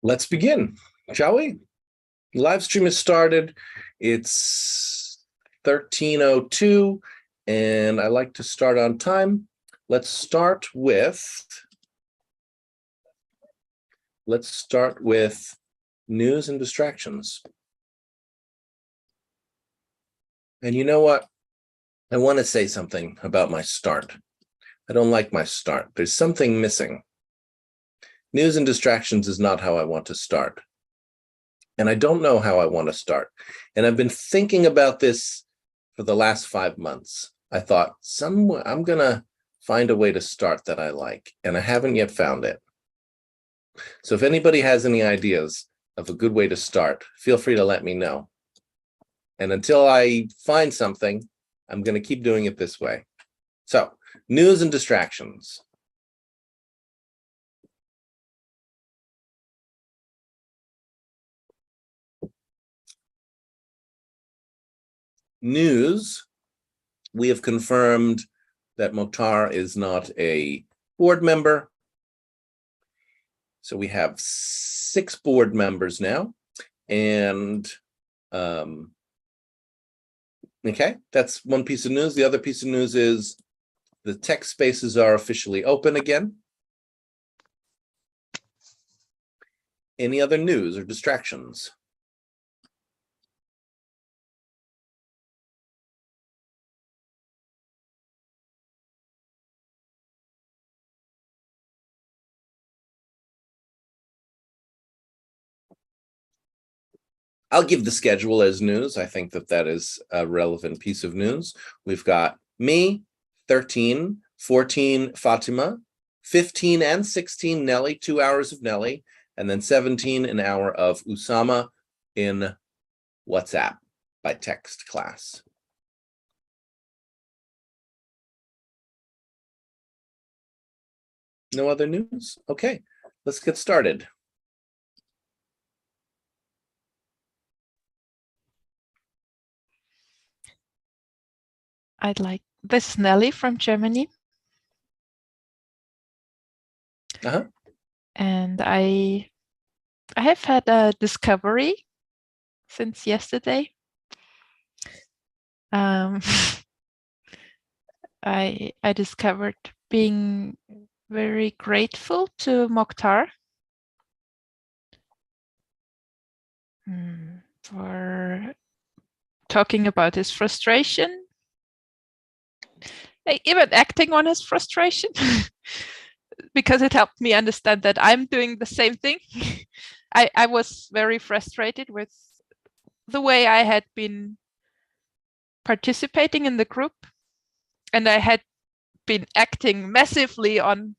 Let's begin, shall we? The live stream has started. It's 13:02, and I like to start on time. Let's start with news and distractions. And you know what? I want to say something about my start. I don't like my start. There's something missing. News and distractions is not how I want to start. And I don't know how I want to start. And I've been thinking about this for the last 5 months. I thought, I'm going to find a way to start that I like, and I haven't yet found it. So if anybody has any ideas of a good way to start, feel free to let me know. And until I find something, I'm going to keep doing it this way. So, news and distractions. News, we have confirmed that Mokhtar is not a board member. So we have 6 board members now. And okay, that's one piece of news. The other piece of news is the tech spaces are officially open again. Any other news or distractions? I'll give the schedule as news. I think that is a relevant piece of news. We've got me, 13, 14, Fatima, 15 and 16, Nelly, 2 hours of Nelly, and then 17, an hour of Usama in WhatsApp by text class. No other news? Okay, let's get started. This is Nelly from Germany. And I have had a discovery since yesterday. I discovered being very grateful to Mokhtar for talking about his frustration, even acting on his frustration, because it helped me understand that I'm doing the same thing. I was very frustrated with the way I had been participating in the group, and I had been acting massively on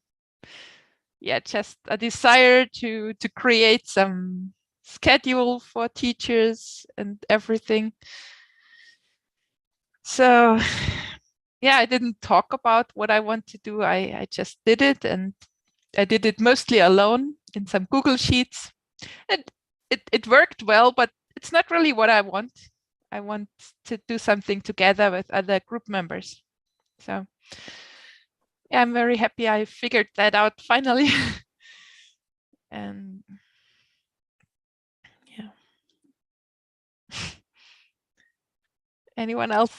just a desire to create some schedule for teachers and everything. So I didn't talk about what I want to do. I just did it, and I did it mostly alone in some Google Sheets. And it worked well, but it's not really what I want. I want to do something together with other group members. So I'm very happy I figured that out finally. And yeah. Anyone else?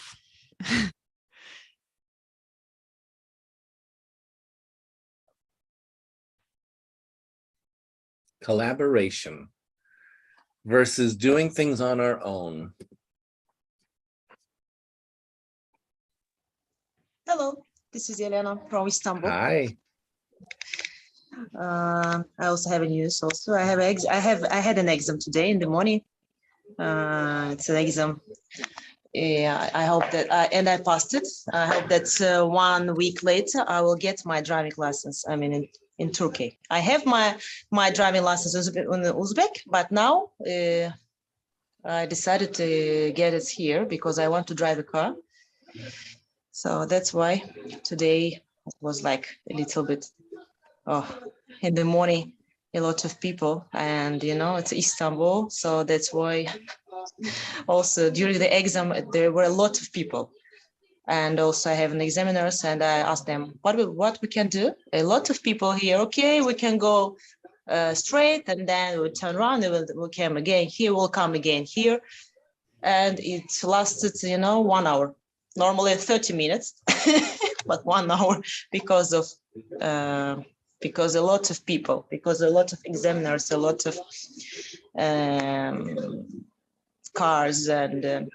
Collaboration versus doing things on our own. Hello, this is Elena from Istanbul. Hi. I also have a news. Also, I had an exam today in the morning. It's an exam. Yeah, I hope that and I passed it. I hope that 1 week later I will get my driving license. I mean, in Turkey, I have my driving license in Uzbek, but now I decided to get it here because I want to drive a car. So that's why today was like a little bit, in the morning, a lot of people, and it's Istanbul, so that's why also during the exam there were a lot of people. And also I have an examiners, and I asked them what we can do. A lot of people here. Okay, we can go straight, and then we turn around, and we'll come again here, we'll come again here. And it lasted, 1 hour. Normally 30 minutes, but 1 hour because a lot of people, because a lot of examiners, a lot of cars, and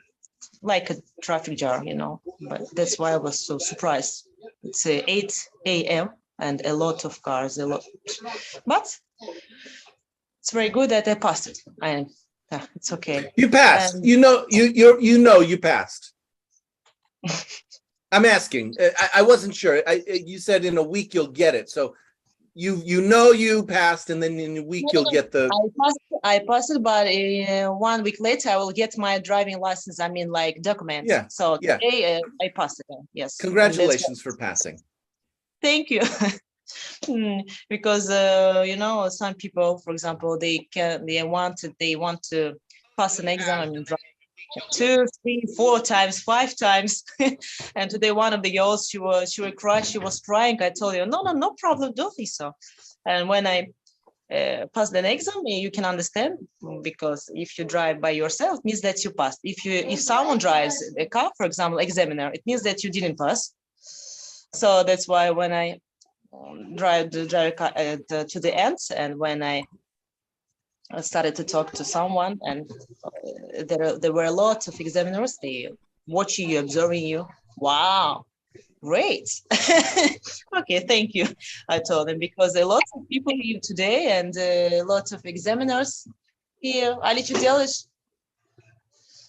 like a traffic jam, But that's why I was so surprised. It's 8 a.m. and a lot of cars, but it's very good that I passed it. It's okay. You passed. And You passed. I'm asking. I wasn't sure. You said in a week you'll get it. So you passed, and then in a week you'll get the. I passed it, but 1 week later I will get my driving license. Like documents. Yeah. So Yeah. today I passed it. Yes. Congratulations for passing. Thank you. Because some people, for example, they want to pass an exam and drive 2, 3, 4 times, 5 times. And today one of the girls, she was crying. I told her, no problem, don't think so. And when I passed an exam, you can understand, because if you drive by yourself, it means that you passed. If someone drives a car, for example, examiner, it means that you didn't pass. So that's why when I drive the car to the end, and when I started to talk to someone, and there were a lot of examiners, they watching you, observing you. Wow, great. Okay, thank you, I told them, because a lot of people here today, and a lot of examiners here.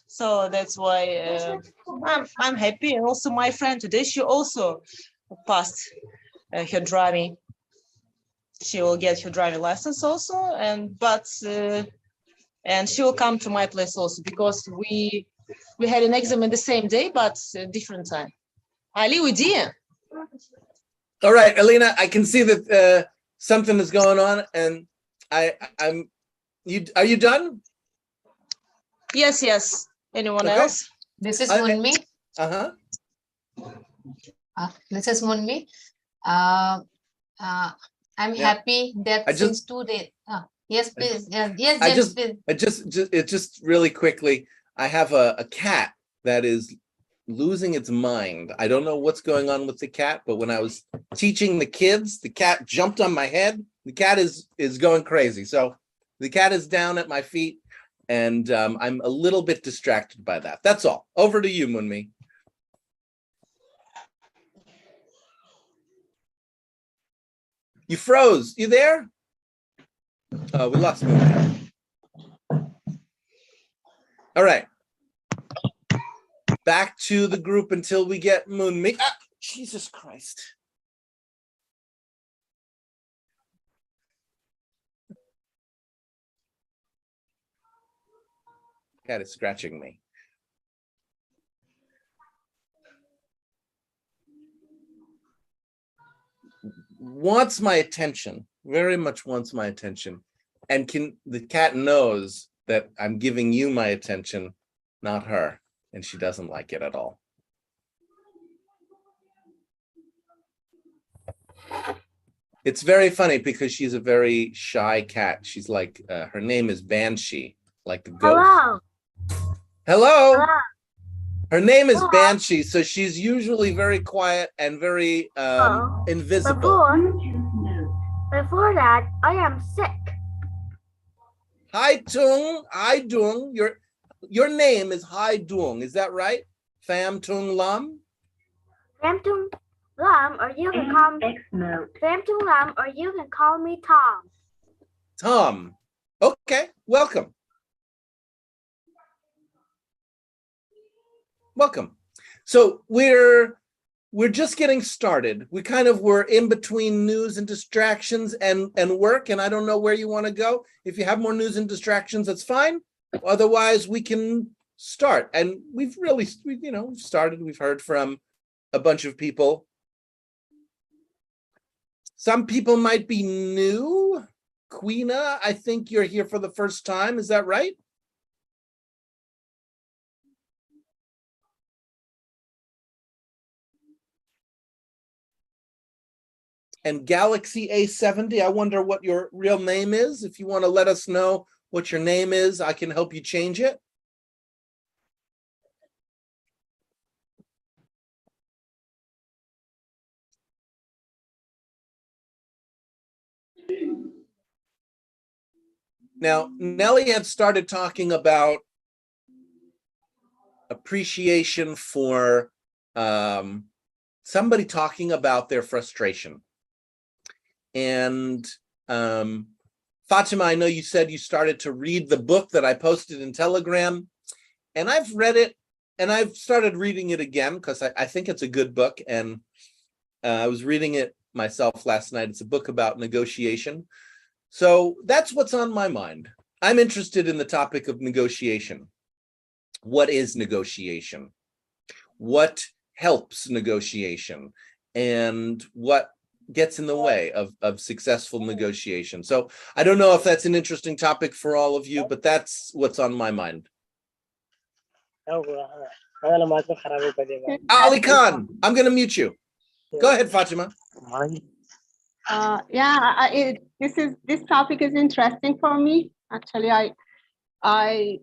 So that's why I'm happy. And also my friend today, she also passed her driving. She will get her driving license also, and she will come to my place also, because we had an exam in the same day, but different time. Ali, we did. All right, Alina, I can see that something is going on, and I'm. Are you done? Yes. Anyone Okay. else? This is Munmi. This is Munmi. I'm happy that since 2 days. Yes, please. Yes, James, please. Just really quickly, I have a cat that is losing its mind. I don't know what's going on with the cat, but when I was teaching the kids, the cat jumped on my head. The cat is going crazy. So the cat is down at my feet, and I'm a little bit distracted by that. That's all. Over to you, Munmi. You froze. You there? Oh, we lost Munmi. All right. Back to the group until we get Munmi. Ah, Jesus Christ. Cat is scratching me. Wants my attention, very much wants my attention. And the cat knows that I'm giving you my attention, not her. And she doesn't like it at all. It's very funny because she's a very shy cat. She's like, her name is Banshee, like the ghost. Hello. Hello. Hello. Her name is Banshee, so she's usually very quiet and very invisible. Before that, I am sick. Hai Dung, your name is Hai Dung, is that right? Pham Tung Lam? Pham Tung Lam, or you can call me Pham Tung Lam, or you can call me Tom. Tom. Okay, welcome. Welcome. So we're just getting started. We kind of were in between news and distractions and work, and I don't know where you want to go. If you have more news and distractions, that's fine. Otherwise, we can start. And we've started. We've heard from a bunch of people. Some people might be new. Queena, I think you're here for the first time. Is that right? And Galaxy A70, I wonder what your real name is. If you want to let us know what your name is, I can help you change it. Now, Nellie had started talking about appreciation for somebody talking about their frustration. And Fatima, I know you said you started to read the book that I posted in Telegram, and I've read it, and I've started reading it again because I think it's a good book. And I was reading it myself last night. It's a book about negotiation. So that's what's on my mind. I'm interested in the topic of negotiation. What is negotiation? What helps negotiation? And what gets in the way of successful negotiation? So I don't know if that's an interesting topic for all of you, but that's what's on my mind. Ali Khan, I'm going to mute you. Go ahead, Fatima. This topic is interesting for me. Actually, I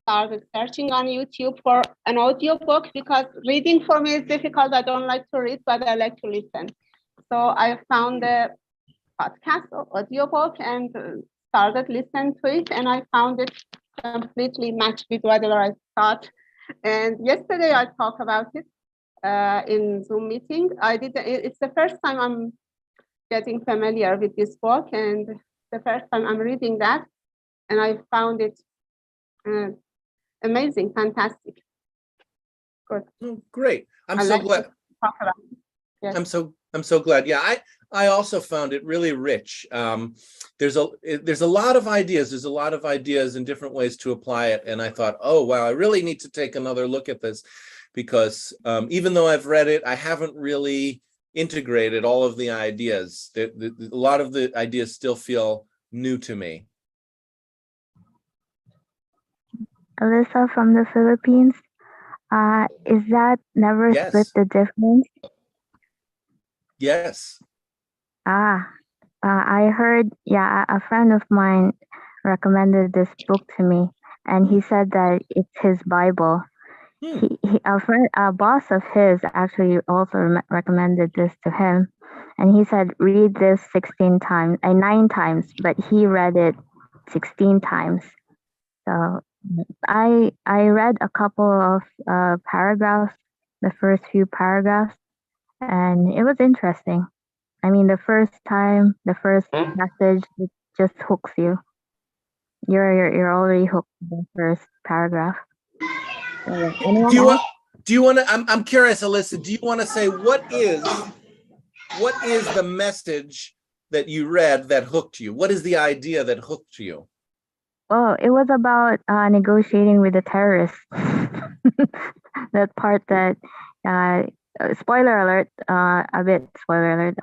started searching on YouTube for an audio book because reading for me is difficult. I don't like to read, but I like to listen. So I found a podcast or audio book and started listening to it, and I found it completely matched with whatever I thought. And yesterday I talked about it in Zoom meeting. It's the first time I'm getting familiar with this book, and the first time I'm reading that, and I found it amazing, fantastic. Good. Oh, great. I'm I so like glad. to talk about it. Yes. I'm so glad. Yeah, I also found it really rich. There's a lot of ideas. There's a lot of ideas and different ways to apply it. And I thought, oh wow, I really need to take another look at this, because even though I've read it, I haven't really integrated all of the ideas. A lot of the ideas still feel new to me. Alyssa from the Philippines. Is that never Yes. split the difference? Yes. I heard, a friend of mine recommended this book to me, and he said that it's his Bible. A boss of his actually also recommended this to him, and he said, read this 9 times, but he read it 16 times. So I read a couple of paragraphs, the first few paragraphs, and it was interesting. I mean, the first message, it just hooks you. You're already hooked in the first paragraph. Do you want to? I'm curious, Alyssa. Do you want to say what is the message that you read that hooked you? What is the idea that hooked you? Well, it was about negotiating with the terrorists. That part that, spoiler alert, a bit spoiler alert.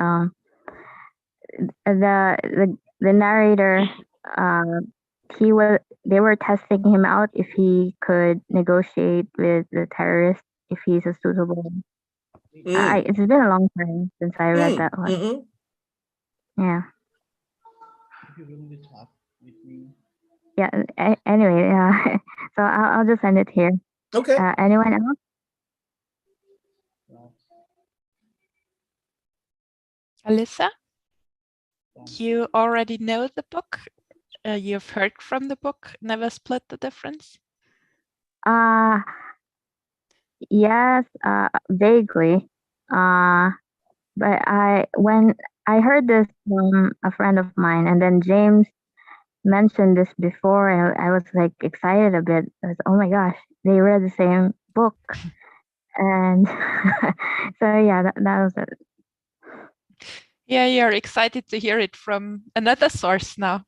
The narrator, they were testing him out if he could negotiate with the terrorists, if he's a suitable. It's been a long time since I read that one. Mm-hmm. Yeah. Yeah. Anyway, so I'll just end it here. Okay. Anyone else? Alyssa, you already know the book. You've heard from the book, Never Split the Difference. Yes, vaguely. But when I heard this from a friend of mine, and then James mentioned this before, and I was like excited a bit. I was, oh my gosh, they read the same book. And so yeah, that was it. Yeah, you're excited to hear it from another source now.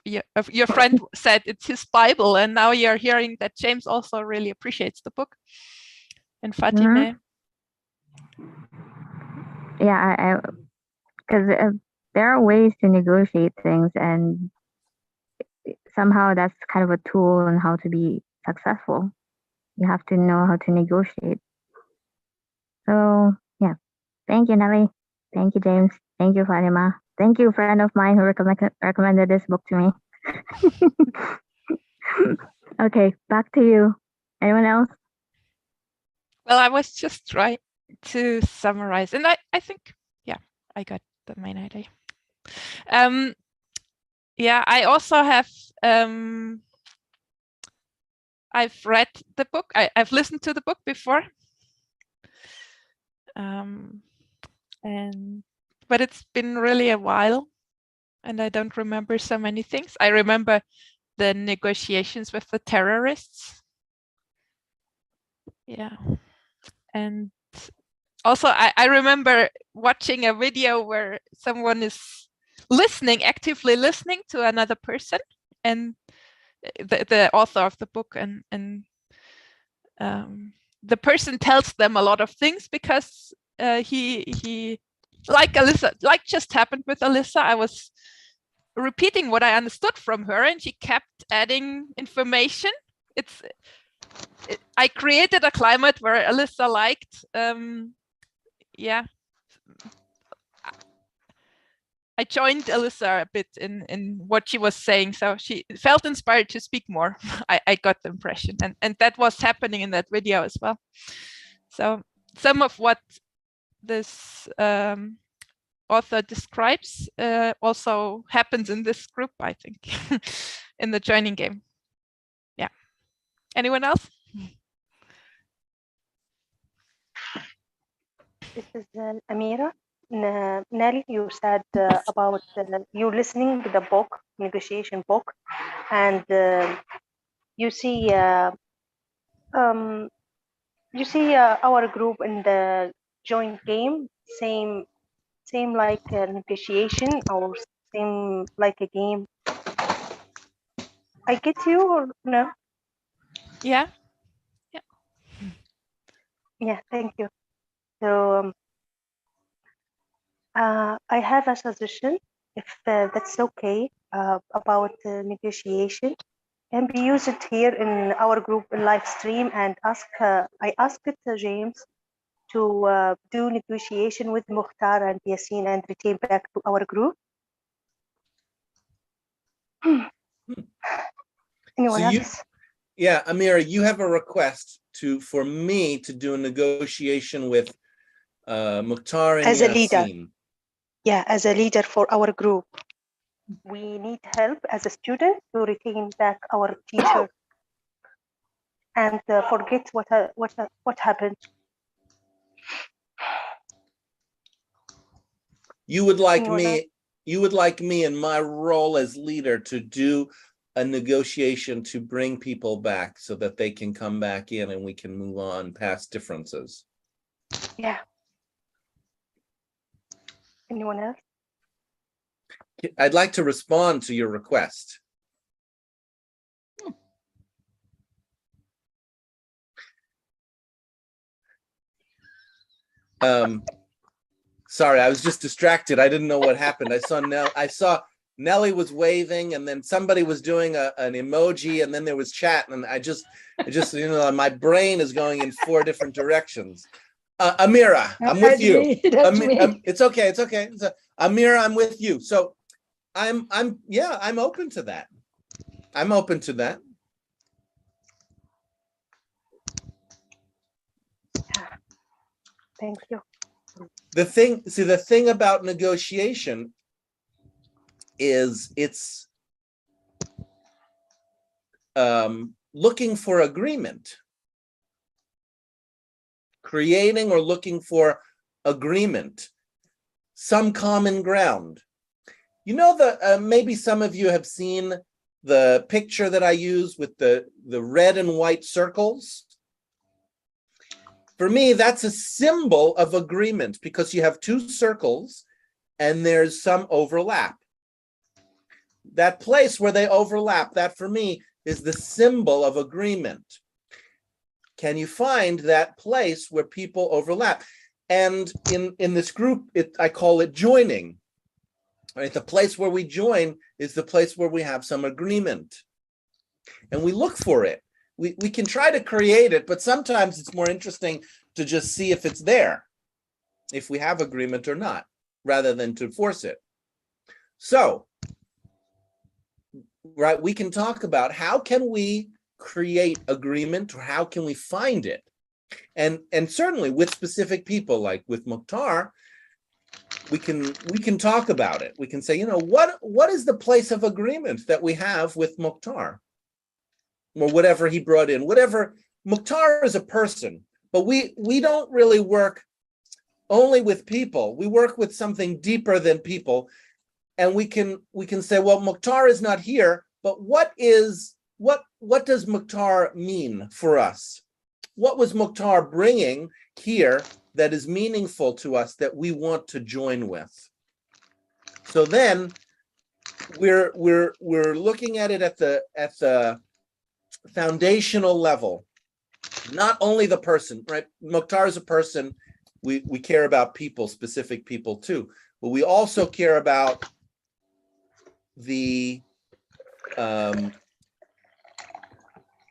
Your friend said it's his Bible, and now you're hearing that James also really appreciates the book. And Fatime. Yeah, because there are ways to negotiate things, and somehow that's kind of a tool on how to be successful. You have to know how to negotiate. So yeah, thank you, Nelly. Thank you, James. Thank you, Fatima. Thank you, friend of mine who recommended this book to me. Okay, back to you. Anyone else? Well, I was just trying to summarize, and I think, yeah, I got the main idea. Yeah, I also have, I've read the book. I've listened to the book before. But it's been really a while, and I don't remember so many things. I remember the negotiations with the terrorists. Yeah. And also I remember watching a video where someone is actively listening to another person, and the author of the book, and the person tells them a lot of things because he like Alyssa, like just happened with Alyssa, I was repeating what I understood from her, and she kept adding information. I created a climate where Alyssa liked, yeah. I joined Alyssa a bit in what she was saying, so she felt inspired to speak more. I got the impression, and that was happening in that video as well. So some of what this author describes also happens in this group, I think, in the joining game. Yeah. Anyone else? This is Amira. Nelly, you said about you listening to the book, negotiation book, and you see our group in the joint game, same like negotiation, or same like a game. I get you or no? Yeah. Yeah, thank you. So I have a suggestion, if that's okay, about negotiation. Can be used here in our group in live stream, and I asked James to do negotiation with Mukhtar and Yasin and retain back to our group. Anyone else? Yeah, Amira, you have a request for me to do a negotiation with Mukhtar and as Yasin. A leader. Yeah, as a leader for our group. We need help as a student to retain back our teacher and forget what happened. You would like me in my role as leader to do a negotiation to bring people back so that they can come back in and we can move on past differences. Yeah. Anyone else? I'd like to respond to your request. Sorry, I was just distracted. I didn't know what happened. I saw Nelly was waving, and then somebody was doing an emoji, and then there was chat, and I just my brain is going in 4 different directions. Amira, I'm with you. It's okay. Amira, I'm with you. So I'm open to that. I'm open to that. Thank you. The thing about negotiation is it's looking for agreement, creating or looking for agreement, some common ground. You know, maybe some of you have seen the picture that I use with the red and white circles. For me, that's a symbol of agreement because you have 2 circles and there's some overlap. That place where they overlap, that for me is the symbol of agreement. Can you find that place where people overlap? And in this group, I call it joining. Right? The place where we join is the place where we have some agreement. And we look for it. We can try to create it, but sometimes it's more interesting to just see if it's there, if we have agreement or not. rather than to force it. So, right, we can talk about how can we create agreement, or how can we find it? And certainly with specific people, like with Mukhtar, we can talk about it. We can say, you know, what is the place of agreement that we have with Mukhtar? Or whatever he brought in, whatever. Mukhtar is a person, but we don't really work only with people. We work with something deeper than people. And we can say, well, Mukhtar is not here, but what does Mukhtar mean for us? What was Mukhtar bringing here that is meaningful to us that we want to join with? So then we're looking at it at the foundational level, not only the person, right? Mukhtar is a person. We care about people, specific people too, but we also care about the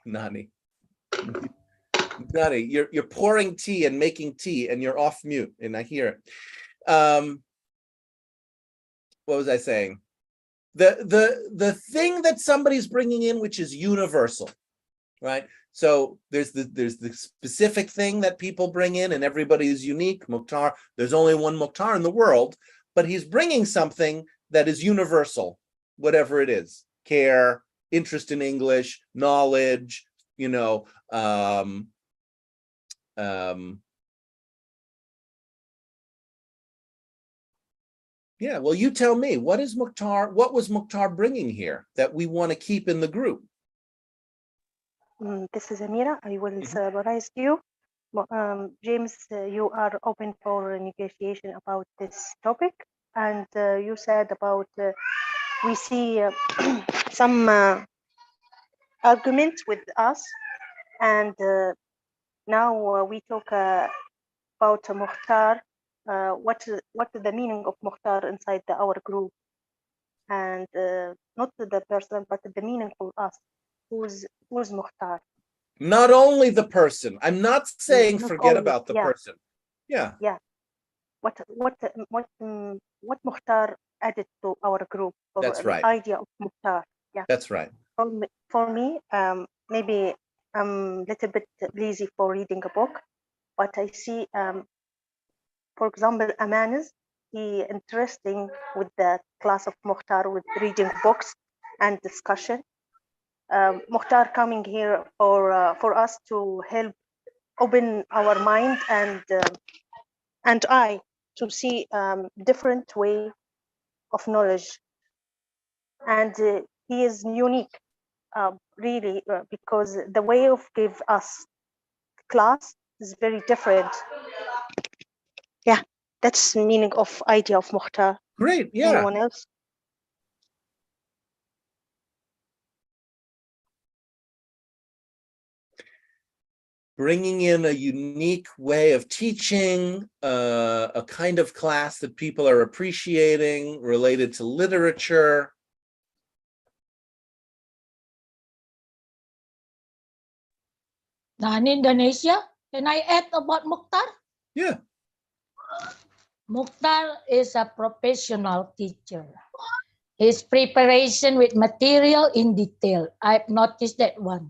Nani, you're pouring tea and making tea, and you're off mute, and I hear it. What was I saying? The thing that somebody's bringing in, which is universal, right? So there's the specific thing that people bring in, and everybody is unique. Mukhtar, there's only one Mukhtar in the world, but he's bringing something that is universal, whatever it is: care, interest in English, knowledge, you know, yeah, well, you tell me, what was Mukhtar bringing here that we want to keep in the group? This is Amira. I will summarize you. James, you are open for negotiation about this topic. And you said about we see some arguments with us. And now we talk about Mukhtar. What is the meaning of Mukhtar inside our group? And not the person, but the meaning for us. Who's Mukhtar? Not only the person. I'm not saying forget about the person. Yeah. Yeah. What Mukhtar added to our group? Or that's right. The idea of Mukhtar. Yeah. That's right. For me, maybe I'm a little bit lazy for reading a book, but I see, for example, Amanis, he interesting with the class of Mukhtar with reading books and discussion. Mukhtar coming here for us to help open our mind and eye to see different way of knowledge, and he is unique, really, because the way of give us class is very different. Yeah, that's the meaning of idea of Mukhtar. Great. Yeah. Anyone else? Bringing in a unique way of teaching, a kind of class that people are appreciating, related to literature. Now in Indonesia, can I add about Mukhtar? Yeah. Mukhtar is a professional teacher. His preparation with material in detail. I've noticed that one.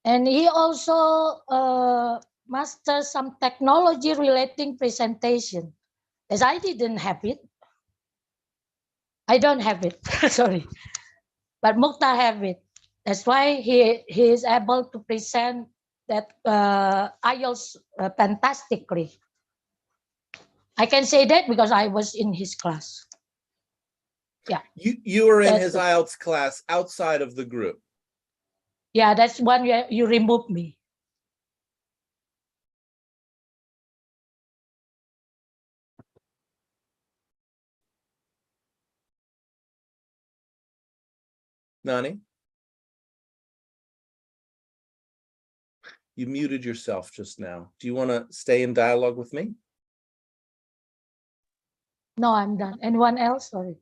And he also masters some technology relating presentation. As I didn't have it. I don't have it, sorry. But Mukhtar have it. That's why he is able to present that IELTS fantastically. I can say that because I was in his class. Yeah. You were in his IELTS class outside of the group. Yeah, that's when you removed me. Nani? You muted yourself just now. Do you want to stay in dialogue with me? No, I'm done. Anyone else? Sorry.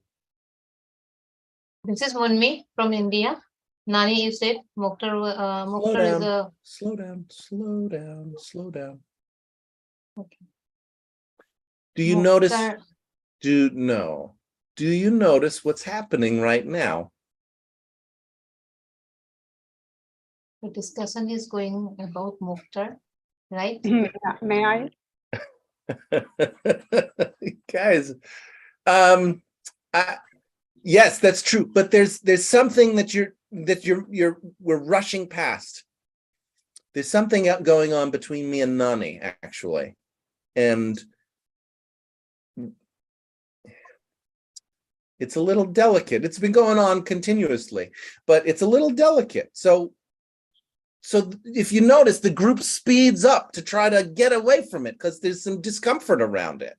This is Munmi from India. Nani, you said Mukhtar is a... Slow down. Okay. Do you notice? Do you notice what's happening right now? The discussion is going about Mukhtar, right? May I? Guys, yes, that's true, but there's something that we're rushing past. There's something going on between me and Nani, actually, and it's a little delicate. It's been going on continuously, but it's a little delicate. So if you notice, the group speeds up to try to get away from it because there's some discomfort around it.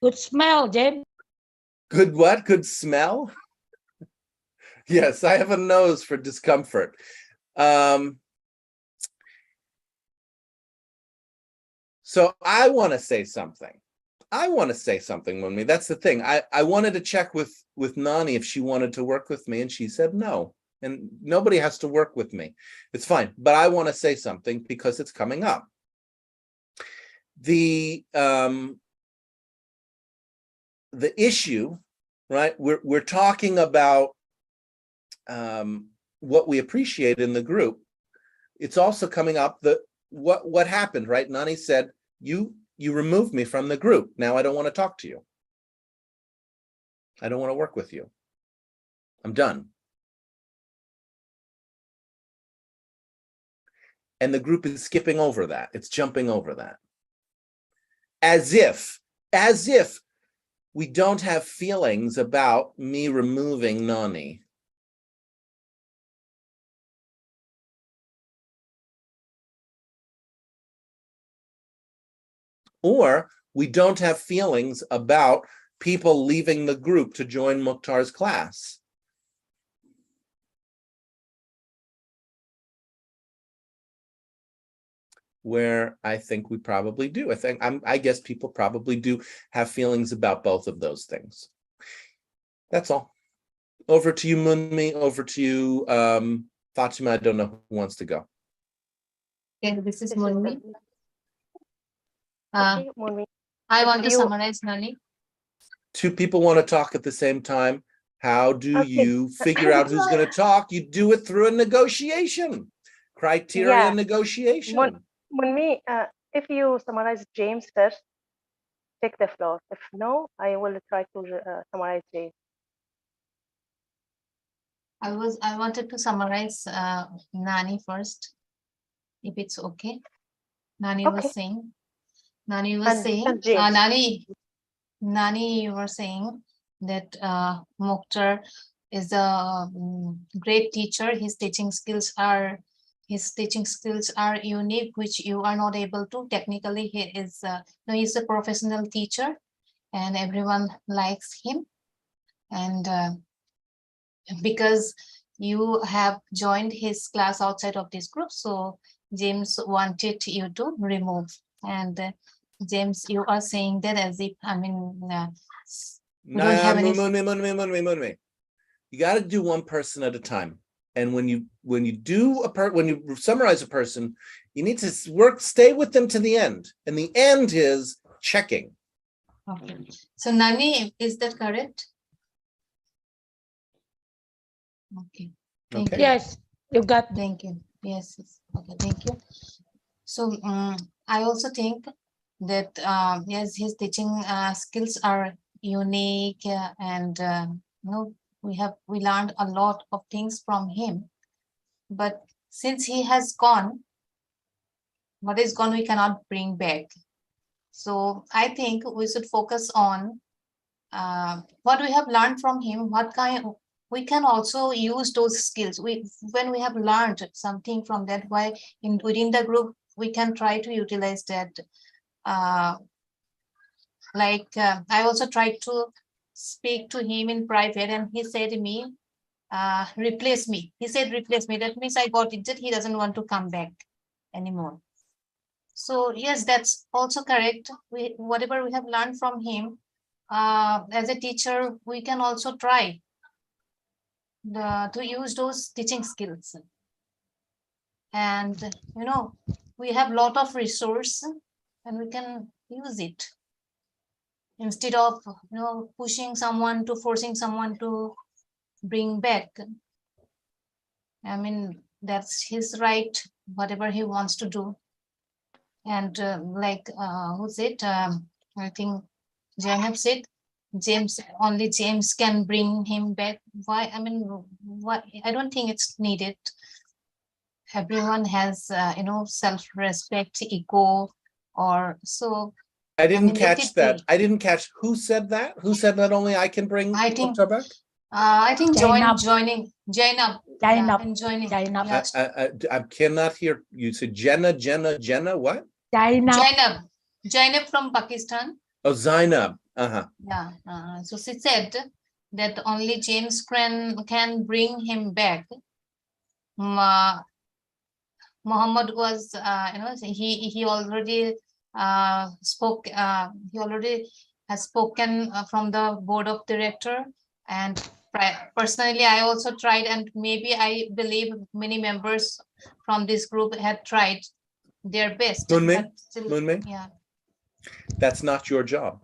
Good smell, James. Good what? Good smell? Yes, I have a nose for discomfort. So I want to say something. Mummy. That's the thing. I wanted to check with Nani if she wanted to work with me, and she said no. And nobody has to work with me. It's fine. But I want to say something because it's coming up. The issue, right? We're talking about what we appreciate in the group. It's also coming up what happened, right? Nani said, you removed me from the group. Now I don't want to talk to you. I don't want to work with you. I'm done. And the group is skipping over that. It's jumping over that. As if we don't have feelings about me removing Nani. Or we don't have feelings about people leaving the group to join Mukhtar's class. Where I think we probably do. I guess people probably do have feelings about both of those things. That's all. Over to you, Munmi. Over to you, Fatima. I don't know who wants to go. Okay, this is Munmi. Okay, Munmi. I want to You- summarize, Nani. Two people want to talk at the same time. How do Okay. you figure out who's going to talk? You do it through a negotiation. Criteria Yeah. negotiation. Munmi, if you summarize James first, take the floor. If no, I will try to summarize James. I wanted to summarize Nani first, if it's okay. Nani Okay. was saying, Nani was And saying, James. Nani, you were saying that Mukhtar is a great teacher. His teaching skills are unique, which you are not able to. Technically, he's a professional teacher, and everyone likes him. And because you have joined his class outside of this group, so James wanted you to remove. And James, you are saying that as if, I mean, we don't have any. Munmi. You got to do one person at a time. And when you summarize a person, you need to stay with them to the end. And the end is checking. Okay. So Nani, is that correct? Okay. Thank Okay. you. Yes, you got. Thank you. Yes. Okay. Thank you. So I also think that yes, his teaching skills are unique, and we learned a lot of things from him. But since he has gone, what is gone we cannot bring back. So I think we should focus on what we have learned from him. We can also use those skills. When we have learned something from that, within the group we can try to utilize that. I also tried to speak to him in private, and he said to me, replace me. He said, replace me. That means I got it that he doesn't want to come back anymore. So yes, that's also correct. Whatever we have learned from him, as a teacher, we can also try to use those teaching skills. and we have a lot of resource and we can use it instead of pushing someone to forcing someone to bring back. I mean, that's his right, whatever he wants to do. And who's it? I think Jainab said only James can bring him back. Why? I mean, why? I don't think it's needed. Everyone has self-respect, ego, or so. I didn't let catch it that. be. I didn't catch who said that. Who said that only I can bring I think- Mukhtar back? I think Jainab. joining Jainab. and joining. Jainab. Yeah. I cannot hear you. Said Jenna, what? Jainab. Jainab from Pakistan. Oh, Zainab. Uh-huh. Yeah. So she said that only James can bring him back. Muhammad was, he already spoke. He already has spoken from the board of director, and personally, I also tried, and maybe I believe many members from this group had tried their best. Moonmi? But still, Moonmi? yeah. That's not your job.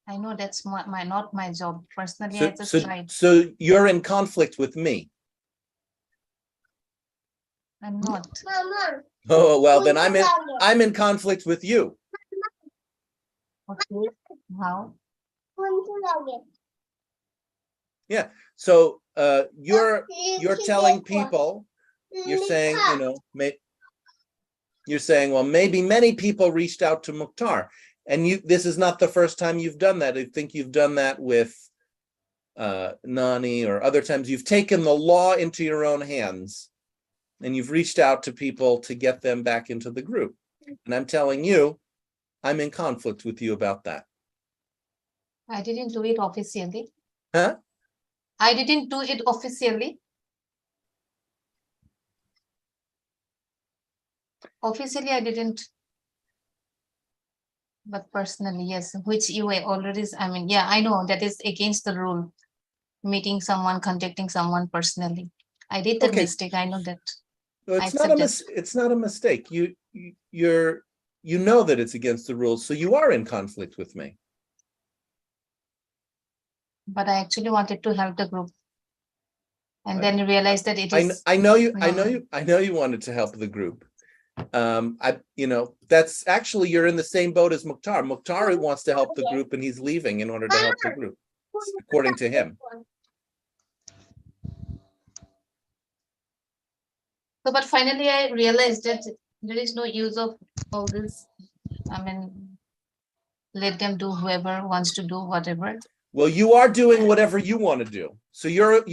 I know that's not my job. Personally, So, I just so, tried. so you're in conflict with me. I'm not. Oh, well, then I'm in conflict with you. Okay. How? Yeah. So you're telling people, you're saying, you're saying, well, maybe many people reached out to Mukhtar, and this is not the first time you've done that. I think you've done that with Nani, or other times you've taken the law into your own hands and you've reached out to people to get them back into the group. And I'm telling you, I'm in conflict with you about that. I didn't do it officially. Huh? I didn't do it officially. Officially, I didn't. But personally, yes, which you already, I mean, yeah, I know that is against the rule. Meeting someone, contacting someone personally. I did the mistake. I know that. No, it's not a mistake. You know that it's against the rules, so you are in conflict with me. But I actually wanted to help the group, and then you realize that it is. I know you wanted to help the group. That's actually, you're in the same boat as Mukhtar. Mukhtar wants to help the group, and he's leaving in order to help the group, according to him. So, but finally, I realized that there is no use of all this. I mean, let them do, whoever wants to do whatever. Well, you are doing whatever you want to do. So you're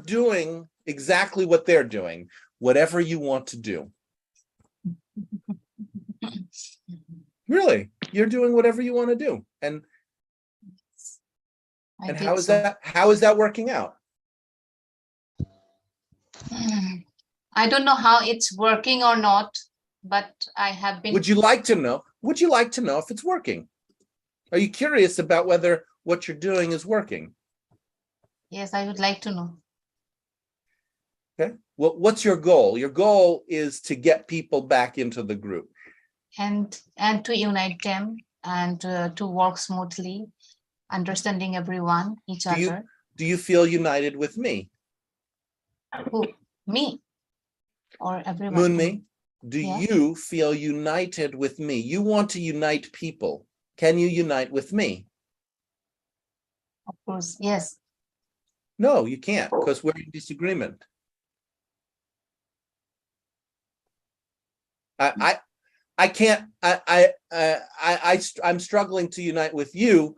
doing exactly what they're doing, whatever you want to do. Really, you're doing whatever you want to do. And how is that working out? I don't know how it's working or not, but I have been. Would you like to know? Would you like to know if it's working? Are you curious about whether what you're doing is working? Yes, I would like to know. Okay. Well, what's your goal? Your goal is to get people back into the group. And to unite them, and to work smoothly, understanding everyone, each other. Do you feel united with me? Who? Me? Or everyone? Moonmi, do you feel united with me? You want to unite people. Can you unite with me? Of course, yes. No, you can't, because we're in disagreement. I can't. I'm struggling to unite with you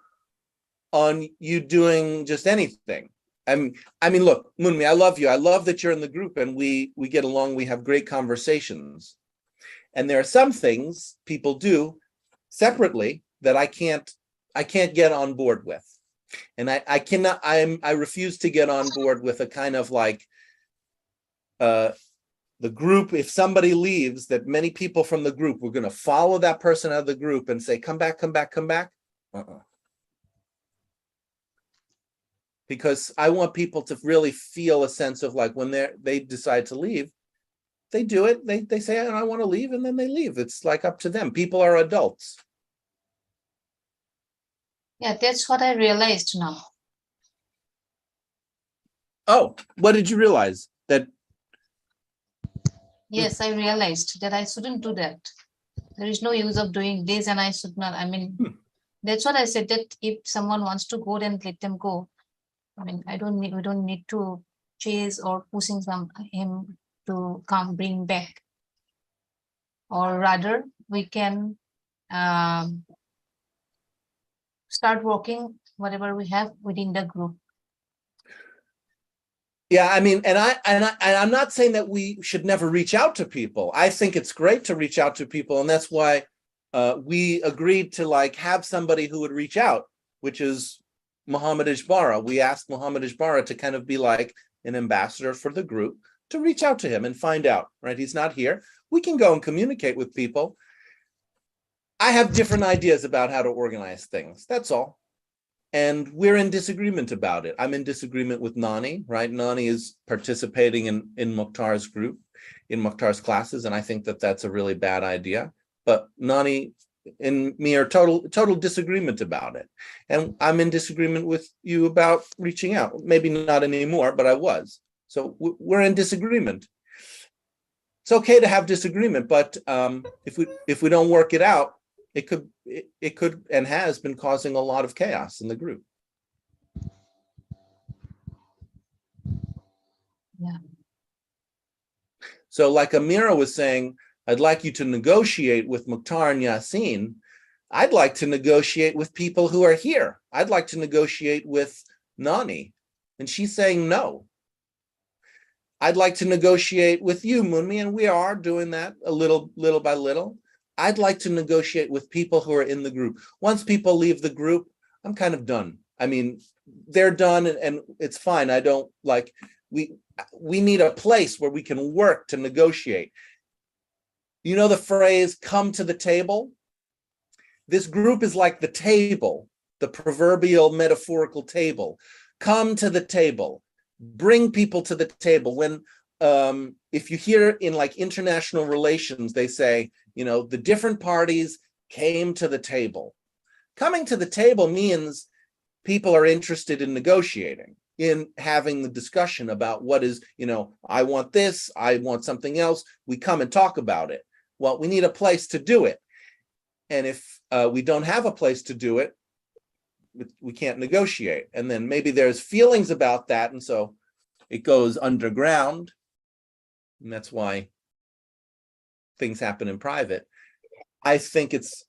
on you doing just anything. I mean, look, Moonmi, I love you. I love that you're in the group and we get along. We have great conversations. And there are some things people do separately that I can't get on board with. And I refuse to get on board with a kind of like the group, if somebody leaves, that many people from the group, we're going to follow that person out of the group and say, come back, come back, come back. because I want people to really feel a sense of like when they decide to leave, they do it. They say, I want to leave, and then they leave. It's like up to them. People are adults. Yeah, that's what I realized now. Oh, what did you realize? That Yes, I realized that I shouldn't do that. There is no use of doing this, and I should not. I mean, that's what I said, that if someone wants to go, then let them go. I mean, we don't need to chase or pushing him to bring back. Or rather, we can start working whatever we have within the group. yeah, I mean, and I'm not saying that we should never reach out to people. I think it's great to reach out to people, and that's why we agreed to like have somebody who would reach out, which is Muhammad Ijbara. We asked Muhammad Ijbara to kind of be like an ambassador for the group, to reach out to him and find out, right? He's not here. We can go and communicate with people. I have different ideas about how to organize things. That's all. And we're in disagreement about it. I'm in disagreement with Nani, right? Nani is participating in Mukhtar's group, in Mukhtar's classes, and I think that that's a really bad idea. But Nani and me are total disagreement about it. And I'm in disagreement with you about reaching out. Maybe not anymore, but I was. So we're in disagreement. It's okay to have disagreement, but if we don't work it out, it could and has been causing a lot of chaos in the group. Yeah. So like Amira was saying, I'd like you to negotiate with Mukhtar and Yasin. I'd like to negotiate with people who are here. I'd like to negotiate with Nani. And she's saying no. I'd like to negotiate with you, Munmi, and we are doing that a little by little. I'd like to negotiate with people who are in the group. Once people leave the group, I'm kind of done. I mean, they're done and it's fine. I don't like, we need a place where we can work to negotiate. You know the phrase, come to the table? This group is like the table, the proverbial metaphorical table. Come to the table, bring people to the table. When, if you hear in like international relations, they say, you know, the different parties came to the table. Coming to the table means people are interested in negotiating, in having the discussion about what is, you know, I want this, I want something else. We come and talk about it. Well, we need a place to do it. And if we don't have a place to do it, we can't negotiate. And then maybe there's feelings about that. And so it goes underground. And that's why things happen in private. I think it's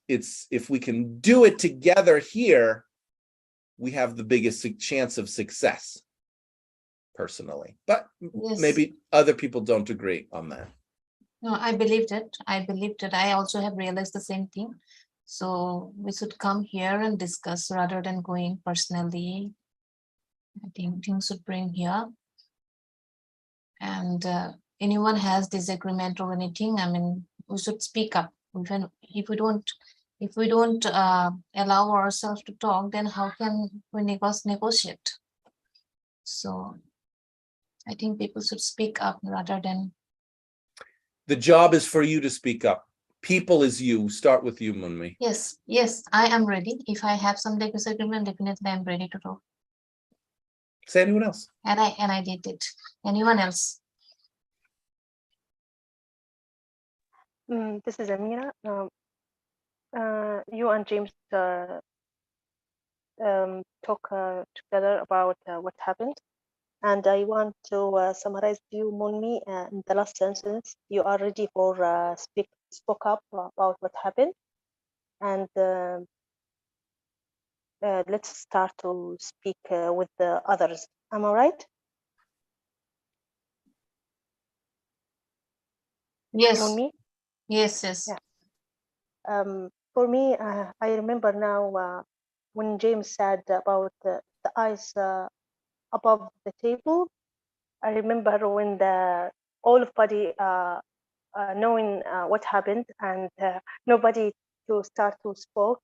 if we can do it together here, we have the biggest chance of success, personally. But Yes. maybe other people don't agree on that. No, I believe that. I believe that. I also have realized the same thing. So we should come here and discuss rather than going personally. I think things should bring here. And anyone has disagreement or anything, I mean, we should speak up. Even if we don't allow ourselves to talk, then how can we negotiate? So I think people should speak up rather than. The job is for you to speak up. People is you. Start with you, Munmi. Yes, I am ready. If I have some disagreement, definitely I'm ready to talk. Say anyone else. And I did it. Anyone else? This is Amira. You and James talk together about what happened. And I want to summarize you, Munmi, in the last sentence. You are ready for spoke up about what happened. And let's start to speak with the others. Am I right? Yes. Munmi? Yes. Yeah. For me, I remember now when James said about the eyes above the table. I remember when all of body knowing what happened and nobody to start to spoke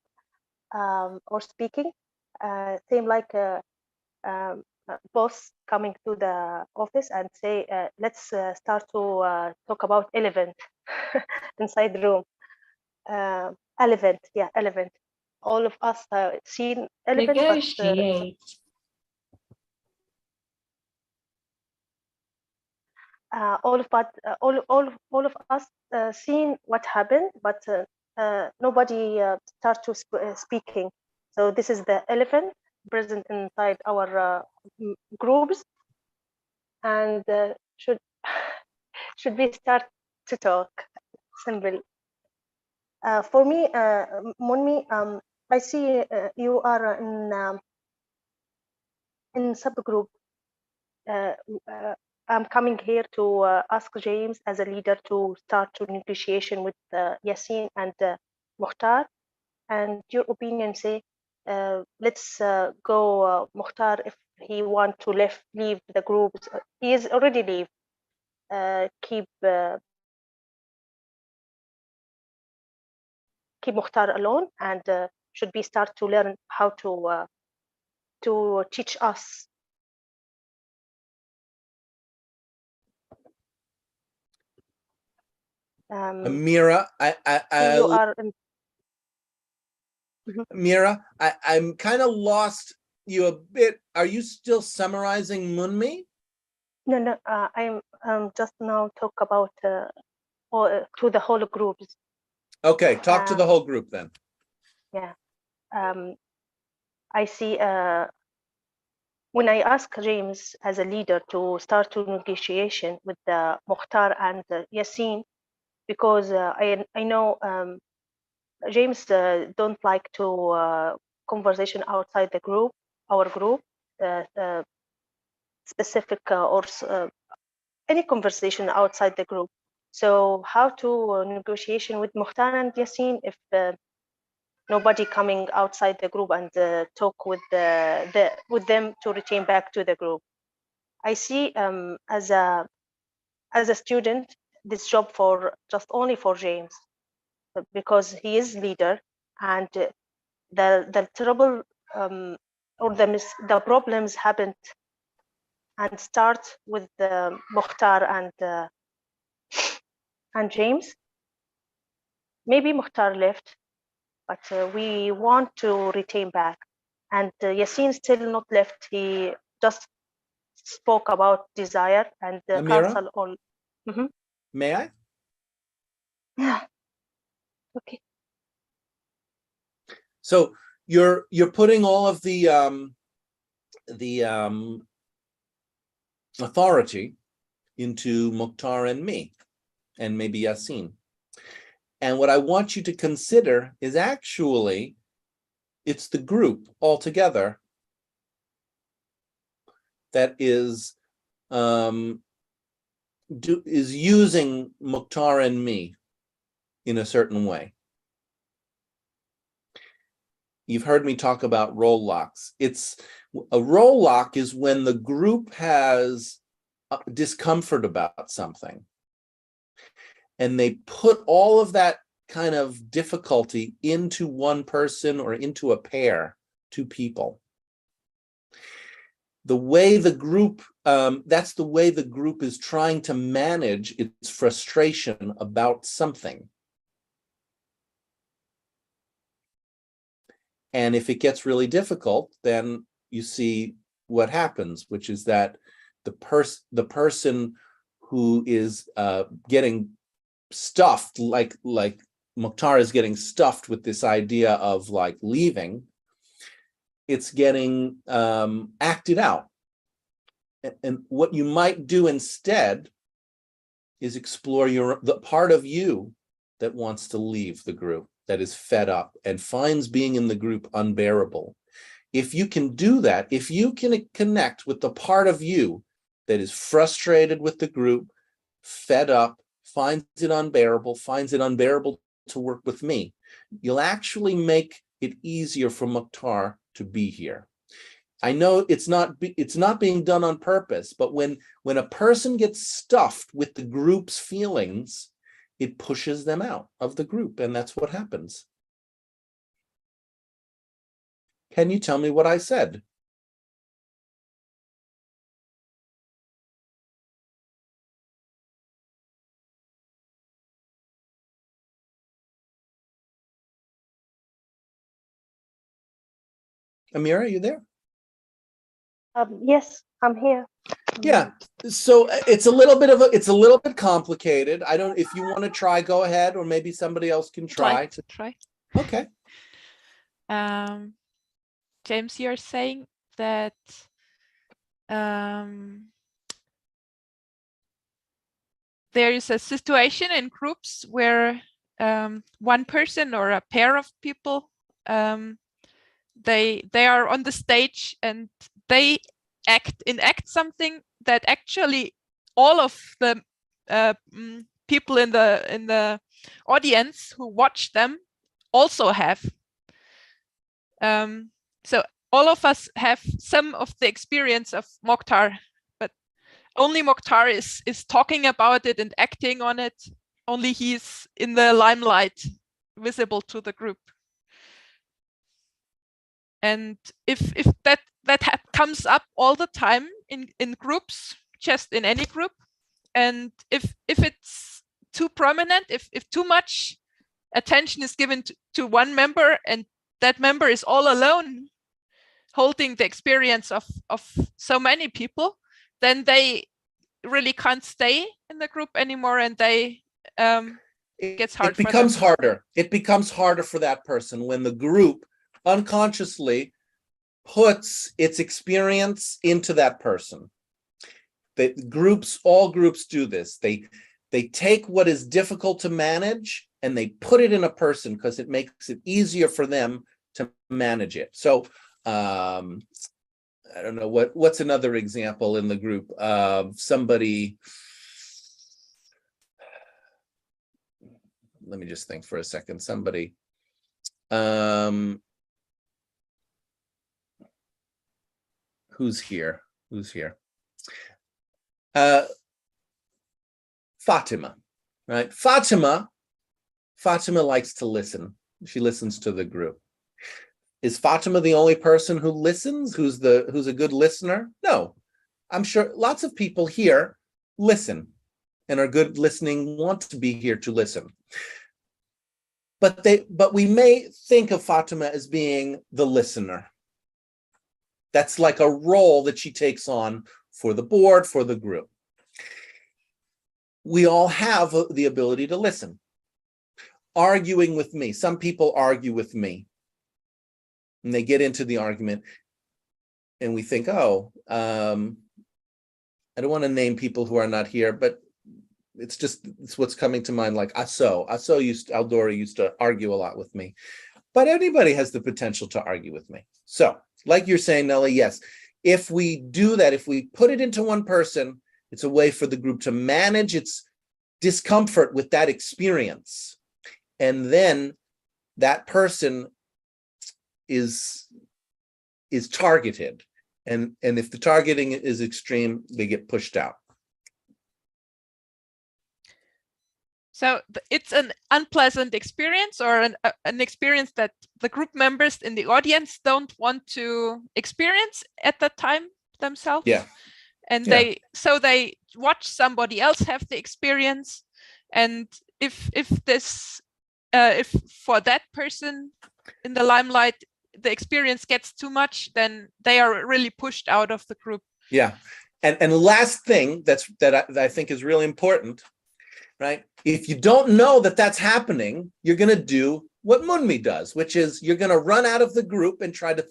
or speaking. Same like boss coming to the office and say, let's start to talk about elephant inside the room. Elephant, yeah, elephant. All of us seen elephant, but Negotiate. all of us seen what happened, but nobody start to speaking. So this is the elephant present inside our groups, and should we start to talk? Simple. For me, Munmi, I see you are in subgroup. I'm coming here to ask James as a leader to start to negotiation with Yassine and Mukhtar. And your opinion say, let's go Mukhtar if he want to leave the groups. He is already leave. Keep Mukhtar alone, and should we start to learn how to teach us. Amira, You are Mira, I'm kind of lost you a bit. Are you still summarizing Munmi? no. I'm just now talk about to the whole groups. Okay, talk to the whole group then. Yeah, I see. When I ask James as a leader to start to negotiation with Mukhtar and Yassine, because I know James don't like to conversation outside the group, our group, specific or any conversation outside the group. So how to negotiation with Mukhtar and Yassine if nobody coming outside the group and talk with with them to return back to the group. I see as a student this job for just only for James because he is leader, and the trouble or the problems happened and start with Mukhtar and James. Maybe Mukhtar left, but we want to retain back. And Yassine still not left. He just spoke about desire and Amira? cancel all. May I? Yeah. Okay. So you're putting all of the authority into Mukhtar and me, and maybe Yassine. And what I want you to consider is actually it's the group altogether that is using Mukhtar and me in a certain way. You've heard me talk about role locks. It's a role lock is when the group has discomfort about something, and they put all of that kind of difficulty into one person or into a pair, two people. The way the group, that's the way the group is trying to manage its frustration about something. And if it gets really difficult, then you see what happens, which is that the person who is getting stuffed, like Mukhtar is getting stuffed with this idea of like leaving, it's getting acted out. And what you might do instead is explore the part of you that wants to leave the group, that is fed up and finds being in the group unbearable. If you can do that, if you can connect with the part of you that is frustrated with the group, fed up, finds it unbearable to work with me, you'll actually make it easier for Mukhtar to be here. I know it's not being done on purpose, but when a person gets stuffed with the group's feelings, it pushes them out of the group, and that's what happens. Can you tell me what I said? Amira, are you there? Yes, I'm here. Yeah. So it's a little bit complicated. I don't, if you want to try, go ahead, or maybe somebody else can try. Try. Okay. James, you're saying that there is a situation in groups where one person or a pair of people they are on the stage and they enact something that actually all of the people in the audience who watch them also have. So all of us have some of the experience of Mokhtar, but only Mokhtar is talking about it and acting on it. Only he's in the limelight, visible to the group. And if that comes up all the time in groups, just in any group, and if it's too prominent, if too much attention is given to one member and that member is all alone holding the experience of so many people, then they really can't stay in the group anymore, and they it gets hard. It becomes harder. It becomes harder for that person when the group unconsciously puts its experience into that person. All groups do this. They take what is difficult to manage and they put it in a person because it makes it easier for them to manage it. So I don't know, what's another example in the group of somebody. Let me just think for a second. Somebody who's here? Fatima, right? Fatima likes to listen. She listens to the group. Is Fatima the only person who listens, who's a good listener? No. I'm sure lots of people here listen and are good listening, want to be here to listen. But we may think of Fatima as being the listener. That's like a role that she takes on for the board, for the group. We all have the ability to listen. Arguing with me. Some people argue with me. And they get into the argument and we think, oh, I don't want to name people who are not here, but it's what's coming to mind, like Aldora used to argue a lot with me. But anybody has the potential to argue with me. So, like you're saying, Nelly, yes, if we do that, if we put it into one person, it's a way for the group to manage its discomfort with that experience. And then that person is targeted. And if the targeting is extreme, they get pushed out. So it's an unpleasant experience, or an experience that the group members in the audience don't want to experience at that time themselves. Yeah. And they watch somebody else have the experience. And if for that person in the limelight, the experience gets too much, then they are really pushed out of the group. Yeah. And last thing that I think is really important, right? If you don't know that that's happening, you're going to do what Munmi does, which is you're going to run out of the group and try to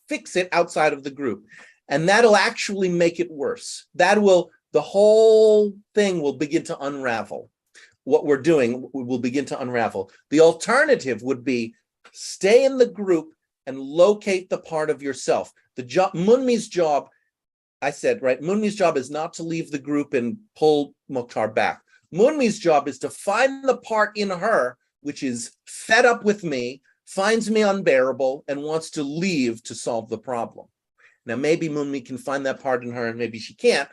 fix it outside of the group. And that'll actually make it worse. The whole thing will begin to unravel. What we're doing will begin to unravel. The alternative would be stay in the group and locate the part of yourself. Munmi's job, I said, right? Munmi's job is not to leave the group and pull Mokhtar back. Munmi's job is to find the part in her which is fed up with me, finds me unbearable, and wants to leave to solve the problem. Now, maybe Munmi can find that part in her, and maybe she can't,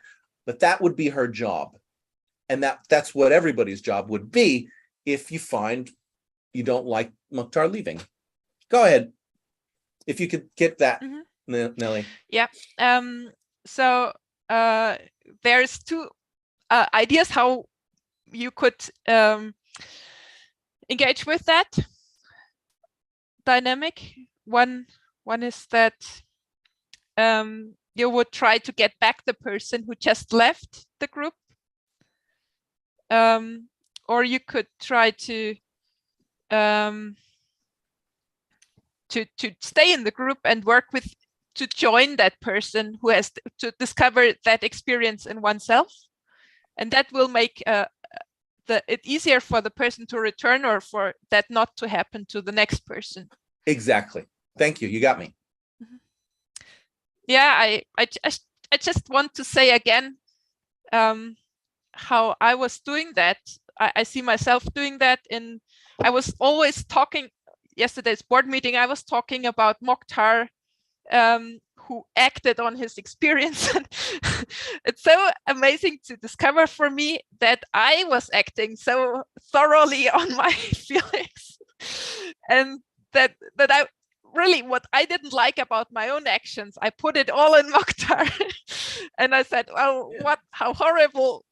but that would be her job. And that's what everybody's job would be if you find you don't like Mokhtar leaving. Go ahead. If you could get that, Nelly. Yeah. So there's two ideas how you could engage with that dynamic. One One is that you would try to get back the person who just left the group. Or you could try to stay in the group and work with, to join that person who has to discover that experience in oneself. And that will make it easier for the person to return, or for that not to happen to the next person. Exactly. Thank you. You got me. Yeah, I just want to say again how I was doing that. I see myself doing that. I was always talking, yesterday's board meeting, I was talking about Mokhtar, who acted on his experience. It's so amazing to discover for me that I was acting so thoroughly on my feelings, and that I really, what I didn't like about my own actions, I put it all in Mokhtar. And I said, well, Yeah. how horrible.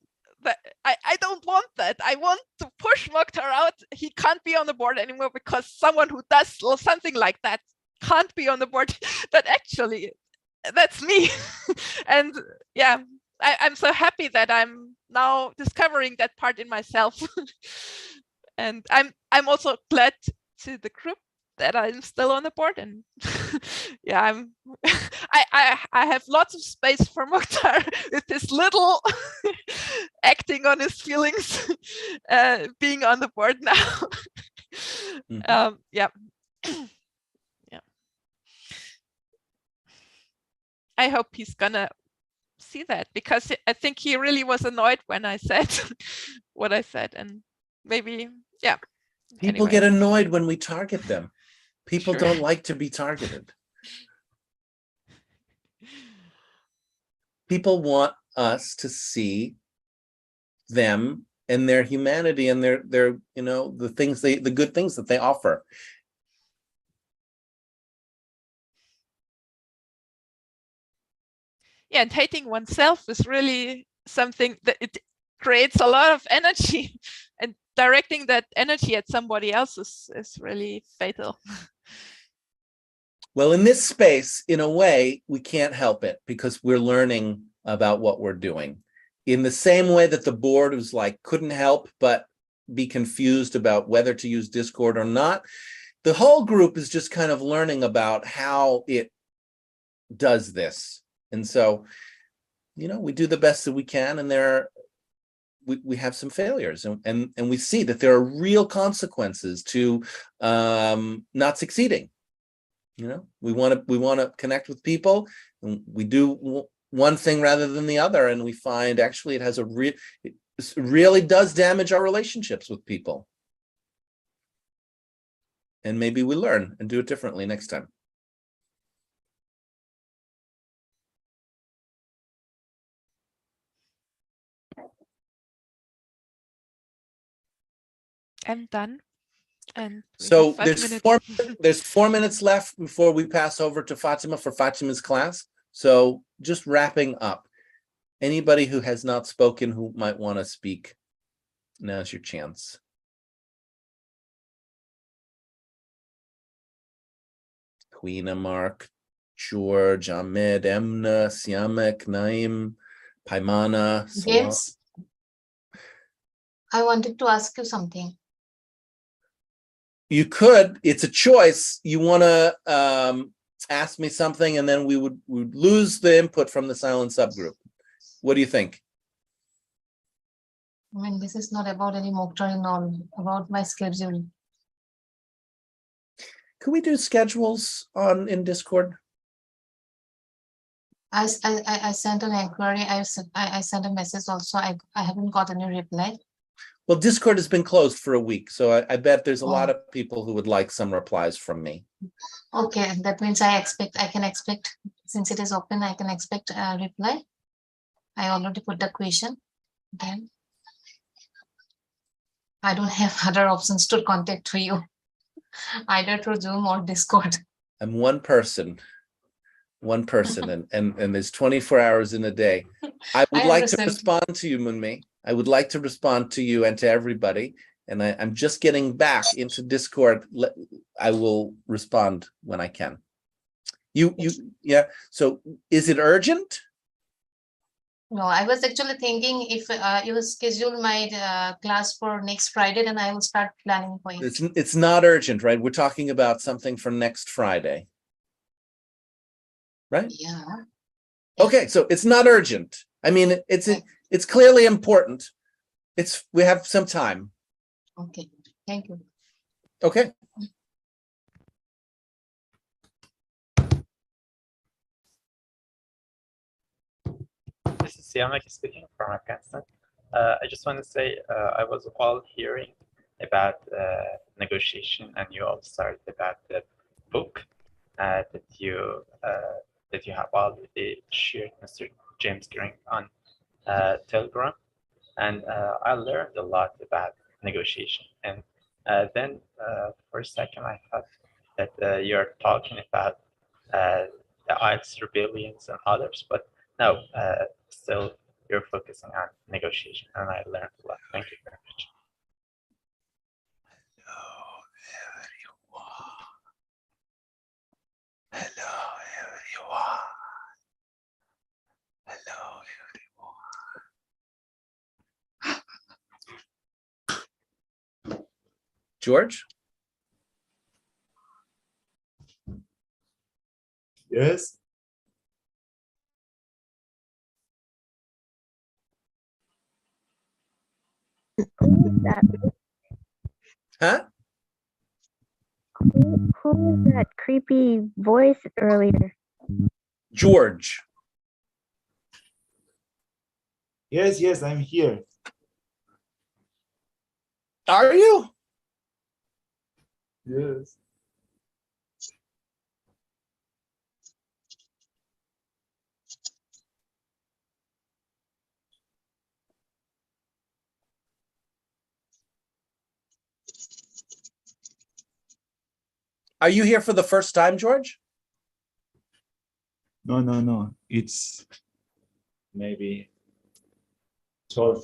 That I don't want that. I want to push Mokhtar out. He can't be on the board anymore because someone who does something like that can't be on the board. But actually, that's me. And yeah, I'm so happy that I'm now discovering that part in myself. And I'm also glad to the group that I'm still on the board. And yeah, I have lots of space for Mokhtar with this little acting on his feelings, being on the board now. Yeah. Yeah. I hope he's gonna see that, because I think he really was annoyed when I said what I said, and maybe, yeah. People Anyway. get annoyed when we target them. People Sure. don't like to be targeted. People want us to see them and their humanity and their the good things that they offer. Yeah, and hating oneself is really something that it creates a lot of energy, and directing that energy at somebody else is really fatal. Well, in this space, in a way, we can't help it because we're learning about what we're doing. In the same way that the board was like, couldn't help but be confused about whether to use Discord or not, the whole group is just kind of learning about how it does this. And so, we do the best that we can, and we have some failures, and we see that there are real consequences to not succeeding. We want to connect with people, and we do one thing rather than the other, and we find actually it has it really does damage our relationships with people. And maybe we learn and do it differently next time. I'm done. And so there's 4 minutes left before we pass over to Fatima for Fatima's class. So just wrapping up, anybody who has not spoken who might want to speak, now's your chance. Queen, Mark, George, Ahmed, Emna, Siamek, Naim, Paimana. James, I wanted to ask you something. You could, it's a choice. You want to ask me something, and then we would lose the input from the silent subgroup. What do you think? I mean, this is not about any Mokhtar and all, about my schedule. Could we do schedules in Discord? I sent an inquiry. I sent a message also. I haven't got any reply. Well, Discord has been closed for a week, so I bet there's a lot of people who would like some replies from me. Okay, that means I can expect, since it is open, I can expect a reply. I already put the question. Then I don't have other options to contact you, either through Zoom or Discord. I'm one person, and there's 24 hours in a day. I would like to respond to you, Munmi. I would like to respond to you and to everybody. And I'm just getting back into Discord. I will respond when I can. Yeah. So is it urgent? No, I was actually thinking if you will schedule my class for next Friday, then I will start planning for it. It's not urgent, right? We're talking about something for next Friday. Right? Yeah. Okay, so it's not urgent. I mean, it's clearly important. We have some time. Okay. Thank you. Okay. This is Siamak speaking from Afghanistan. I just want to say I was all hearing about negotiation, and you all started about the book that you have already shared, Mr. James Green, on Telegram, and I learned a lot about negotiation. And then for a second, I thought that you're talking about the IELTS rebellions and others, but no, still you're focusing on negotiation, and I learned a lot. Thank you very much. Hello, everyone. Hello, everyone. George? Yes. Huh? Who was that creepy voice earlier? George. Yes, I'm here. Are you? Yes. Are you here for the first time, George? No. It's maybe 12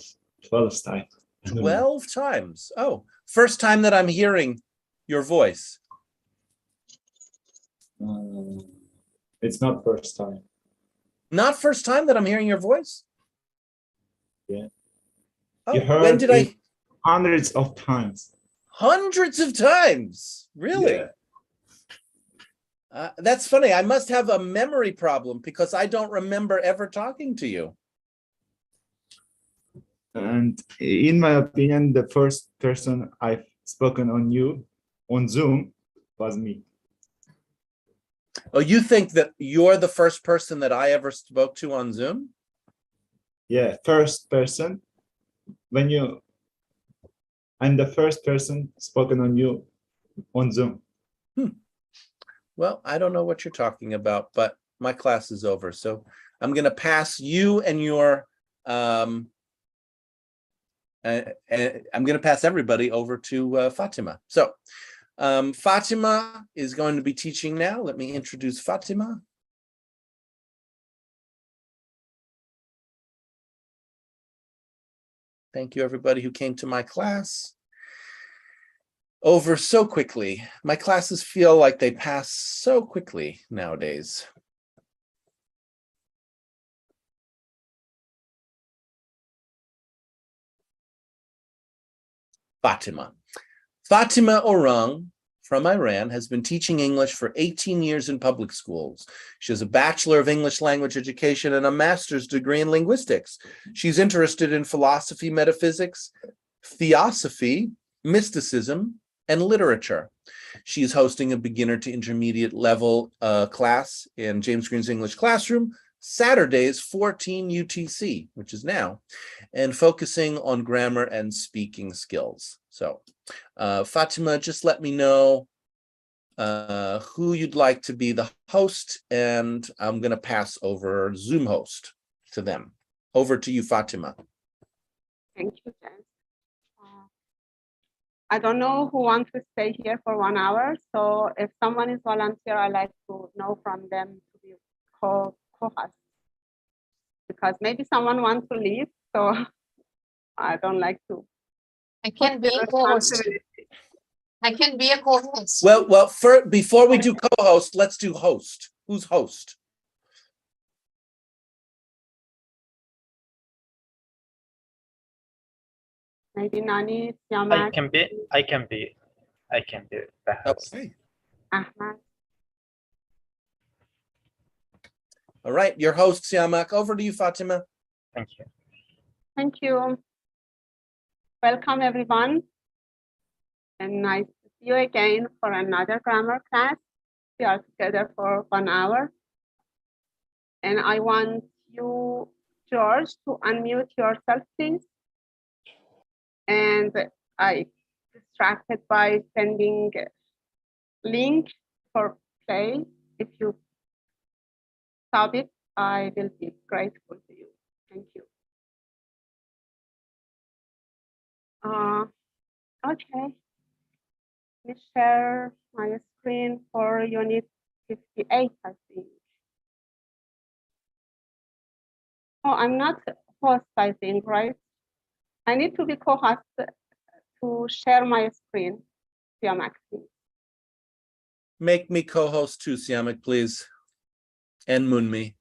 time. 12 times. Oh, first time that I'm hearing your voice. It's not first time. Not first time that I'm hearing your voice? Yeah. Oh, You heard when did it I? hundreds of times. Hundreds of times. Really? Yeah. That's funny. I must have a memory problem because I don't remember ever talking to you. And in my opinion, the first person I've spoken on you on Zoom was me. Oh, you think that you're the first person that I ever spoke to on Zoom? Yeah, first person. I'm the first person spoken on you on Zoom. Well, I don't know what you're talking about, but my class is over. So I'm going to pass you and your, I'm going to pass everybody over to Fatima. So Fatima is going to be teaching now. Let me introduce Fatima. Thank you, everybody who came to my class. Over so quickly. My classes feel like they pass so quickly nowadays. Fatima. Fatima Orang from Iran has been teaching English for 18 years in public schools. She has a Bachelor of English Language Education and a master's degree in linguistics. She's interested in philosophy, metaphysics, theosophy, mysticism, and literature. She is hosting a beginner to intermediate level class in James Green's English Classroom, Saturdays, 14 UTC, which is now, and focusing on grammar and speaking skills. So Fatima, just let me know who you'd like to be the host, and I'm going to pass over Zoom host to them. Over to you, Fatima. Thank you, Jen. I don't know who wants to stay here for 1 hour. So if someone is volunteer, I'd like to know from them to be co-host. Because maybe someone wants to leave, so I don't like to. I can be a co-host. I can be a co-host. Well, before we do co-host, let's do host. Who's host? Maybe Nani, I Siamak, can be the host. Okay. Ahmad. All right, your host, Siamak. Over to you, Fatima. Thank you. Thank you. Welcome, everyone. And nice to see you again for another grammar class. We are together for 1 hour. And I want you, George, to unmute yourself, please. And I distracted by sending link for play. If you stop it, I will be grateful to you. Thank you. Okay. Let me share my screen for unit 58, I think. Oh, I'm not host, I think, right? I need to be co-host to share my screen. Yeah, Maxine. Make me co-host too, Siamak, please. And Munmi.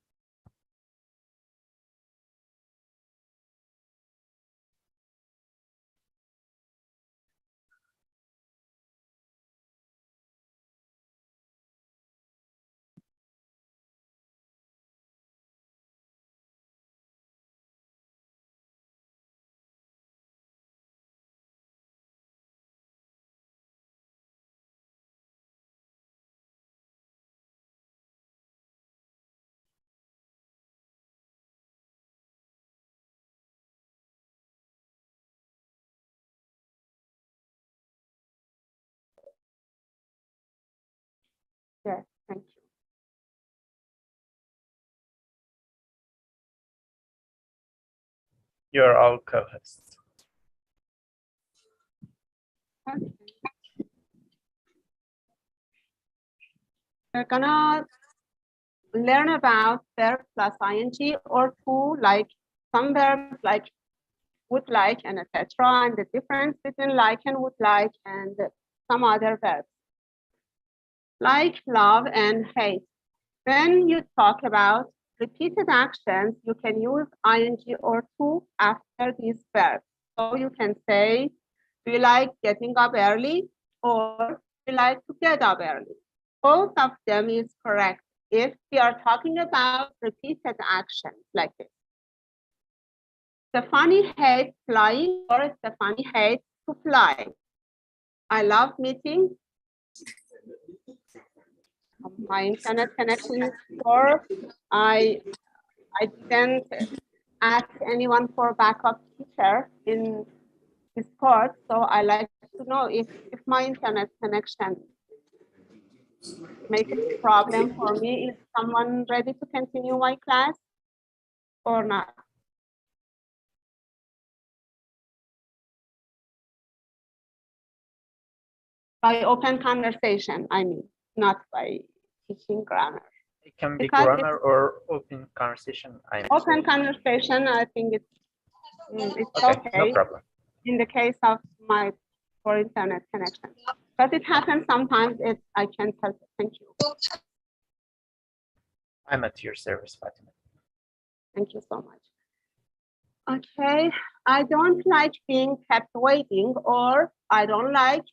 Yes, thank you. You're all co-hosts. Okay. We're gonna learn about verb plus ing or to, like some verbs like would like and etc. and the difference between like and would like and some other verbs. Like, love, and hate. When you talk about repeated actions, you can use ing or to after these verbs. So you can say, do you like getting up early or do you like to get up early? Both of them is correct if we are talking about repeated actions like this. Stephanie hates flying or Stephanie hates to fly. I love meetings. My internet connection is poor. I didn't ask anyone for backup teacher in this course, so I like to know if my internet connection makes a problem for me. Is someone ready to continue my class or not? By open conversation, I mean, not by teaching grammar. It can be Because grammar or open conversation. Open conversation, I think it's Okay, no okay problem. in the case of my poor internet connection. But it happens sometimes. I can't help it. Thank you. I'm at your service, Fatima. Thank you so much. Okay, I don't like being kept waiting, or I don't like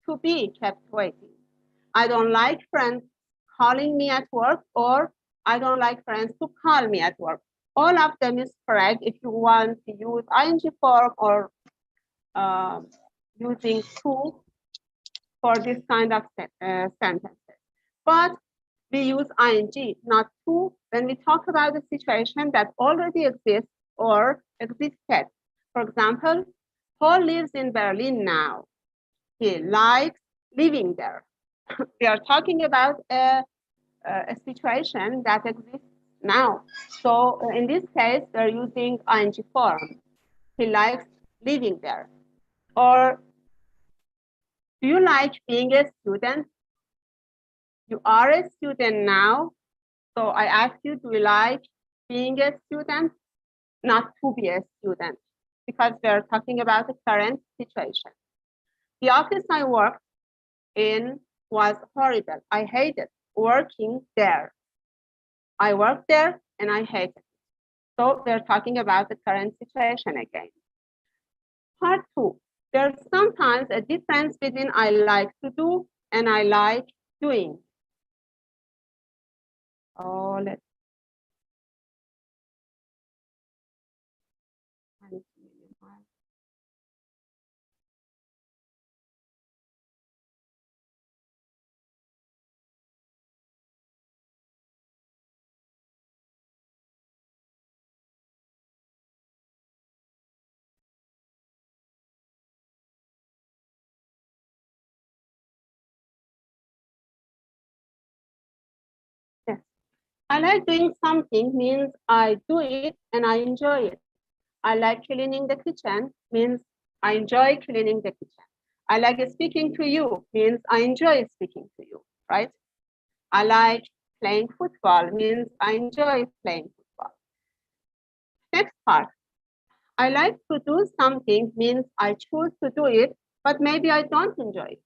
to be kept waiting. I don't like friends calling me at work, or I don't like friends to call me at work. All of them is correct if you want to use ing form or using to for this kind of sentences. But we use ing, not to, when we talk about a situation that already exists or existed. For example, Paul lives in Berlin now. He likes living there. We are talking about a situation that exists now. So in this case, we're using ing form. He likes living there. Or do you like being a student? You are a student now. So I ask you, do you like being a student? Not to be a student, because we're talking about the current situation. The office I worked in was horrible. I hated working there. I work there and I hate it. So they're talking about the current situation again. Part 2, there's sometimes a difference between I like to do and I like doing. Oh, let's yes. I like doing something means I do it and I enjoy it. I like cleaning the kitchen means I enjoy cleaning the kitchen. I like speaking to you means I enjoy speaking to you, right? I like playing football means I enjoy playing football. Next part, I like to do something means I choose to do it, but maybe I don't enjoy it.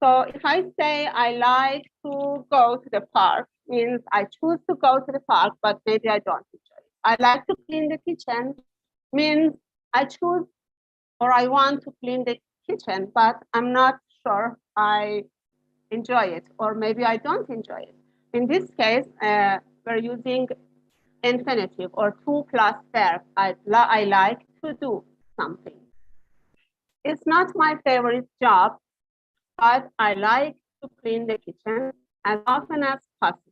So if I say I like to go to the park, means I choose to go to the park, but maybe I don't enjoy it. I like to clean the kitchen, means I choose or I want to clean the kitchen, but I'm not sure I enjoy it, or maybe I don't enjoy it. In this case, we're using infinitive or to plus verb. I like to do something. It's not my favorite job, but I like to clean the kitchen as often as possible.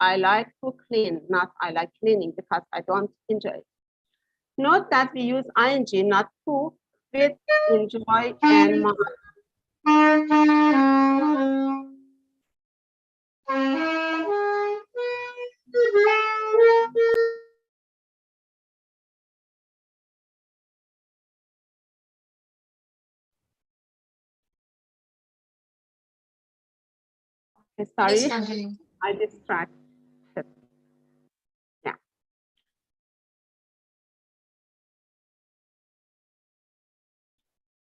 I like to clean, not I like cleaning, because I don't enjoy it. Note that we use ing, not to, with enjoy and mind. Okay, Please sorry, continue. I distracted. Yeah.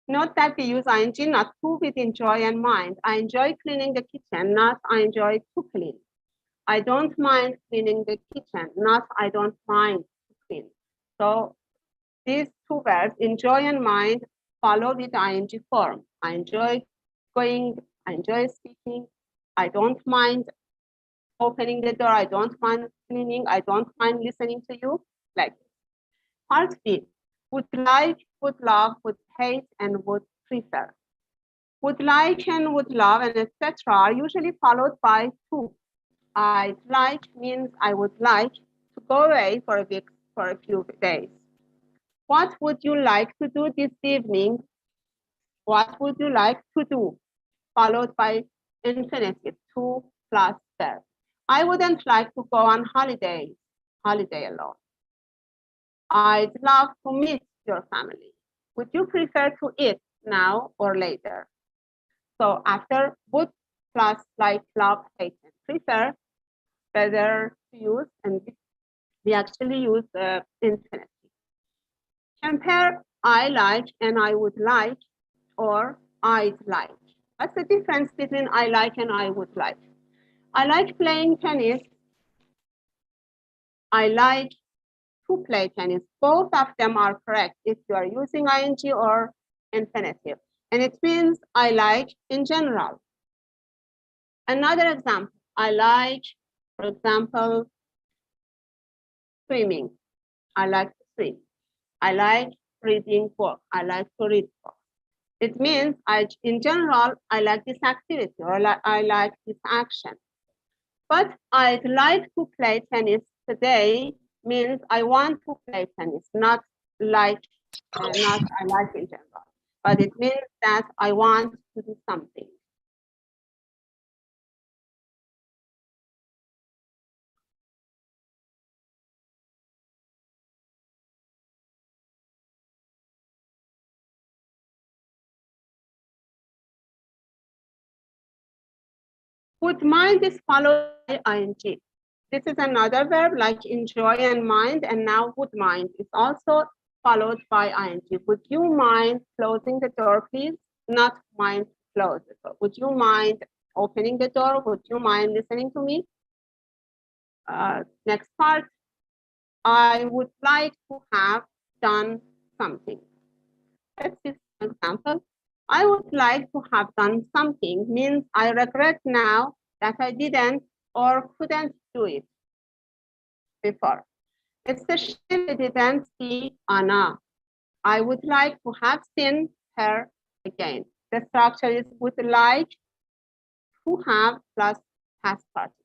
Note that we use ing, not to, with enjoy and mind. I enjoy cleaning the kitchen, not I enjoy to clean. I don't mind cleaning the kitchen, not I don't mind to clean. So these two verbs, enjoy and mind, follow with ing form. I enjoy going, I enjoy speaking, I don't mind opening the door, I don't mind cleaning, I don't mind listening to you, like this. Part B, would like, would love, would hate, and would prefer. Would like and would love and etc. are usually followed by to. I'd like means I would like to go away for a week, for a few days. What would you like to do this evening? What would you like to do? Followed by infinitive, to plus verb. I wouldn't like to go on holiday alone. I'd love to meet your family. Would you prefer to eat now or later? So after would plus like, love, hate, and prefer, better to use, and we actually use the infinitive. Compare I like and I would like, or I'd like. What's the difference between I like and I would like? I like playing tennis. I like to play tennis. Both of them are correct if you are using ing or infinitive. And it means I like in general. Another example, I like, for example, swimming. I like to swim. I like reading books. I like to read books. It means in general, I like this activity, or I like this action. But I'd like to play tennis today means I want to play tennis, not like, not I like in general. But it means that I want to do something. Would mind is followed by ing. This is another verb like enjoy and mind, and now would mind is also followed by ing. Would you mind closing the door, please? Not mind close the door. Would you mind opening the door? Would you mind listening to me? Next part, I would like to have done something. Let's see an example. I would like to have done something means I regret now that I didn't or couldn't do it before. It's a shame I didn't see Anna. I would like to have seen her again. The structure is would like to have plus past participle.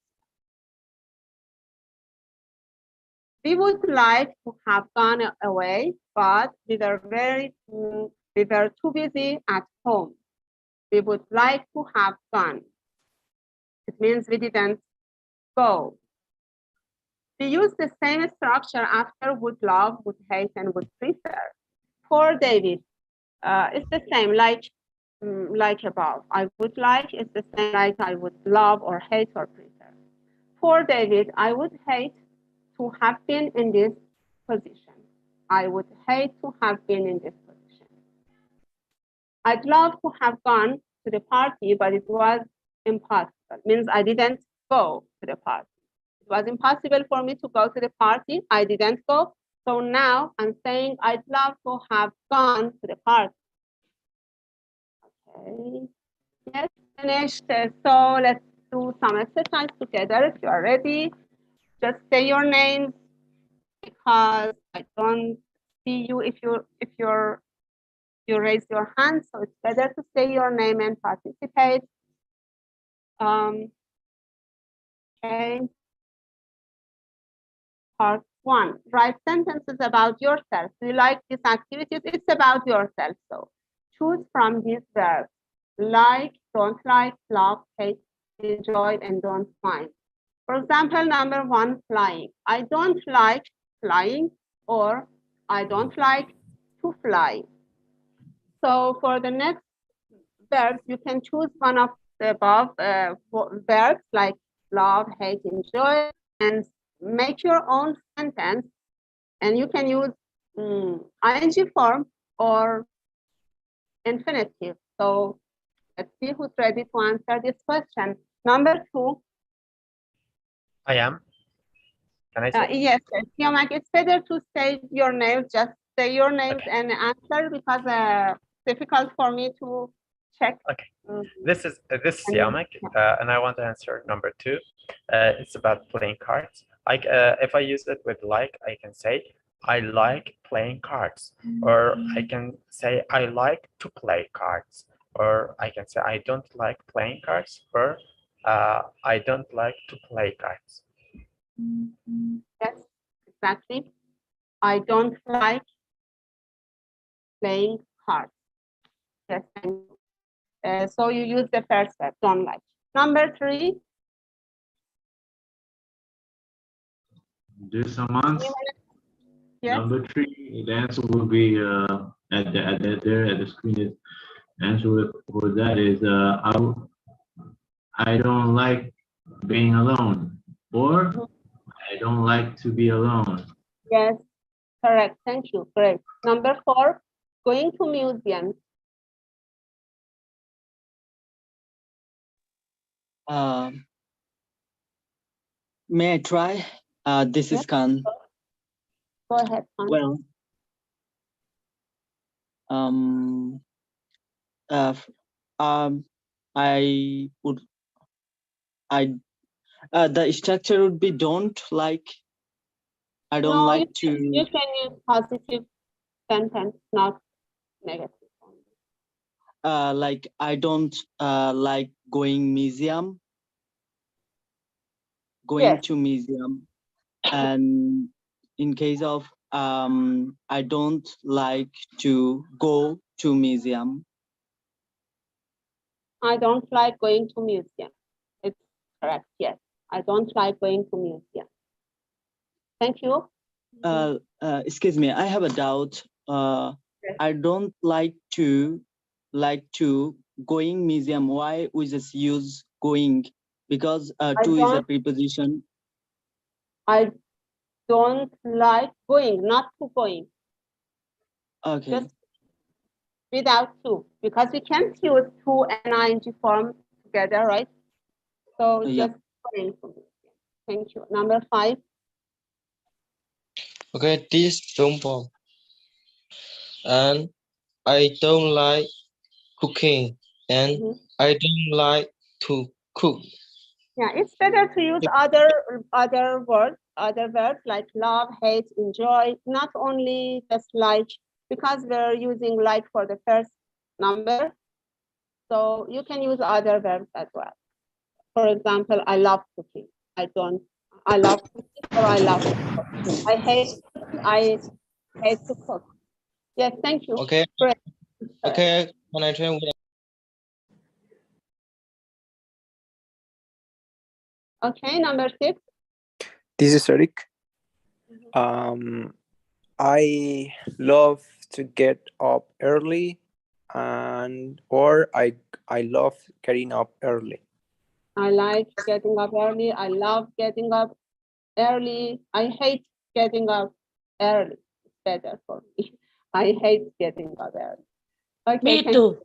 We would like to have gone away, but we were too busy at home. We would like to have gone. It means we didn't go. We use the same structure after would love, would hate, and would prefer. For David, it's the same, like above. I would like is the same like I would love or hate or prefer. For David, I would hate to have been in this position. I would hate to have been in this position. I'd love to have gone to the party, but it was impossible. Means I didn't go to the party. It was impossible for me to go to the party. I didn't go. So now I'm saying I'd love to have gone to the party. Okay. Yes, finished. So let's do some exercise together. If you are ready, just say your names because I don't see you if you raise your hand. So it's better to say your name and participate. Okay. Part 1. Write sentences about yourself. Do you like these activities? It's about yourself. So choose from these verbs. Like, don't like, love, hate, enjoy, and don't mind. For example, number 1, flying. I don't like flying, or I don't like to fly. So for the next verbs, you can choose one of the above verbs like love, hate, enjoy, and make your own sentence. And you can use ing form or infinitive. So let's see who's ready to answer this question. Number 2. I am. Can I say? Yes, Yomak, it's better to say your names, just say your names and answer because difficult for me to check. Okay. This is Yamak, and I want to answer number 2. It's about playing cards. Like if I use it with like, I can say I like playing cards, or I can say I like to play cards, or I can say I don't like playing cards, or I don't like to play cards. Yes, exactly. I don't like playing cards. Yes, thank you. So you use the first verb, don't like. Number 3. There's some months. Yes. Number 3, the answer will be at the screen. Is the answer for that is I don't like being alone, or I don't like to be alone. Yes, correct. Thank you. Great. Number 4, going to museums. May I try? This is Yes. Khan. Go ahead, Khan. Well, the structure would be don't like. I don't No, like you can use positive sentence, not negative. like I don't like going museum. Going Yes. to museum, and in case of I don't like to go to museum. I don't like going to museum. It's correct. Yes, I don't like going to museum. Thank you. Excuse me, I have a doubt. Yes. I don't like to going museum. Why we just use going? Because to is a preposition. I don't like going, not to going. Okay. Just without to, because we can't use to and ing form together, right? So Yeah. just going to museum. Thank you. Number 5. Okay, this form. And I don't like cooking, and I don't like to cook. Yeah, it's better to use other words, other verbs like love, hate, enjoy, not only just like, because we're using like for the first number. So you can use other verbs as well. For example, I love cooking. I love cooking, or I love to cook. I hate cooking, I hate to cook. Yes, thank you. Okay. Great. Okay, can I try with? Okay, number 6. This is Eric. I love to get up early, or I love getting up early. I like getting up early. I love getting up early. I hate getting up early. It's better for me. I hate getting up early. Okay. Me too.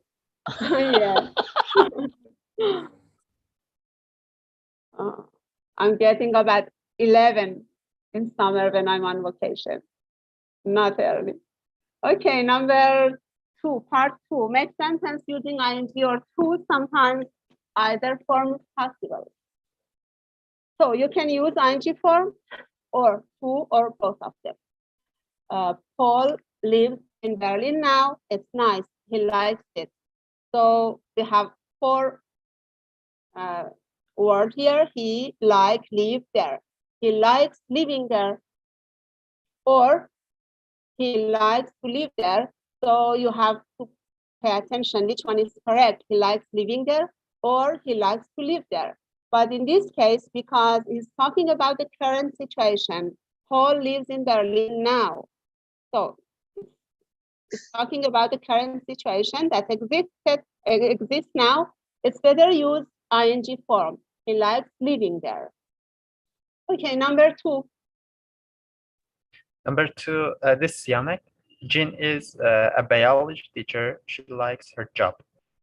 Yeah. I'm getting up at 11 in summer when I'm on vacation. Not early. Okay, number 2, part 2. Make sentence using ing or to. Sometimes either form is possible. So you can use ing form or to, or both of them. Paul lives in Berlin now. It's nice. He likes it. So we have 4 words here. He like, live there. He likes living there, or he likes to live there. So you have to pay attention which one is correct. He likes living there, or he likes to live there. But in this case, because he's talking about the current situation, Paul lives in Berlin now. So it's talking about the current situation that exists now. It's better use ing form. He likes living there. Okay, number 2. Number 2, this is Yamek. Jean is a biology teacher. She likes her job.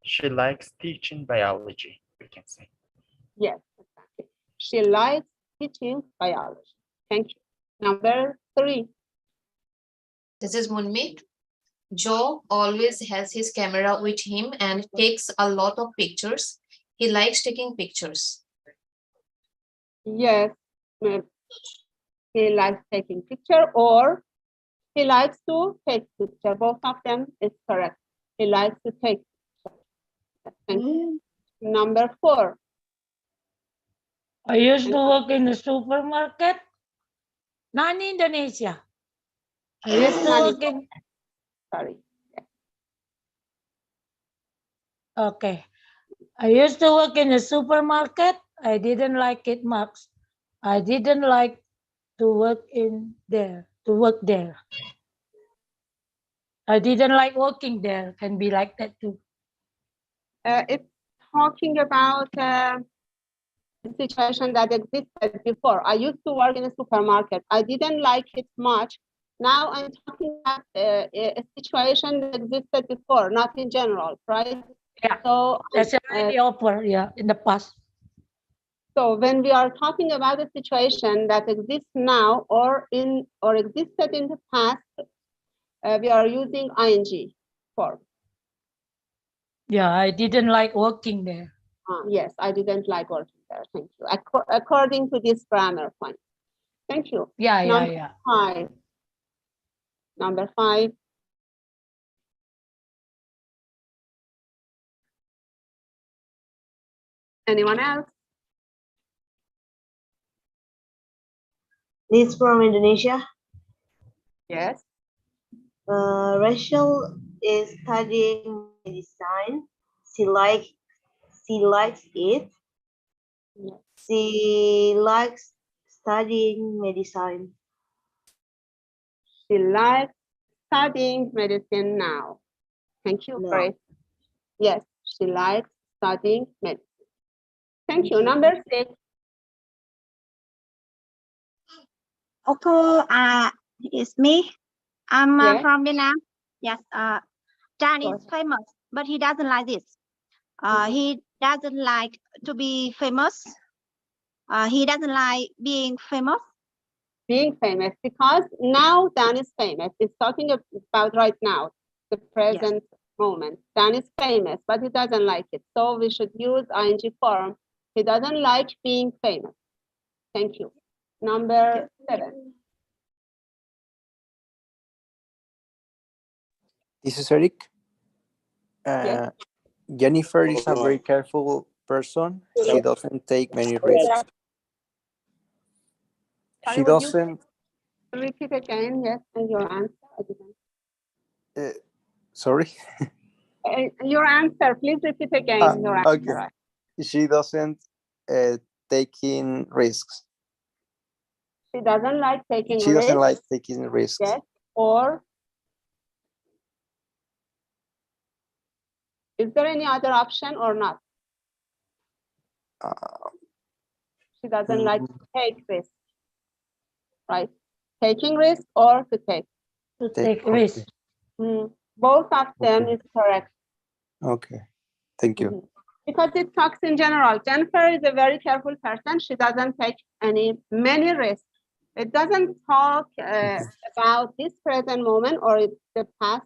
She likes teaching biology, we can say. Yes, exactly. She likes teaching biology. Thank you. Number 3. This is Munmit. Joe always has his camera with him and takes a lot of pictures. He likes taking pictures. Yes, he likes taking picture, or he likes to take picture. Both of them is correct. He likes to take picture. Thank you. Number 4. I used to work in the supermarket. Not in Indonesia. I used to work in. Sorry. Okay. I used to work in a supermarket. I didn't like it much. I didn't like to work in there, to work there. I didn't like working there. Can be like that too. It's talking about the situation that existed before. I used to work in a supermarket. I didn't like it much. Now I'm talking about a situation that existed before, not in general, right? Yeah. So that's already over. Yeah, in the past. So when we are talking about a situation that exists now or existed in the past, we are using ing form. Yeah, I didn't like working there. Yes, I didn't like working there. Thank you. According to this grammar point. Thank you. Yeah, Number 5. Number 5. Anyone else? This is from Indonesia. Yes. Rachel is studying design. She likes it. Yes. She likes studying medicine. She likes studying medicine now. Thank you. Great. Yes, she likes studying medicine. Thank you. Number 6. Okay, it's me. I'm Yes. from Vietnam. Yes, Jan is famous, but he doesn't like this. He doesn't like to be famous. He doesn't like being famous. Being famous, because now Dan is famous. It's talking about right now, the present moment. Dan is famous, but he doesn't like it. So we should use ing form. He doesn't like being famous. Thank you. Number 7. This is Eric. Yes. Jennifer is a very careful person. She doesn't take many risks. Sorry, She would you doesn't. repeat again? Yes, and your answer. I didn't. Sorry. Your answer, please repeat again. Your answer. Okay. Right. She doesn't taking risks. She doesn't like taking She risks. doesn't like taking risks. Yes. Or is there any other option or not? She doesn't like to take risks. Right. Taking risk or to take? To take risk. Both of them is correct. Okay. Thank you. Because it talks in general. Jennifer is a very careful person. She doesn't take many risks. It doesn't talk about this present moment or the past.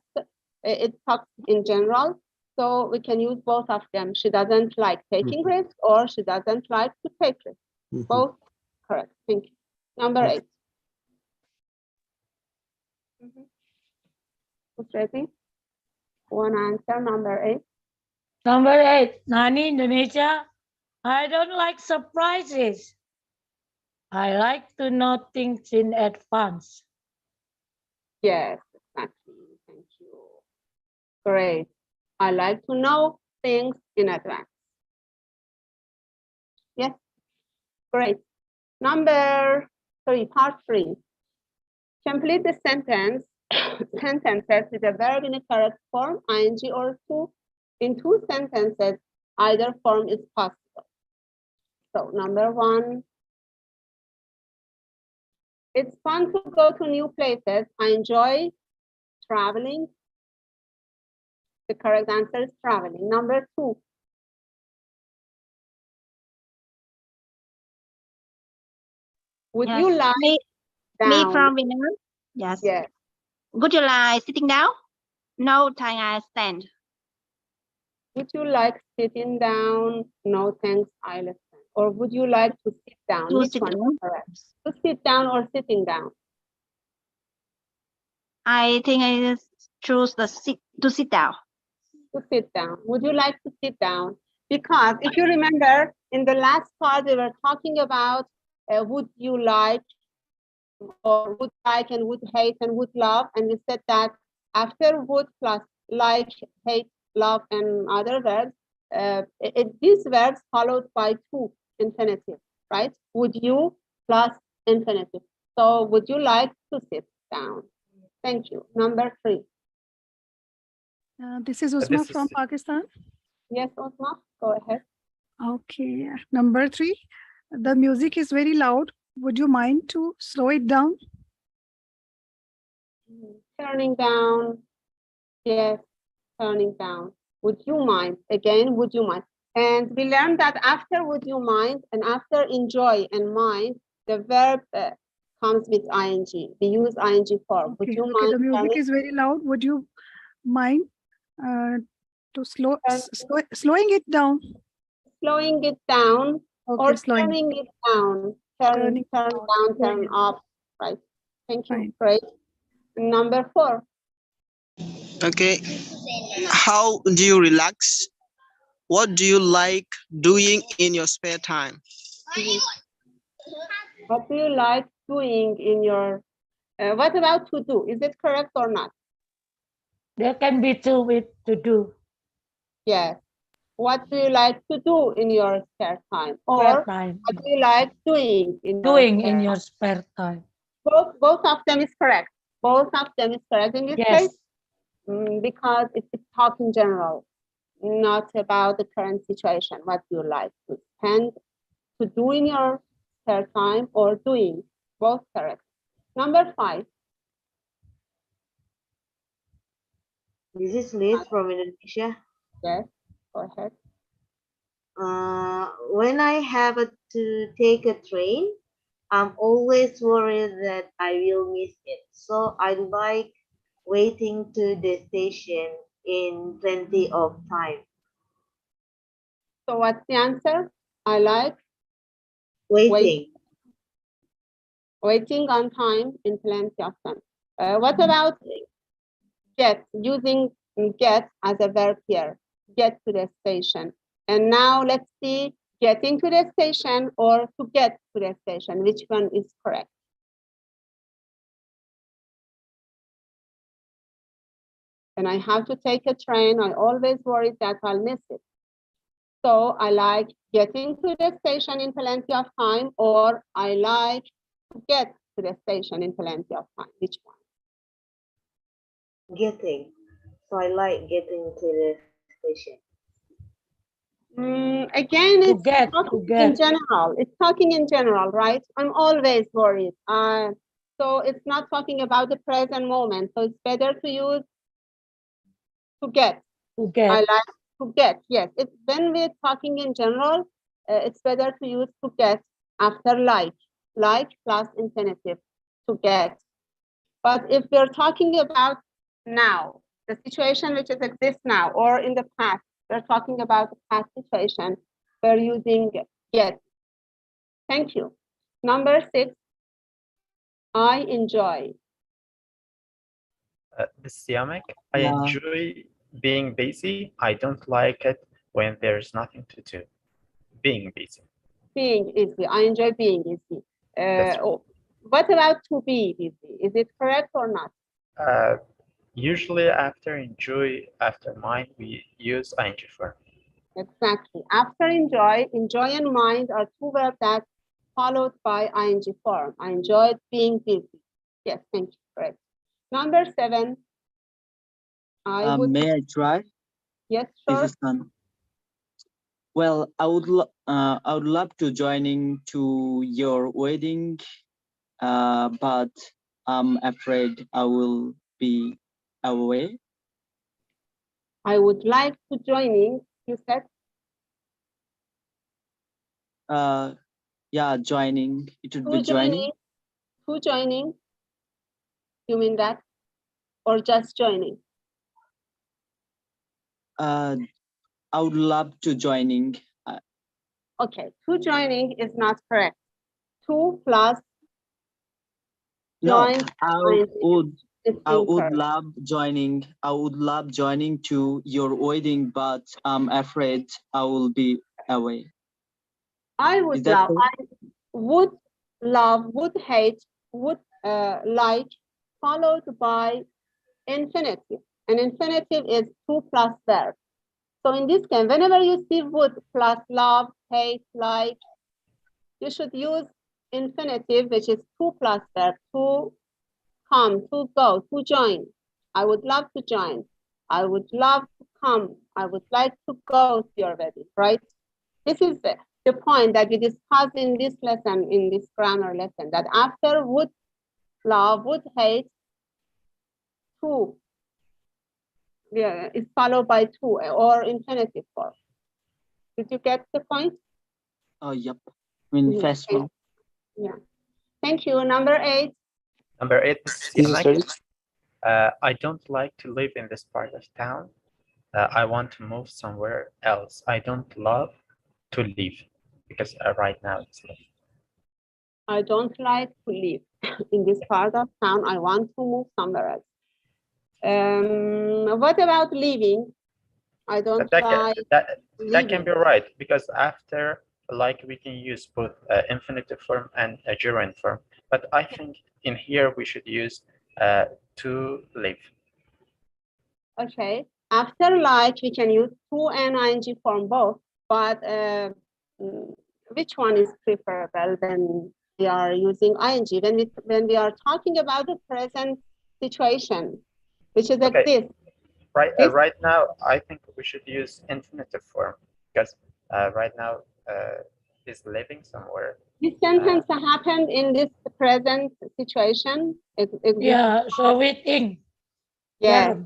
It talks in general. So we can use both of them. She doesn't like taking risks or she doesn't like to take risks. Both correct. Thank you. Number 8. Who's ready? One answer, number 8. Number 8, Nani Indonesia. I don't like surprises. I like to know things in advance. Yes, exactly. Thank you. Great. I like to know things in advance. Yes, great. Number 3, part 3. Complete the sentence, sentences with a verb in a correct form, ing or to. In 2 sentences, either form is possible. So number 1, it's fun to go to new places. I enjoy traveling. The correct answer is traveling. Number 2, would you like me down? from Vietnam? Yes. Yes. Would you like sitting down? No, Thai, I stand. Would you like sitting down? No, thanks, I listen. Or would you like to sit down? To Which sit one is down. correct? To sit down or sitting down? I think I choose to sit down. To sit down. Would you like to sit down? Because if you remember, in the last part, we were talking about would you like, or would like and would hate and would love. And we said that after would plus like, hate, love, and other verbs, these verbs followed by 2 infinitive, right? Would you plus infinitive. So would you like to sit down? Thank you. Number 3. This is Usma from Pakistan. Yes, Usma, go ahead. Okay. Number 3, the music is very loud. Would you mind to slow it down? Turning down. Yes, turning down. Would you mind? Again, would you mind? And we learned that after would you mind and after enjoy and mind, the verb comes with ing. We use ing form. Would you mind? The music is very loud. Would you mind to slowing it down? Slowing it down or turning it down. Turn down, turn up. Right. Thank you. Great. Number 4. Okay. How do you relax? What do you like doing in your spare time? What do you like doing in your, what about to do? Is it correct or not? There can be 2 with to do. Yes. What do you like to do in your spare time? Spare Or time. what do you like doing in your spare time? Both of them is correct. Both of them is correct in this case because it's talk in general, not about the current situation. What do you like to spend, to do in your spare time or doing? Both correct. Number 5. This is Liz from Indonesia. Yes, go ahead. When I have a to take a train, I'm always worried that I will miss it. So I like waiting to the station in plenty of time. So what's the answer? I like Waiting. waiting on time in plenty of time. What about get, using get as a verb here? Get to the station. And now let's see, getting to the station or to get to the station. Which one is correct? And I have to take a train. I always worry that I'll miss it. So I like getting to the station in plenty of time, or I like to get to the station in plenty of time. Which one? Getting. So I like getting to the station. Again, To it's get, talking to get. in general. It's talking in general, right? I'm always worried. So it's not talking about the present moment. So it's better to use to get. To get. I like to get. Yes, it's when we're talking in general, it's better to use to get after like plus infinitive, to get. But if we're talking about now, the situation which exists now, or in the past, we're talking about the past situation, we're using get. Thank you. Number 6, I enjoy. This is Yamek. I enjoy being busy. I don't like it when there's nothing to do. Being busy. Being busy. I enjoy being busy. What about to be busy? Is it correct or not? Usually after enjoy, after mind, we use ing form. Exactly. After enjoy, enjoy and mind are two verbs that followed by ing form. I enjoyed being busy. Yes, thank you. Correct. Number 7. I would. May I try? Yes, sure. This is Sun. Well, I would love to joining to your wedding, but I'm afraid I will be away. I would like to joining. You said. Yeah, joining. It would be joining. Who joining? You mean that, or just joining? I would love to joining. Okay, to joining is not correct. To plus No, join. I would love joining. I would love joining to your wedding, but I'm afraid I will be away. I would love. I would love. Would hate. Would like. Followed by infinitive. And infinitive is to plus verb. So in this case, whenever you see would plus love, hate, like, you should use infinitive, which is to plus verb, to come, to go, to join. I would love to join. I would love to come. I would like to go to your wedding, right? This is the point that we discussed in this lesson, in this grammar lesson, that after would love, would hate, to is followed by to or infinitive form. Did you get the point? Oh, yep. I mean, fast one. Yeah. Thank you. Number 8. Number 8. Sorry. I don't like to live in this part of town. I want to move somewhere else. I don't love to live because right now it's live. I don't like to live in this part of town. I want to move somewhere else. What about living? I don't like. That can be right, because after like we can use both infinitive form and a gerund form. But I think in here we should use to live. Okay. After like we can use to and ing form both, but which one is preferable when we are using ing? When we are talking about the present situation, which is like this. Right now, I think we should use infinitive form because right now is living somewhere. This sentence happened in this present situation. Yeah, so waiting. Yes,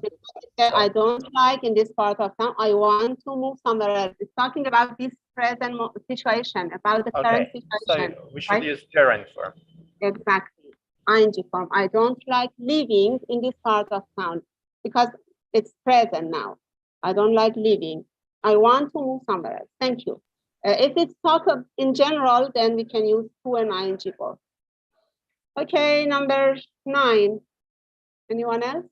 I don't like in this part of town. I want to move somewhere else. It's talking about this present situation, about the current Okay, situation. so we should right? use gerund form. Exactly. ING form. I don't like living in this part of town because it's present now. I don't like living. I want to move somewhere else. Thank you. If it's talk of in general, then we can use to and ING form. Okay, number 9. Anyone else?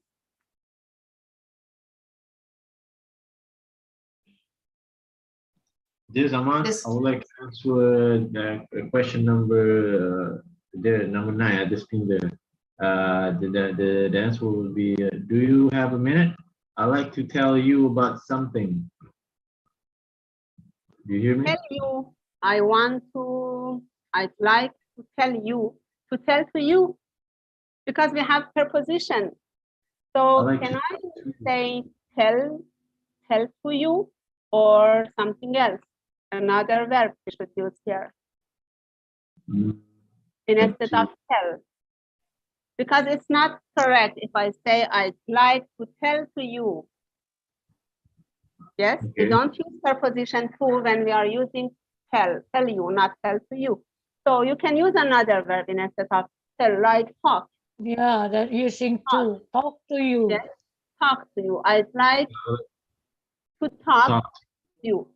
This Ahmad, I would like to answer question number number 9. I just think the answer would be, do you have a minute? I'd like to tell you about something. Do you hear me? Tell you. I'd like to tell you, to tell to you, because we have preposition. So like can to- I say tell to you, or something else? Another verb we should use here instead of tell. Because it's not correct if I say I'd like to tell to you. Yes, we don't use preposition to when we are using tell you, not tell to you. So you can use another verb instead of tell, like talk. Yeah, that using to talk to you. Yes, talk to you. I'd like to talk to you.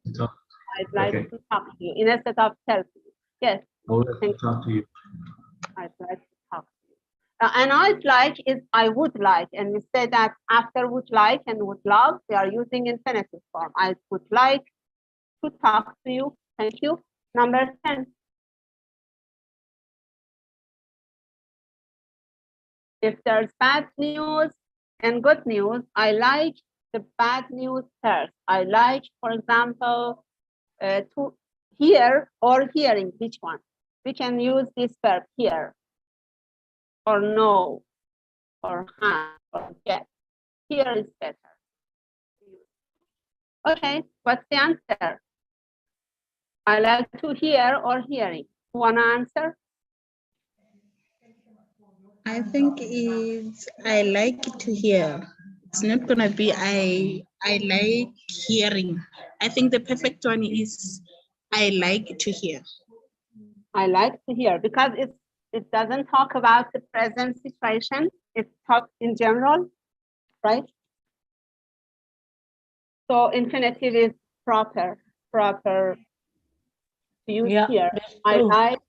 I'd like to talk to you instead of tell to you. Yes. I would like to talk to you. I'd like to talk to you. And I'd like is I would like, and we say that after would like and would love, we are using infinitive form. I would like to talk to you. Thank you. Number 10. If there's bad news and good news, I like the bad news first. I like, for example, to hear or hearing. Which one? We can use this verb hear, or know, or have, or get. Here is better. Okay, what's the answer? I like to hear or hearing. Wanna answer? I think it's I like to hear. It's not gonna be I like hearing. I think the perfect one is I like to hear. I like to hear because it doesn't talk about the present situation. It talks in general, right? So infinitive is proper to use here. I like,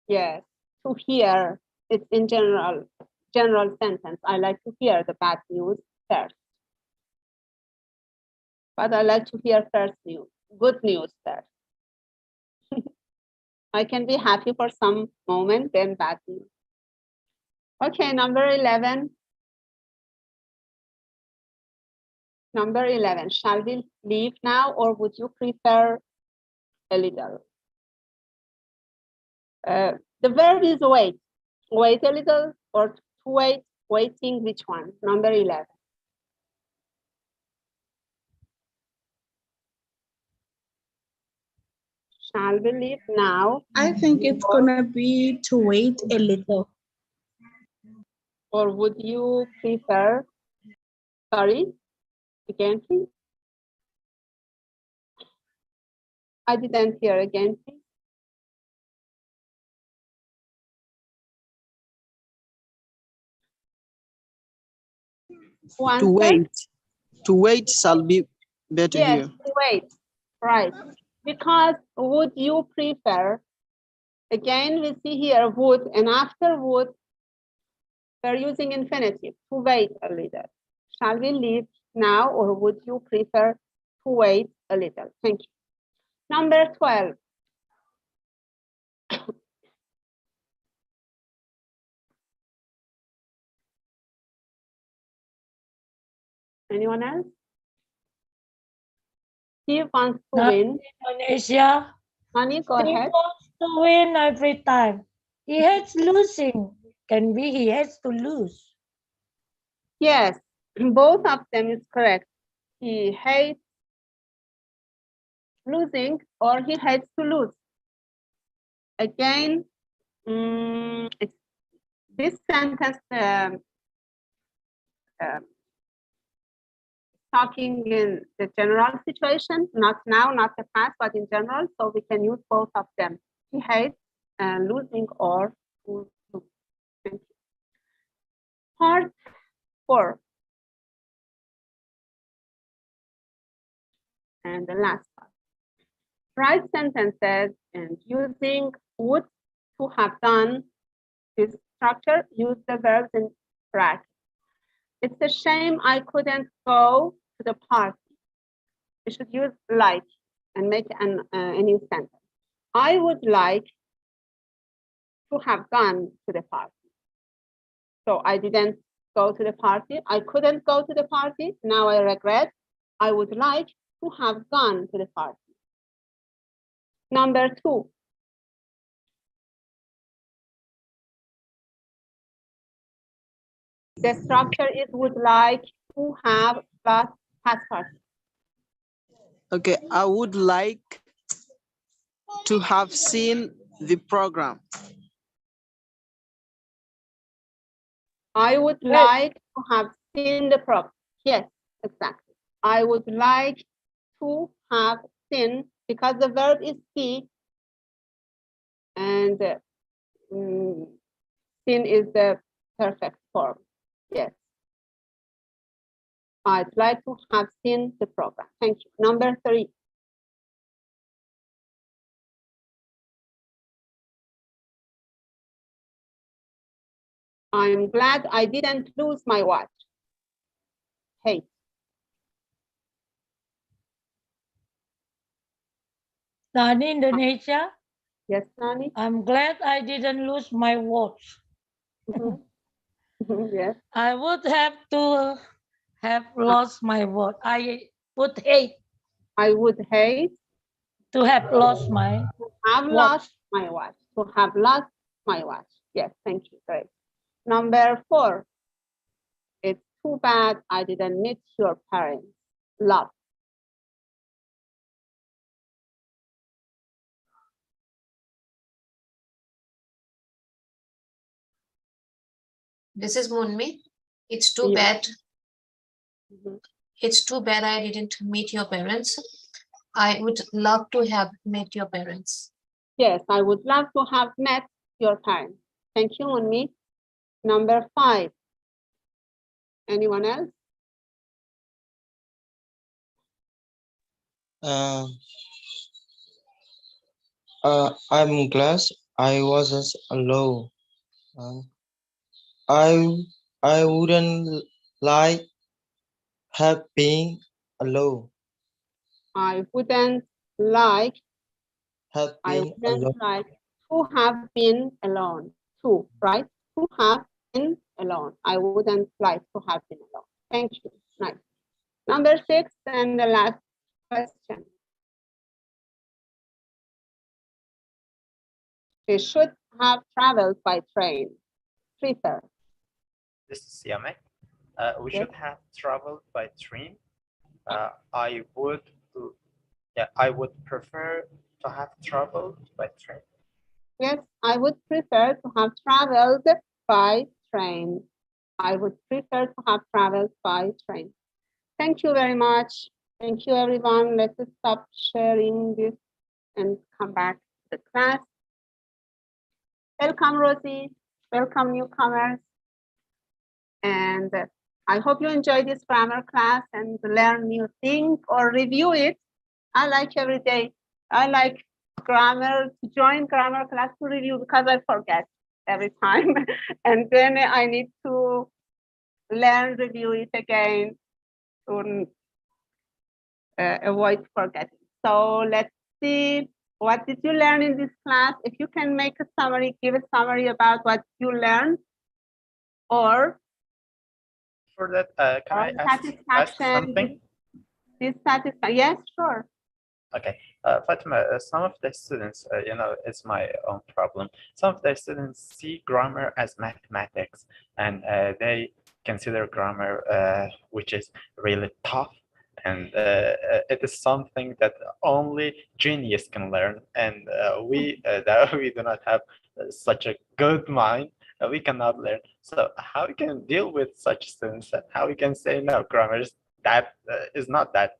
yes, to hear. It's in general sentence. I like to hear the bad news first. But I like to hear first news, good news first. I can be happy for some moment, then bad news. Okay, number 11. Number 11, shall we leave now or would you prefer a little? The verb is wait. Wait a little or to wait, waiting, which one? Number 11. Shall we leave now? I think it's gonna be to wait a little. Or would you prefer, sorry, again please? I didn't hear again please. To wait shall be better yes, here. to wait, right. Because would you prefer, again we see here would, and after would, we're using infinitive, to wait a little. Shall we leave now or would you prefer to wait a little? Thank you. Number 12. Anyone else? He wants to win. Indonesia. Honey, go He ahead. wants to win every time. He hates losing. Can be he hates to lose. Yes, both of them is correct. He hates losing or he hates to lose. Again, this sentence talking in the general situation, not now, not the past, but in general. So we can use both of them. He hates losing or to lose. Thank you. Part 4. And the last part. Write sentences and using would to have done this structure, use the verbs in brackets. It's a shame I couldn't go to the party. We should use like and make a new sentence. I would like to have gone to the party. So I didn't go to the party. I couldn't go to the party. Now I regret. I would like to have gone to the party. Number 2. The structure is would like to have plus past participle. Okay, I would like to have seen the program. I would like to have seen the program. Yes, exactly. I would like to have seen, because the verb is see, and seen is the perfect form. Yes. I'd like to have seen the program. Thank you. Number 3. I'm glad I didn't lose my watch. Hey. Nani, Indonesia. Yes, Nani. I'm glad I didn't lose my watch. Yes. I would have to have lost my watch. I would hate. I would hate to have lost my have lost my watch. To have lost my watch. Yes, thank you. Great. Number 4. It's too bad I didn't meet your parents. Love. This is Munmi. It's too bad. It's too bad I didn't meet your parents. I would love to have met your parents. Yes, I would love to have met your parents. Thank you, Munmi. Number 5. Anyone else? I'm glad I wasn't alone. I wouldn't like have been alone. I wouldn't like Have I been wouldn't alone. like to have been alone. To, right? To have been alone. I wouldn't like to have been alone. Thank you. Nice. Number 6 and the last question. We should have traveled by train. Prefer. This is Siamek. We Yes. should have traveled by train. I would, I would prefer to have traveled by train. Yes, I would prefer to have traveled by train. I would prefer to have traveled by train. Thank you very much. Thank you, everyone. Let's stop sharing this and come back to the class. Welcome, Rosie. Welcome, newcomers. And I hope you enjoy this grammar class and learn new things or review it. I like every day. I like grammar, to join grammar class to review because I forget every time. And then I need to learn, review it again to avoid forgetting. So let's see, what did you learn in this class? If you can make a summary, give a summary about what you learned, or For that, can I ask something? Dissatisfaction. Yes, sure. Okay, Fatima, some of the students, it's my own problem. Some of the students see grammar as mathematics, and they consider grammar, which is really tough, and it is something that only genius can learn. And that we do not have such a good mind, we cannot learn. So how we can deal with such students, and how we can say no, grammar is that is not that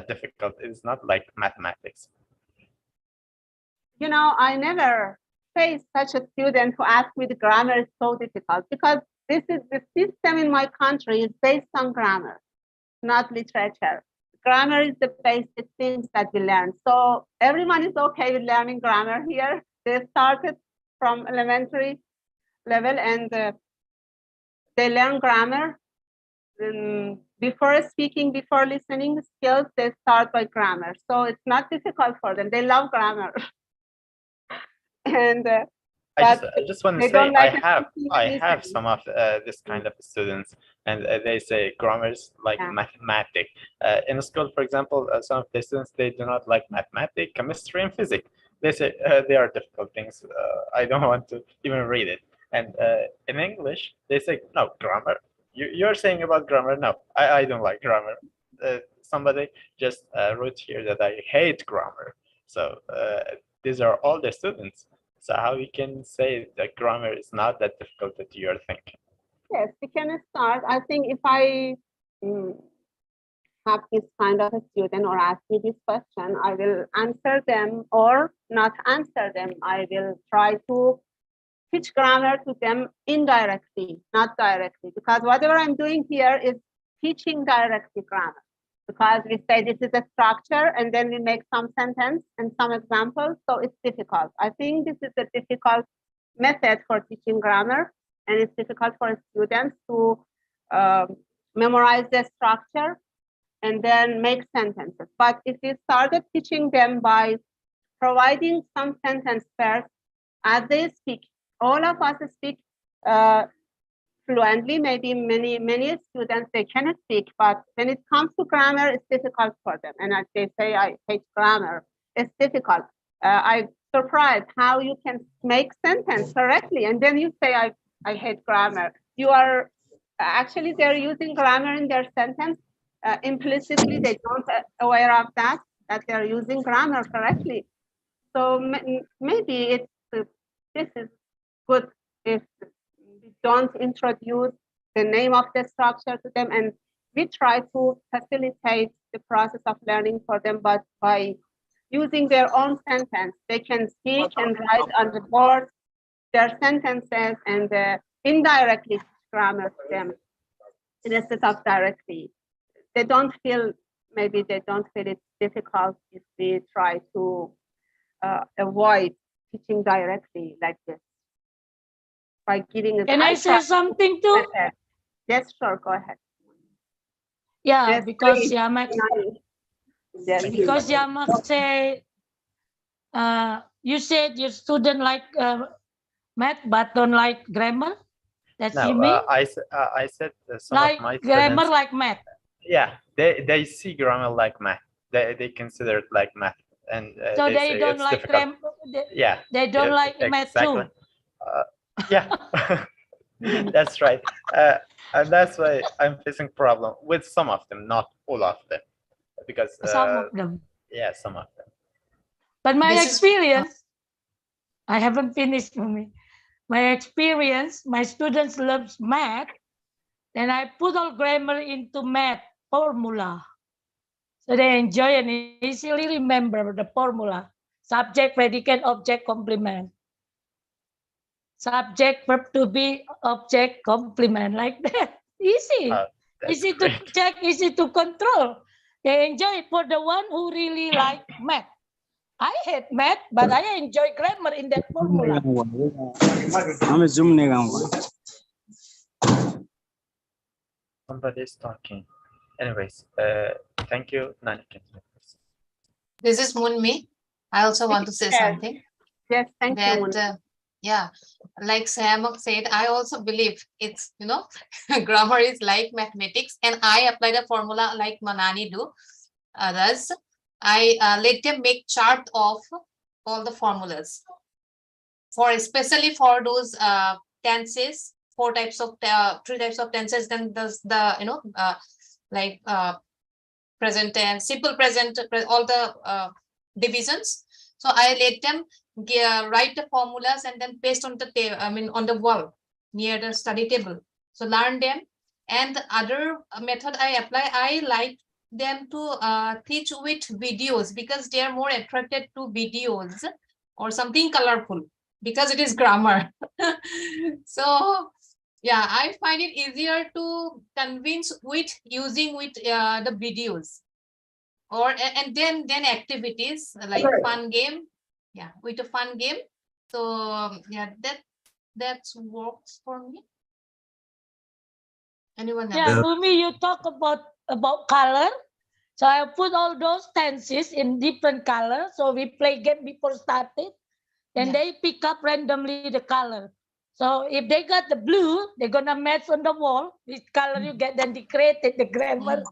difficult. It's not like mathematics. You know, I never faced such a student who asked me the grammar is so difficult, because this is the system in my country is based on grammar, not literature. Grammar is the basic things that we learn. So everyone is okay with learning grammar here. They started from elementary level and they learn grammar. Before speaking, before listening skills, they start by grammar. So it's not difficult for them. They love grammar. And I just want to say like I have some of this kind of students, and they say grammar is like mathematics. In school, for example, some of the students, they do not like mathematics, chemistry, and physics. They say they are difficult things. I don't want to even read it. And in English, they say no grammar. You're saying about grammar? No, I don't like grammar. Somebody just wrote here that I hate grammar. So these are all the students. So how we can say that grammar is not that difficult that you are thinking? Yes, we can start. I think if I have this kind of a student or ask me this question, I will answer them or not answer them. I will try to teach grammar to them indirectly, not directly, because whatever I'm doing here is teaching directly grammar. Because we say this is a structure and then we make some sentence and some examples, so it's difficult. I think this is a difficult method for teaching grammar, and it's difficult for students to memorize the structure and then make sentences. But if we started teaching them by providing some sentence first as they speak, all of us speak fluently. Maybe many students, they cannot speak, but when it comes to grammar, it's difficult for them. And as they say, I hate grammar. It's difficult. I'm surprised how you can make sentence correctly, and then you say, I hate grammar. You are actually, they're using grammar in their sentence implicitly. They don't aware of that they're using grammar correctly. So maybe this is good if we don't introduce the name of the structure to them, and we try to facilitate the process of learning for them, but by using their own sentence. They can speak and write on the board their sentences and indirectly grammar to them instead of directly. They don't feel, maybe they don't feel it's difficult if we try to avoid teaching directly like this. By giving Can I say something too? Yes, sure, go ahead. Yeah, Yes, because please. Yamak, because Yamak say, you said your student like math but don't like grammar. That's you mean? I said some like of my grammar students, like math. Yeah, they see grammar like math. They consider it like math, and So they they say don't it's like difficult. grammar. Yeah, They don't like math exactly. too. Yeah, that's right. And that's why I'm facing problem with some of them, not all of them, because Some of them. Yeah, some of them. But my experience, I haven't finished for me. My experience, my students love math, and I put all grammar into math formula. So they enjoy and easily remember the formula. Subject, predicate, object, complement. Subject, verb to be, object, complement, like that. Easy. Easy to check, easy to control. They enjoy it for the one who really like math. I hate math, but I enjoy grammar in that formula. Somebody is talking. Anyways, thank you, Nani. This is Munmi. I also want to say something. Yes, thank you. Yeah, like Sayamak said, I also believe it's, grammar is like mathematics, and I apply the formula like Manani do. Others, I let them make chart of all the formulas. Especially for those tenses, three types of tenses, then present tense, simple present, all the divisions. So I let them write the formulas and then paste on the on the wall near the study table. So learn them And the other method I apply, I like them to teach with videos because they are more attracted to videos or something colorful because it is grammar. So yeah, I find it easier to convince with using with the videos or and then activities like fun game. Yeah, with a fun game. So yeah, that works for me. Anyone else? Yeah, Lumi, you talk about color. So I put all those tenses in different colors. So we play game before started. And they pick up randomly the color. So if they got the blue, they're gonna match on the wall which color you get. Then they created the grammar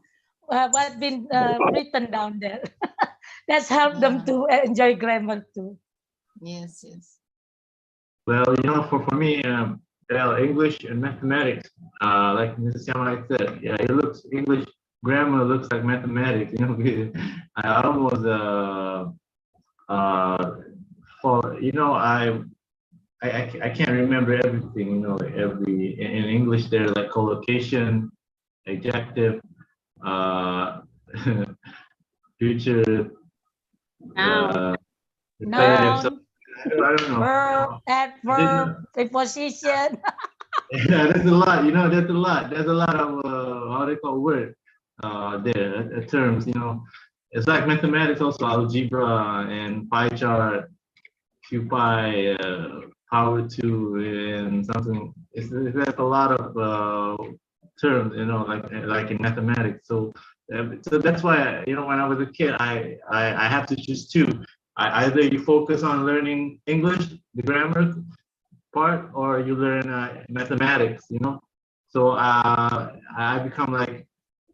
what been written down there. That's helped them to enjoy grammar too. Yes, yes. Well, for me, well, English and mathematics, like Mrs. Yamai said, yeah, English grammar looks like mathematics. I almost I can't remember everything. In English there like collocation, adjective, future, repetitive. So, I don't know. Verb, adverb, preposition. Yeah, there's a lot. There's a lot. There's a lot of how they call word there terms. It's like mathematics also, algebra and pie chart, QPi, power 2, and something. There's a lot of terms, like in mathematics. So that's why when I was a kid, I have to choose two. Either you focus on learning English, the grammar part, or you learn mathematics. So I become like,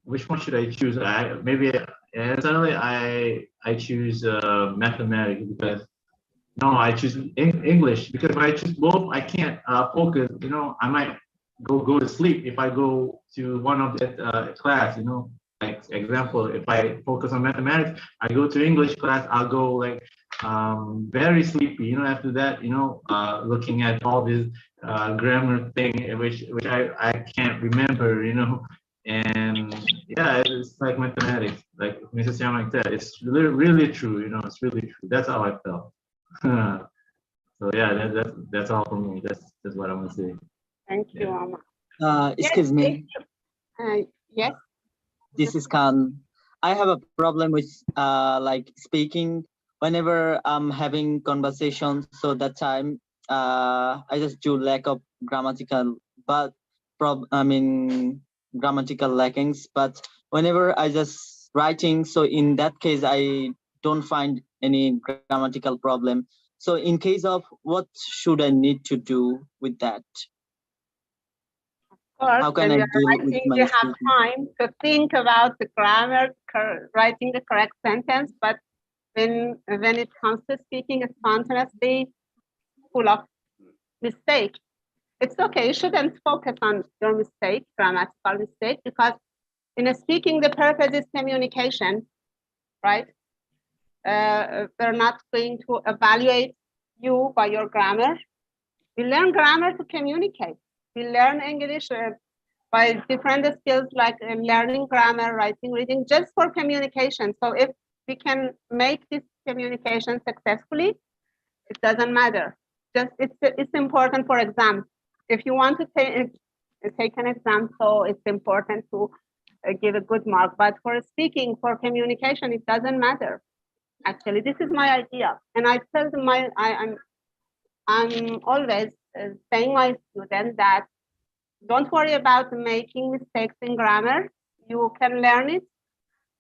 which one should I choose? Suddenly I choose mathematics because I choose English because when I choose both, I can't focus. I might go to sleep if I go to one of the class. Like example, if I focus on mathematics, I go to English class, I'll go like very sleepy. After that, looking at all this grammar thing, which I can't remember. And yeah, it's like mathematics, like Mrs. Yamak said, it's really true. It's really true. That's how I felt. So yeah, that's all for me. That's what I'm gonna say. Thank you, Mama. Excuse me. Yes. This is Khan. I have a problem with like speaking whenever I'm having conversations. So that time I just do lack of grammatical, but grammatical lackings. But whenever I just writing, so in that case I don't find any grammatical problem. So in case of what should I need to do with that? How can I deal with my you have time to think about the grammar, writing the correct sentence, but when it comes to speaking spontaneously, full of mistakes. It's okay. You shouldn't focus on your mistake, grammatical mistake, because in speaking, the purpose is communication, right? They're not going to evaluate you by your grammar. We learn grammar to communicate. We learn English by different skills like learning grammar, writing, reading, just for communication. So if we can make this communication successfully, it doesn't matter. Just it's important for exams. If you want to take an exam, so it's important to give a good mark. But for speaking, for communication, it doesn't matter. Actually, this is my idea, and I tell I'm always saying my students that don't worry about making mistakes in grammar. You can learn it.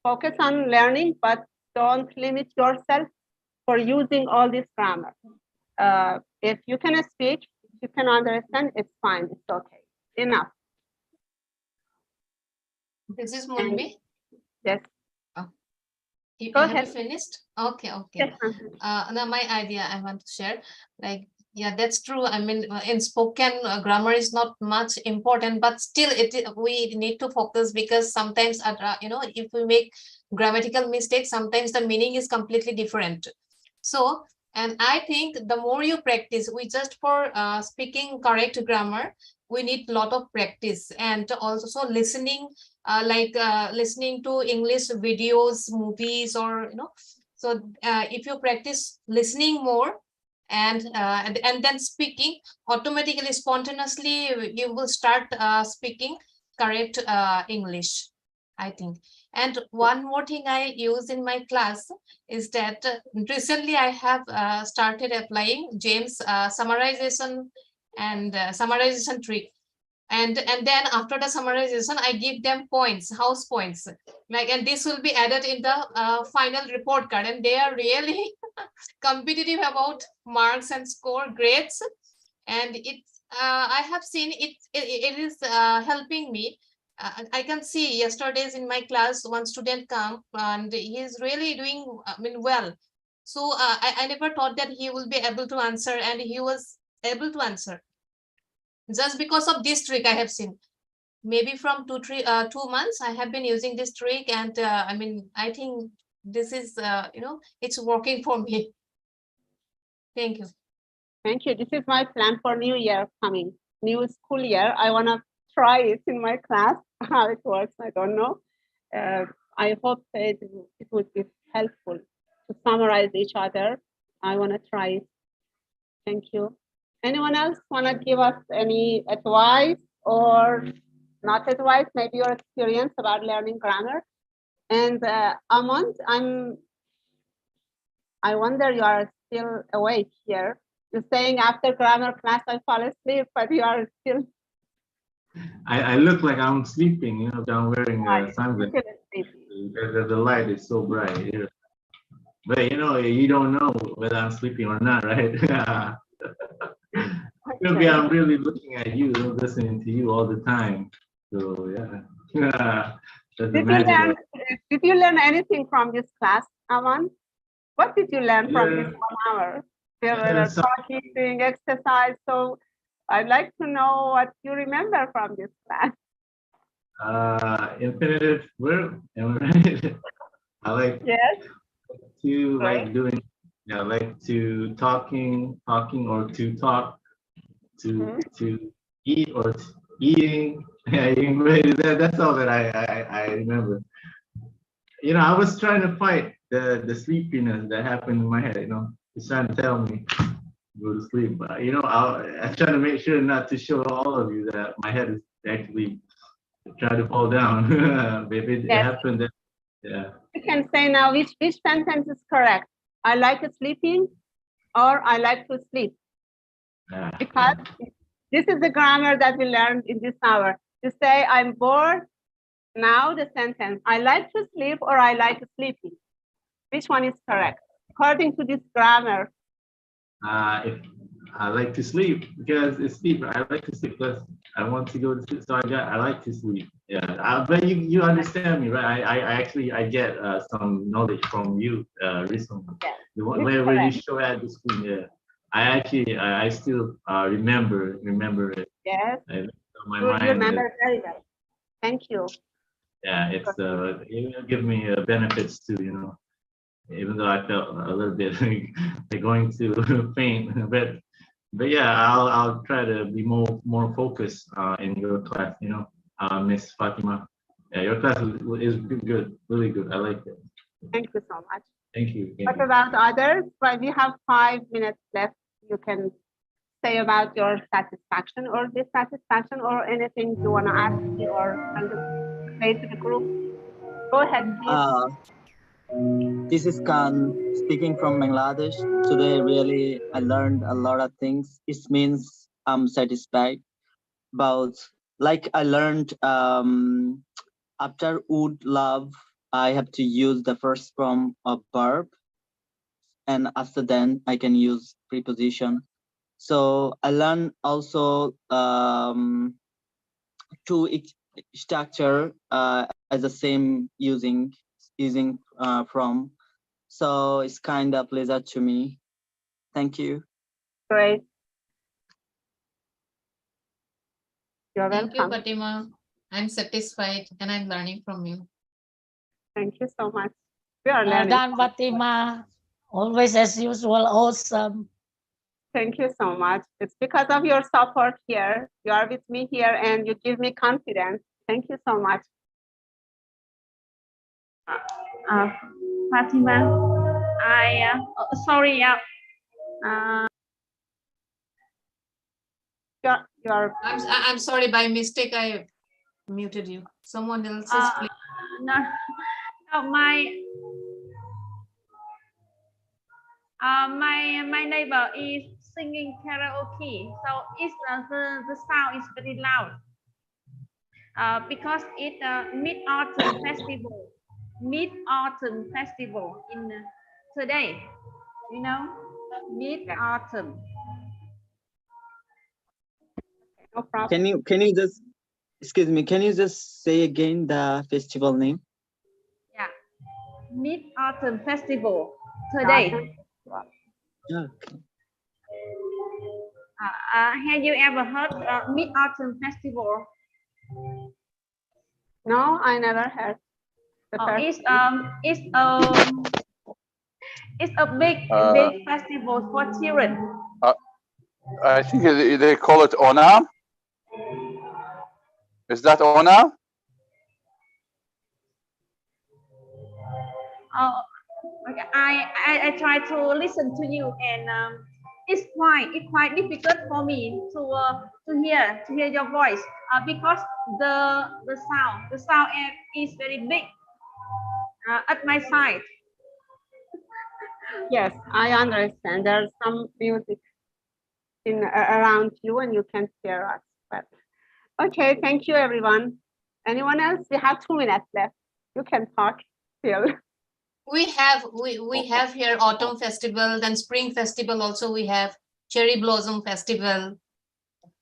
Focus on learning, but don't limit yourself for using all this grammar. If you can speak, if you can understand, it's fine. It's okay. Enough. This is Munbi. Yes. Go ahead. You finished? Okay. Now my idea I want to share, like, yeah, that's true. I mean, in spoken grammar is not much important, but still we need to focus because sometimes, if we make grammatical mistakes, sometimes the meaning is completely different. So, and I think the more you practice, we just for speaking correct grammar, we need a lot of practice, and also listening, listening to English videos, movies, or so if you practice listening more and then speaking, automatically, spontaneously, you will start speaking correct English, I think. And one more thing I use in my class is that recently I have started applying James summarization and summarization trick. And then after the summarization, I give them points, house points, and this will be added in the final report card, and they are really competitive about marks and score grades. And I have seen it is helping me. I can see yesterday's in my class, one student come and he is really doing, well. So I never thought that he will be able to answer, and he was able to answer just because of this trick I have seen. Maybe from 2 months I have been using this trick, and I think this is it's working for me. Thank you. Thank you. This is my plan for New Year coming, new school year. I want to try it in my class. How it works, I don't know. I hope it would be helpful to summarize each other. I want to try it. Thank you. Anyone else want to give us any advice or not advice, maybe your experience about learning grammar? And Amand, I wonder you are still awake here. You're saying after grammar class I fall asleep, but you are still. I look like I'm sleeping, you know, I'm wearing sunglasses because the light is so bright here. But you know, you don't know whether I'm sleeping or not, right? Maybe I'm really looking at you, listening to you all the time. So yeah, that's the magic of it. Did you learn anything from this class, Aman? What did you learn from this 1 hour? We were talking, doing exercise. So I'd like to know what you remember from this class. Infinitive verb, am I right? I like to like doing, yeah, like to talking or to talk, to eat or eating. Yeah, that's all that I remember. You know, I was trying to fight the sleepiness that happened in my head. You know, it's trying to tell me go to sleep. But you know, I trying to make sure not to show all of you that my head is actually trying to fall down. If it happened, then yeah. You can say now which sentence is correct. I like sleeping, or I like to sleep. Because this is the grammar that we learned in this hour. You say I'm bored. Now the sentence, I like to sleep or I like sleeping. Which one is correct? According to this grammar. If I like to sleep because it's sleep. I like to sleep because I want to go to sleep. So I like to sleep. Yeah, but you understand me, right? I get some knowledge from you recently. Where you show at the screen. Yeah, I still remember it. Yes. My you mind. Remember very well. Thank you. Yeah, it's it will give me benefits too, you know. Even though I felt a little bit like going to faint, but yeah, I'll try to be more focused in your class, you know, Miss Fatima. Yeah, your class is good, really good. I like it. Thank you so much. Thank you. What about others? Well, we have 5 minutes left. You can say about your satisfaction or dissatisfaction or anything you want to ask me or say to the group. Go ahead, please. This is Khan speaking from Bangladesh. Today, really, I learned a lot of things. It means I'm satisfied about, like I learned after would love, I have to use the first form of verb. And after then I can use preposition. So I learned also to structure as the same using from. So it's kind of pleasure to me. Thank you. Great. You're Thank you, welcome. Fatima. I'm satisfied and I'm learning from you. Thank you so much. We are Well learning. done, Fatima. Always as usual, awesome. Thank you so much. It's because of your support here. You are with me here and you give me confidence. Thank you so much. Fatima, sorry, I'm sorry, by mistake I muted you. Someone else is no, my neighbor is singing karaoke, so it's the sound is very loud. Because it's a Mid-Autumn Festival. Mid-Autumn Festival in today, you know, Mid-Autumn. No problem. Can you just, excuse me, can you just say again the festival name? Yeah, Mid-Autumn Festival today. Okay. Have you ever heard Mid-Autumn Festival? No, I never heard. It's a big festival for children. I think they call it Ona. Is that Ona? Okay. I try to listen to you, and it's quite difficult for me to hear your voice because the sound is very big at my side. Yes, I understand. There's some music in around you and you can hear us. But okay, thank you everyone. Anyone else? We have 2 minutes left. You can talk still. we have here autumn festival, then spring festival also we have, cherry blossom festival.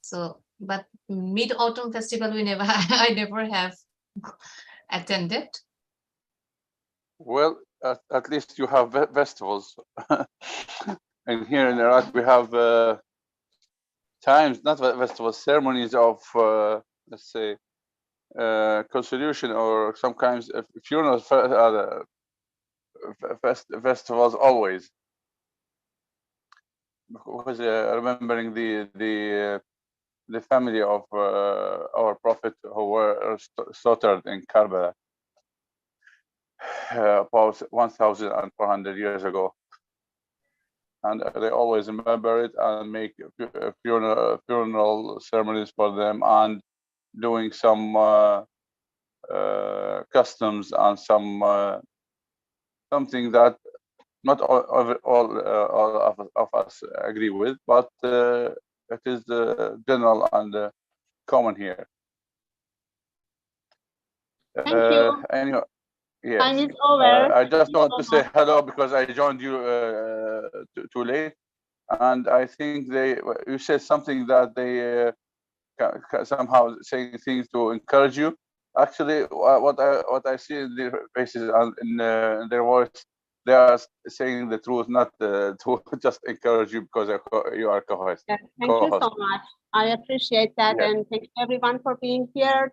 So, but mid-autumn festival we never I never have attended. Well, at least you have festivals. And here in Iraq we have times, not festivals, ceremonies of let's say constitution or some kinds of funeral festivals always. Because remembering the family of our prophet who were slaughtered in Karbala about 1,400 years ago, and they always remember it and make funeral ceremonies for them, and doing some customs and some something that not all of us agree with, but it is general and common here. Thank you. Anyway, yes. Time is over. I just want to say hello because I joined you too late, and I think you said something that they somehow saying things to encourage you. Actually, what I see in their faces and in their voice, they are saying the truth, not to just encourage you because you are co-host. Yes, thank you so much. I appreciate that, and thank you everyone for being here.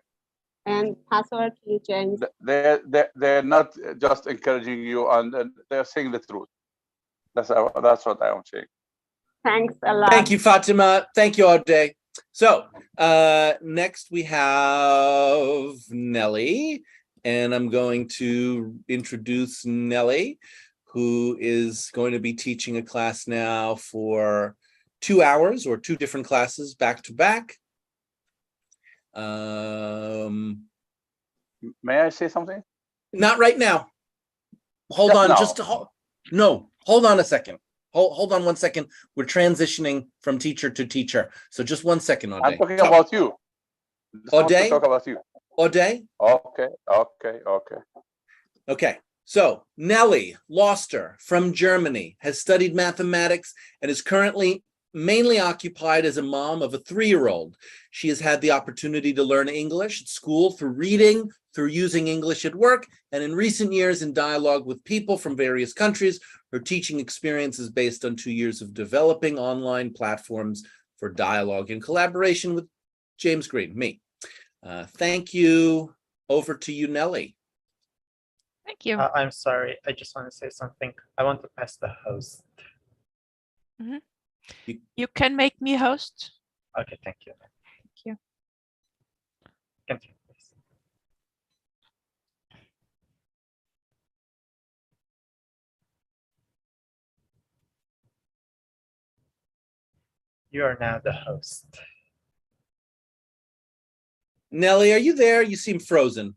And pass over to you, James. They're not just encouraging you, and they're saying the truth. That's what I am saying. Thanks a lot. Thank you, Fatima. Thank you, Ode. So next we have Nelly, and I'm going to introduce Nelly, who is going to be teaching a class now for 2 hours, or 2 different classes back to back. May I say something? Not right now. Hold on, hold on a second. Hold on 1 second. We're transitioning from teacher to teacher. So just 1 second, Ode. I'm talking about you. Ode? Talk about you. Ode? Okay. So Nelly Loster from Germany has studied mathematics and is currently mainly occupied as a mom of a 3-year-old. She has had the opportunity to learn English at school through reading, through using English at work, and in recent years in dialogue with people from various countries. Her teaching experience is based on 2 years of developing online platforms for dialogue in collaboration with James Green, me. Thank you. Over to you, Nelly. Thank you. I'm sorry. I just want to say something. I want to pass the host. You can make me host. Okay, thank you. Thank you. Continue, please. You are now the host. Nelly, are you there? You seem frozen.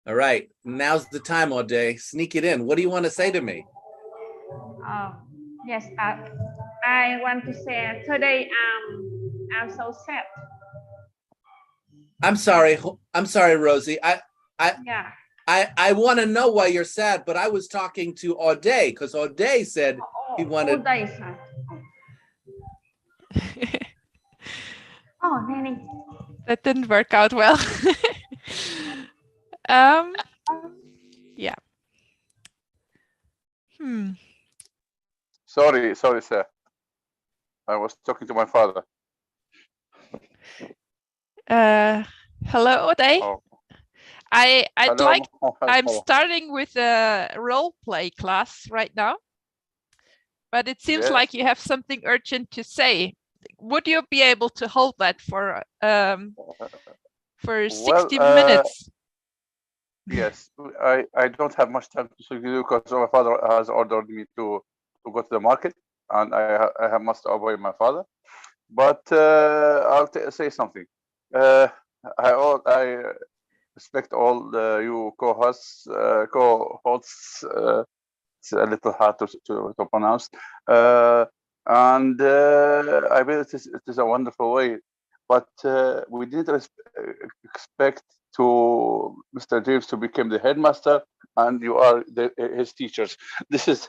All right, now's the time, Aude. Sneak it in. What do you want to say to me? Yes, I want to say today I'm so sad. I'm sorry. I'm sorry, Rosie. Yeah. I want to know why you're sad, but I was talking to Aude because Aude said he wanted. All day sad. Oh, Nanny. That didn't work out well. Yeah. Sorry, sir. I was talking to my father. Hello, Aude. Oh. I'd Hello. like. I'm Hello. starting with a role play class right now, but it seems Yes. like you have something urgent to say. Would you be able to hold that for 60 minutes? Yes, I don't have much time to speak to you because my father has ordered me to go to the market, and I must obey my father. But I'll say something. I respect all you co-hosts. It's a little hard to pronounce, and I believe it is a wonderful way. But we didn't expect to Mr. James to become the headmaster, and you are his teachers. This is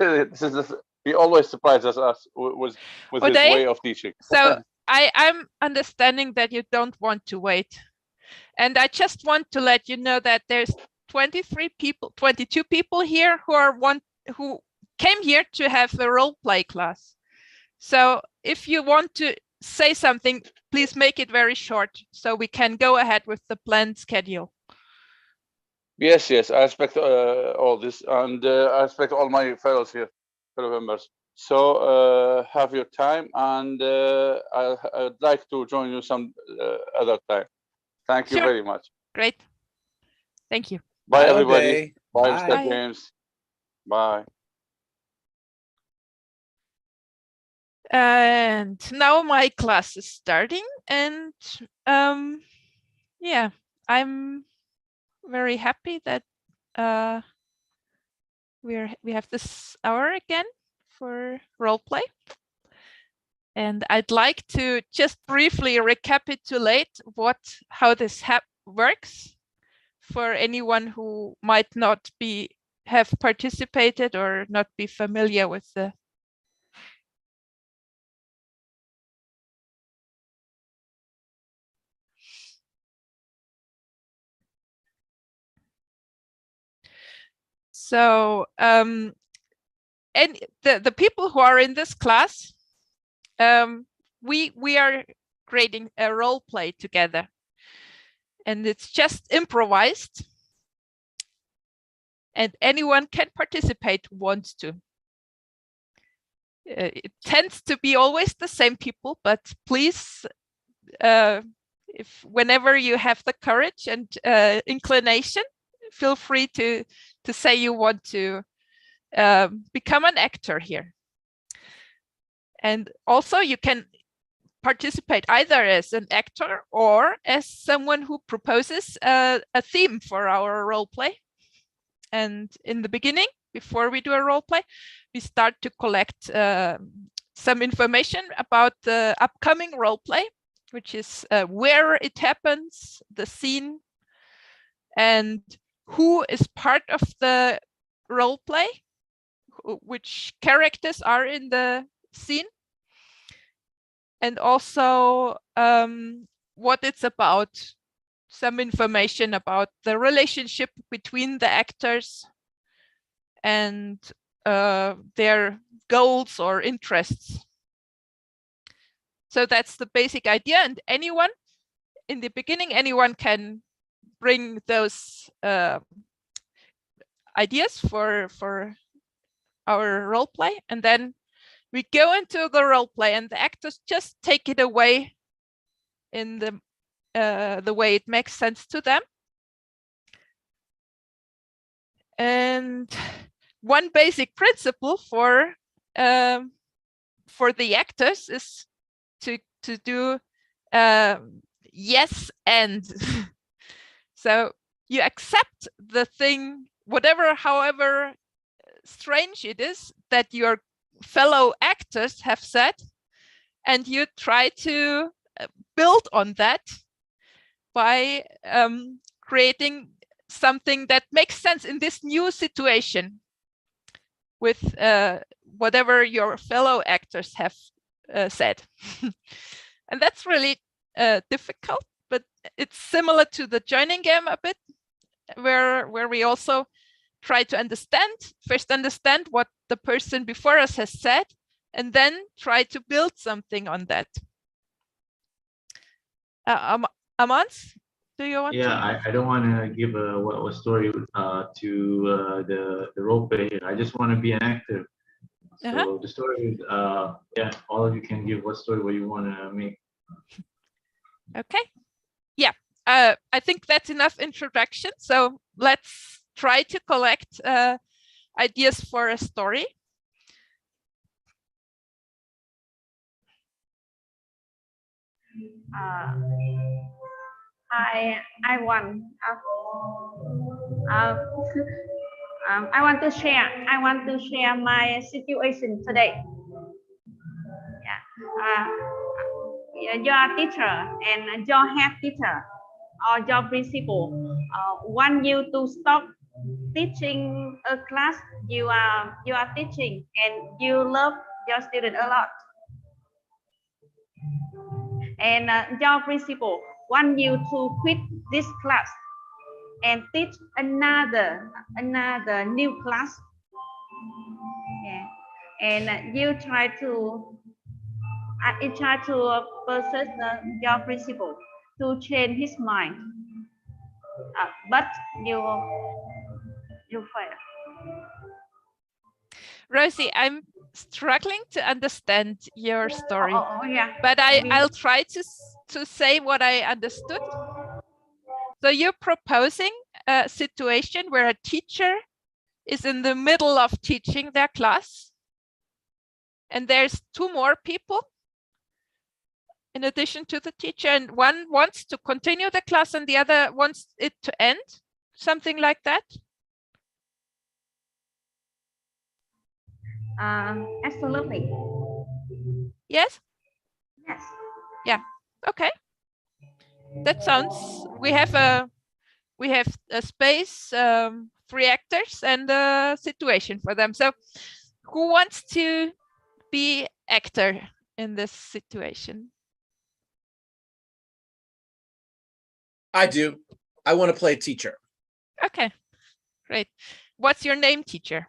he always surprises us with his Aude, way of teaching. So I'm understanding that you don't want to wait. And I just want to let you know that there's 22 people here who came here to have a role play class. So if you want to say something, please make it very short so we can go ahead with the planned schedule. Yes, I expect all this, and I expect all my fellow members. So have your time, and I'd like to join you some other time. Thank you very much. Great. Thank you. Bye, Bye, everybody. Aude. Bye, Bye. Mr. James. Bye. And now my class is starting, and yeah, I'm very happy that we have this hour again for role play. And I'd like to just briefly recapitulate how this works for anyone who might not have participated or not be familiar with the So and the people who are in this class, we are creating a role play together, and it's just improvised, and anyone can participate who wants to. It tends to be always the same people, but please, if whenever you have the courage and inclination, feel free to say you want to become an actor here. And also you can participate either as an actor or as someone who proposes a theme for our role play. And in the beginning, before we do a role play, we start to collect some information about the upcoming role play, which is where it happens, the scene, and who is part of the role play, which characters are in the scene, and also what it's about, some information about the relationship between the actors and their goals or interests. So that's the basic idea, and anyone in the beginning, anyone can bring those ideas for our role play, and then we go into the role play, and the actors just take it away in the way it makes sense to them. And one basic principle for the actors is to do yes and. So you accept the thing, whatever, however strange it is that your fellow actors have said, and you try to build on that by creating something that makes sense in this new situation with whatever your fellow actors have said. And that's really difficult, but it's similar to the joining game a bit, where we also try to first understand what the person before us has said, and then try to build something on that. Amans, do you want to? Yeah, I don't want to give a story to the role play here. I just want to be an actor. So the story is, yeah, all of you can give what story what you want to make. Okay. Yeah, I think that's enough introduction. So let's try to collect ideas for a story. I want I want to share. I want to share my situation today. Yeah, your teacher and your head teacher or your principal want you to stop teaching a class you are teaching, and you love your student a lot. And your principal want you to quit this class and teach another new class. Yeah. And you try to persuade your principal to change his mind, but you fail. Rosie, I'm struggling to understand your story, Yeah. but I'll try to say what I understood. So you're proposing a situation where a teacher is in the middle of teaching their class, and there's two more people in addition to the teacher, and one wants to continue the class and the other wants it to end, something like that? Absolutely. Yes? Yes. Yeah, okay. That sounds, we have a space, 3 actors and a situation for them. So who wants to be actor in this situation? I do. I want to play teacher. Okay, great. What's your name, teacher?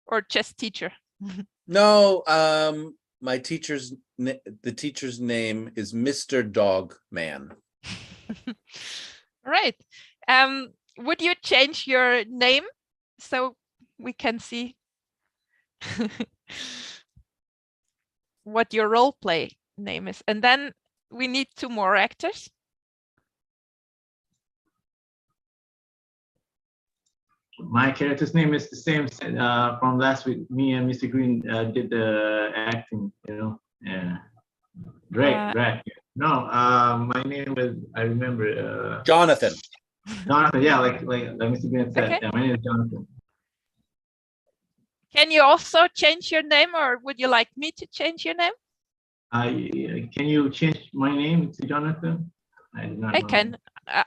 Or just teacher? No, my the teacher's name is Mr. Dog Man. Right. Would you change your name so we can see what your role play name is? And then we need 2 more actors. My character's name is the same from last week. Me and Mr. Green did the acting, you know. Yeah. Great. No, my name was, I remember. Jonathan. Jonathan, yeah, like Mr. Green said. Okay. Yeah, my name is Jonathan. Can you also change your name, or would you like me to change your name? Can you change my name to Jonathan? I can.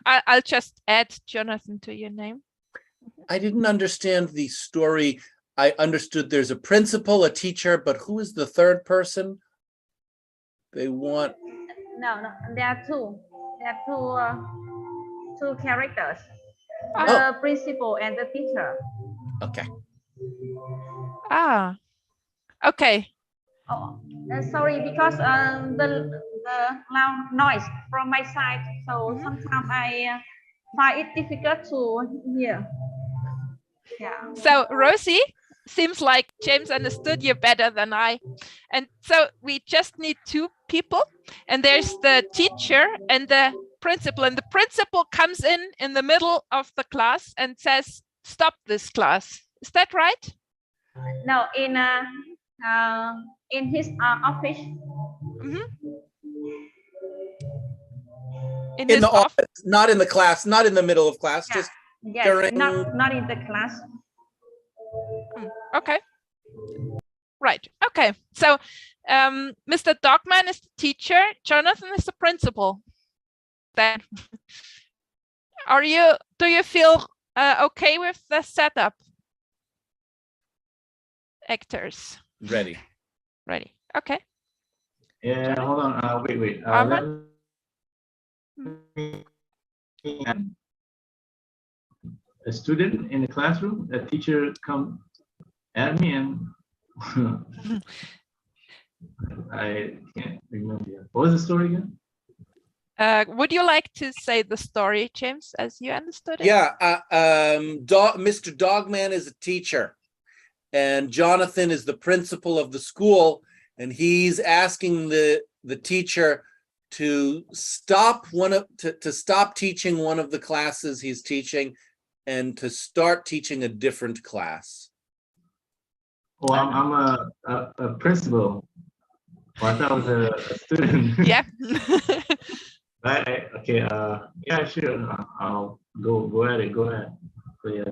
I'll just add Jonathan to your name. I didn't understand the story. I understood there's a principal, a teacher, but who is the third person? They want. No, there are two. There are two characters. Oh. The principal and the teacher. Okay. Ah. Okay. Oh, sorry, because the loud noise from my side. So sometimes I find it difficult to hear. Yeah. So Rosie, seems like James understood you better than I. And so we just need two people, and there's the teacher and the principal, and the principal comes in the middle of the class and says, stop this class. Is that right? No, in his office. In the office, not in the class, not in the middle of class, just Yes, during. not in the class. Okay. Right. Okay. So Mr. Dogman is the teacher, Jonathan is the principal. Then do you feel okay with the setup? Actors. Ready. Ready. Okay. Yeah, hold on. Wait. A student in the classroom, a teacher come at me and I can't remember. What was the story again? Would you like to say the story, James, as you understood it? Yeah, Mr. Dogman is a teacher, and Jonathan is the principal of the school, and he's asking the teacher to stop stop teaching one of the classes he's teaching, and to start teaching a different class. Oh, I'm a principal. Well, I thought I was a student. Yeah. Okay. Yeah, sure. I'll go at it. Go ahead. So yeah,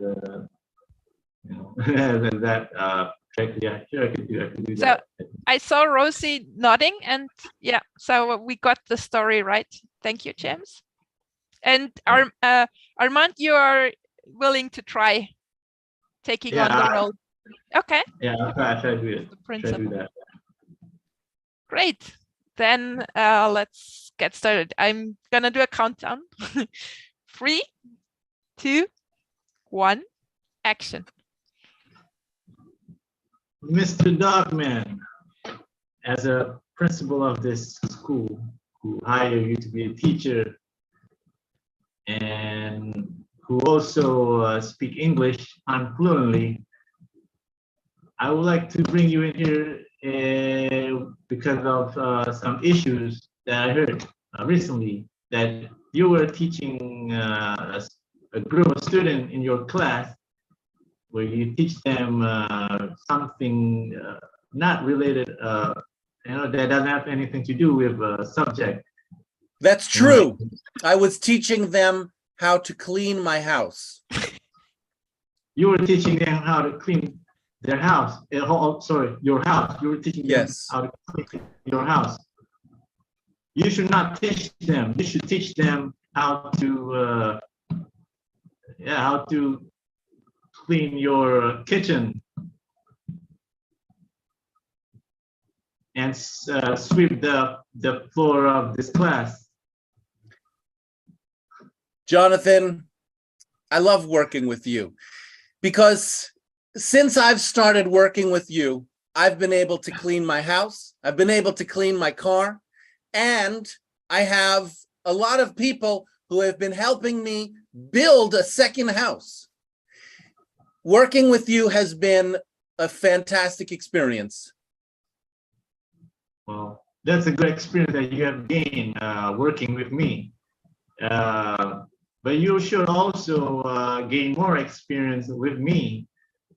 yeah, sure. I could do So that. I saw Rosie nodding, and yeah, so we got the story right. Thank you, James. And Armand, you are willing to try taking on the role. Okay. Yeah, I'll try to do it. Try to do that. Great. Then let's get started. I'm gonna do a countdown. 3, 2, 1, action. Mr. Dogman, as a principal of this school, who hired you to be a teacher and who also speak English unfluently, I would like to bring you in here because of some issues that I heard recently, that you were teaching a group of students in your class where you teach them something not related, that doesn't have anything to do with subject. That's true. I was teaching them how to clean my house. You were teaching them how to clean their house. Sorry, your house. You were teaching them how to clean your house. You should not teach them. You should teach them how to, how to clean your kitchen and sweep the floor of this class. Jonathan, I love working with you because since I've started working with you, I've been able to clean my house, I've been able to clean my car, and I have a lot of people who have been helping me build a second house. Working with you has been a fantastic experience. Well, that's a good experience that you have gained working with me. But you should also gain more experience with me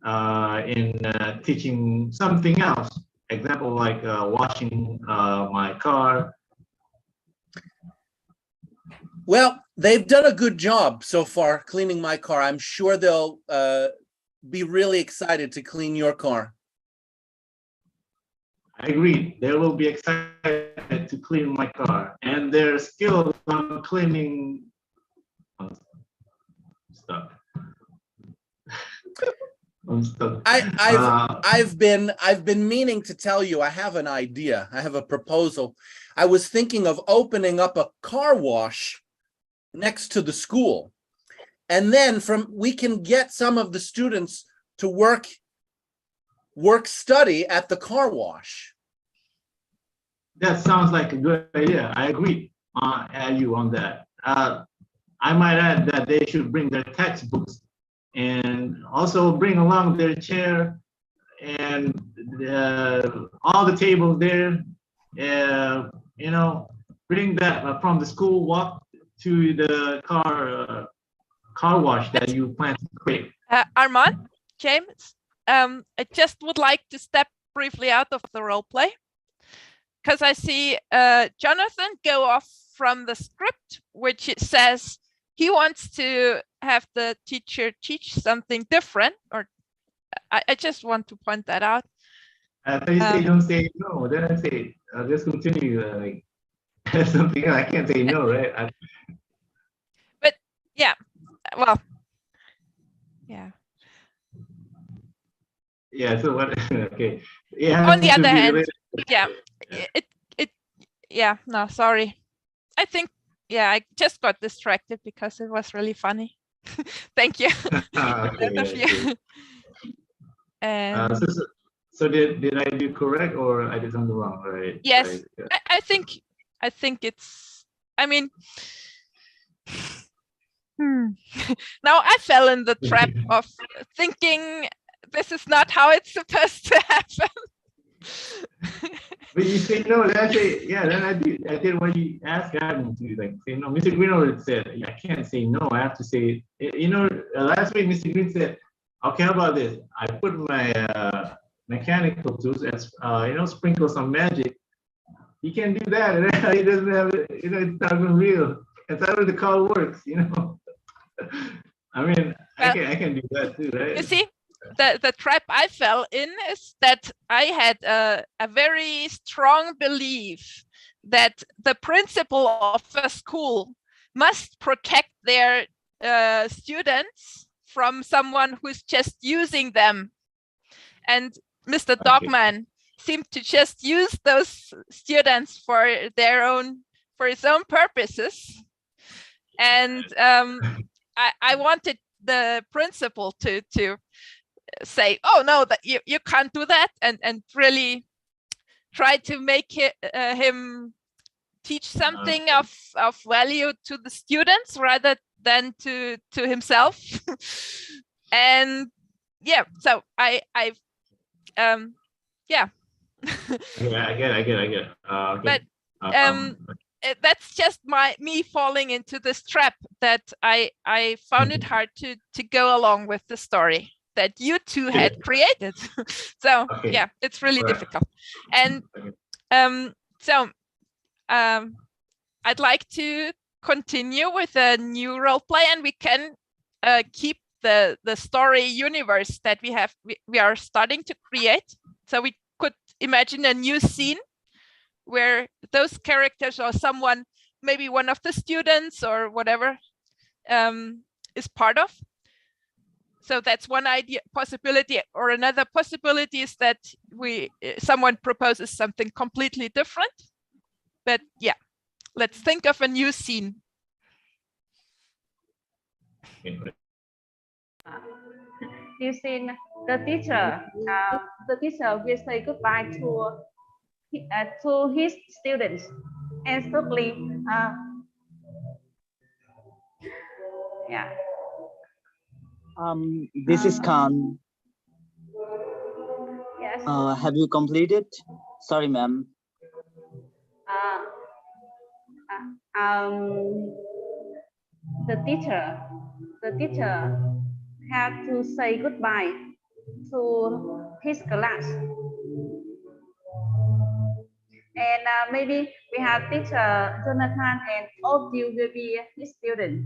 in teaching something else. Example, like washing my car. Well, they've done a good job so far cleaning my car. I'm sure they'll be really excited to clean your car. I agree. They will be excited to clean my car, and their skills on cleaning stuff. I've been meaning to tell you, I have an idea. I have a proposal. I was thinking of opening up a car wash next to the school. And then we can get some of the students to work study at the car wash. that sounds like a good idea. I agree you on that. I might add that they should bring their textbooks and also bring along their chair and all the tables there. You know, bring that from the school, walk to the car wash that you plan to create. Armand, James, I just would like to step briefly out of the role play because I see Jonathan go off from the script, which it says he wants to have the teacher teach something different, or I just want to point that out. You say don't say no, then I say just continue like something. I can't say no, right? But yeah, well, yeah. Yeah. So what? Okay. Yeah. On the other hand, yeah, yeah. No, sorry. I think I just got distracted because it was really funny. Thank you. Okay, And so did I do correct or I did something wrong? Right. Yes, right, yeah. I think it's. I mean, now I fell in the trap of thinking this is not how it's supposed to happen. But you say no, then I say, yeah, then I did what you asked Adam to, like say no. Mr. Green already said, I can't say no, I have to say, you know, last week Mr. Green said, okay, how about this? I put my mechanical tools and, you know, sprinkle some magic. He can do that, and he doesn't have it, you know, it's not even real. It's how the call works, you know. I mean, well, I can do that too, right? You see, the trap I fell in is that I had a very strong belief that the principal of a school must protect their students from someone who's just using them. And Mr. Dogman seemed to just use those students for his own purposes. And I wanted the principal to say, oh no, that you can't do that, and really try to make him teach something of value to the students rather than to himself. And yeah, so I yeah. Yeah, I get it. Okay. But that's just me falling into this trap that I found it hard to go along with the story that you two had created. So yeah, it's really difficult. And I'd like to continue with a new role play, and we can keep the story universe that we are starting to create. So we could imagine a new scene where those characters or someone, maybe one of the students or whatever, is part of. So that's one possibility, or another possibility is that someone proposes something completely different. But yeah, let's think of a new scene. You seen the teacher. The teacher will say goodbye to his students, and suddenly, yeah. This is Khan. Yes. Have you completed? Sorry, ma'am. The teacher had to say goodbye to his class. And maybe we have teacher Jonathan, and all of you will be his student.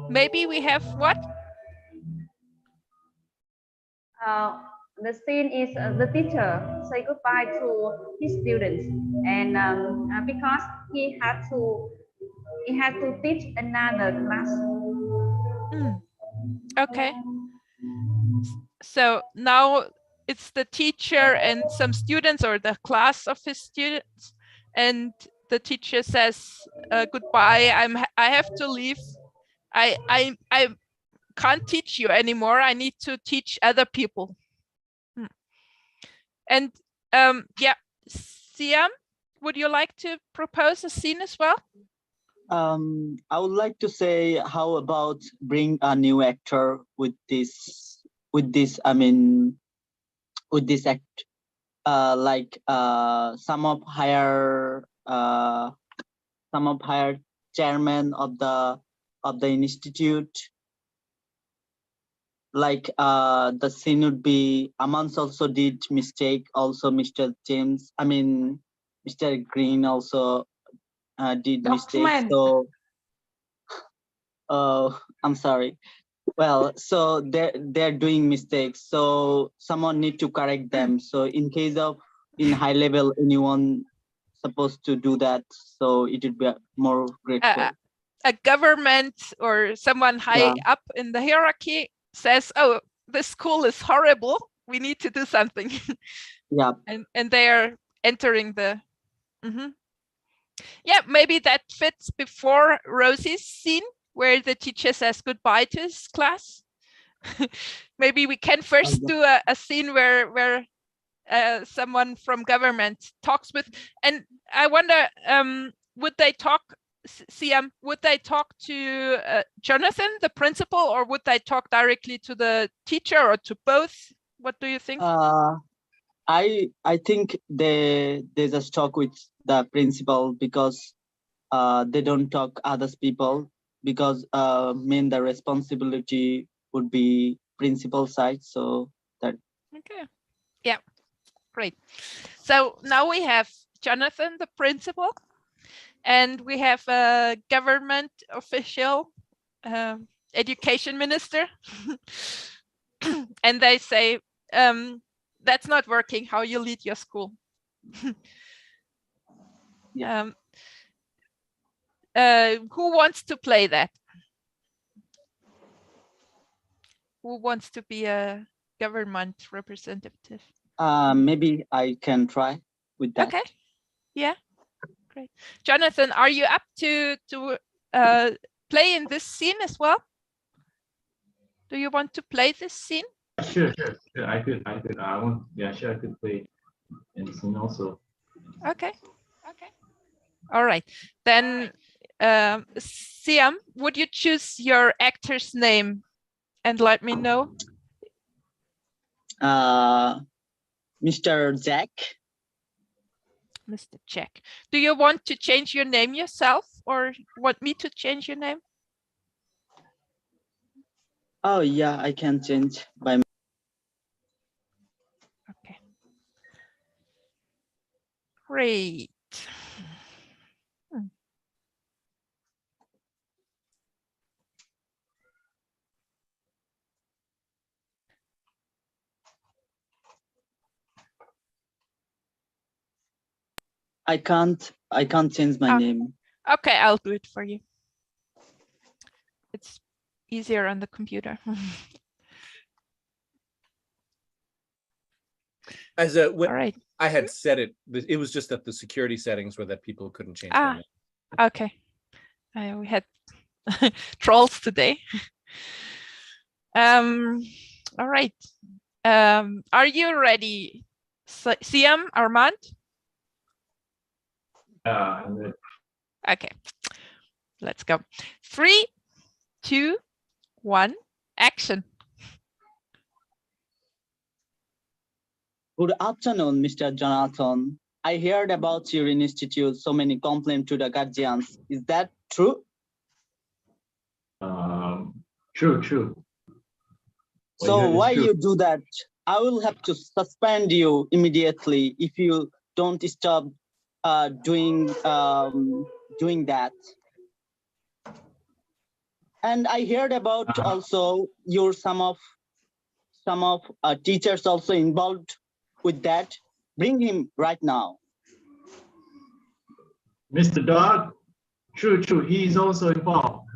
Maybe we have what? The scene is the teacher say goodbye to his students, and because he had to teach another class. Okay. So now it's the teacher and some students, or the class of his students, and the teacher says goodbye. I have to leave. I can't teach you anymore. I need to teach other people. And Yeah, Siam, would you like to propose a scene as well? I would like to say, how about bring a new actor with this I mean, with this act, like some of higher chairman of the institute. Like the scene would be, Amans also did mistake, also Mr. James, I mean Mr. Green also did mistake. So I'm sorry. Well, so they're doing mistakes, so someone need to correct them. So in case of in high level anyone supposed to do that, so it would be more grateful. A government or someone high up in the hierarchy says, oh, this school is horrible, we need to do something. Yeah. And they're entering the yeah, maybe that fits before Rosie's scene where the teacher says goodbye to his class. Maybe we can first do a scene where someone from government talks with, and I wonder, would they talk, Siam, would they talk to Jonathan, the principal, or would they talk directly to the teacher, or to both? What do you think? I think they just talk with the principal, because they don't talk others people, because main the responsibility would be principal side. So that. Okay. Yeah. Great. So now we have Jonathan, the principal, and we have a government official, education minister, and they say, that's not working, how you lead your school. Who wants to play that? Who wants to be a government representative? Maybe I can try with that. Okay. Yeah. Great. Jonathan, are you up to play in this scene as well? Do you want to play this scene? Sure. I could. Yeah, sure. I could play in the scene also. Okay. All right. Then, Siam, would you choose your actor's name and let me know? Mr. Jack. Mr. Jack. Do you want to change your name yourself, or want me to change your name? Oh yeah, I can change by. Okay. Great. I can't change my name. Okay, I'll do it for you. It's easier on the computer. As a, All right. I had set it. It was just that the security settings were that people couldn't change their name. Okay. We had trolls today. All right. Are you ready, Siam, Armand? Okay. Let's go. 3, 2, 1, action. Good afternoon, Mr. Jonathan. I heard about your institute, so many complaints to the guardians. Is that true? True. So why you do that? I will have to suspend you immediately if you don't stop doing that. And I heard about also your some of teachers also involved with that. Bring him right now. Mr. Dog, true. He's also involved.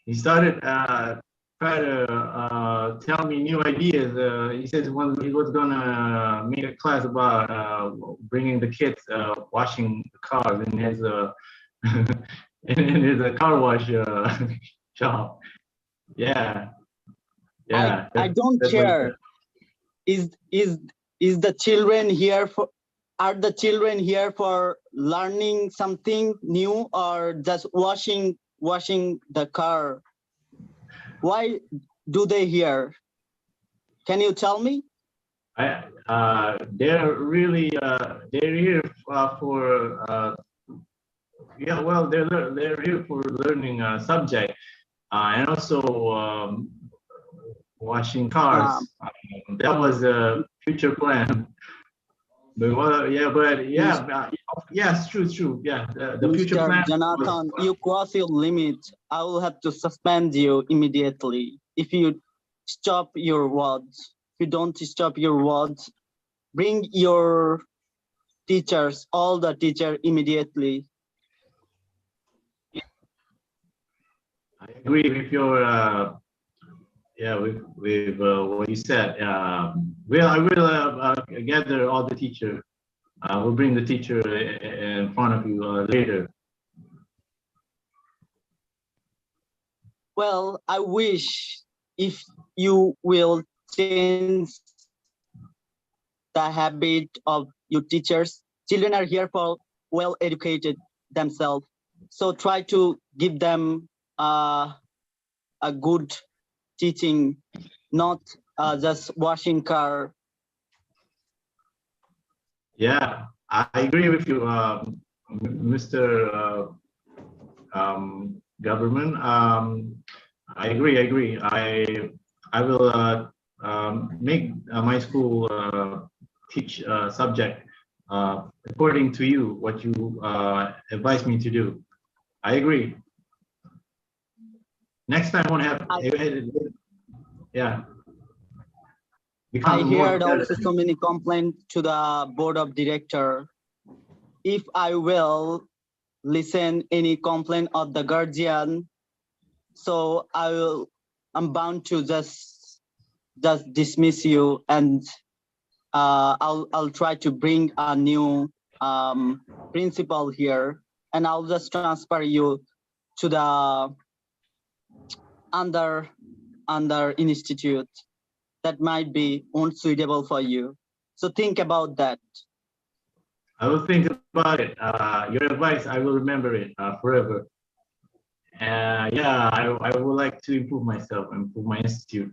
He started trying to tell me new ideas. He said he was gonna make a class about bringing the kids washing the cars in his in his car wash shop. Yeah. I don't care. Is is the children here for? Are the children here for learning something new or just washing the car? Why do they here? Can you tell me? They're really they're here for yeah, well, they're here for learning a subject and also washing cars. That was a future plan. But well, yes, true. Yeah, the future Mr. plan. Jonathan, you cross your limit. I will have to suspend you immediately if you stop your words. If you don't stop your words, bring your teachers, all the teacher immediately. I agree with your with what you said. Well, I will gather all the teacher. We'll bring the teacher in front of you later. Well, I wish if you will change the habit of your teachers. Children are here for well educated themselves. So try to give them a good teaching, not just washing car. Yeah, I agree with you, Mr. Government. I agree. I will make my school teach subject according to you, what you advise me to do. I agree. Next time, I won't have. Yeah. I heard also so many complaints to the board of director. If I will listen any complaint of the guardian, so I'm bound to just dismiss you, and I'll try to bring a new principal here, and I'll just transfer you to the under institute that might be unsuitable for you. So think about that. I will think about it. Your advice, I will remember it forever. Yeah, I would like to improve myself, improve my institute.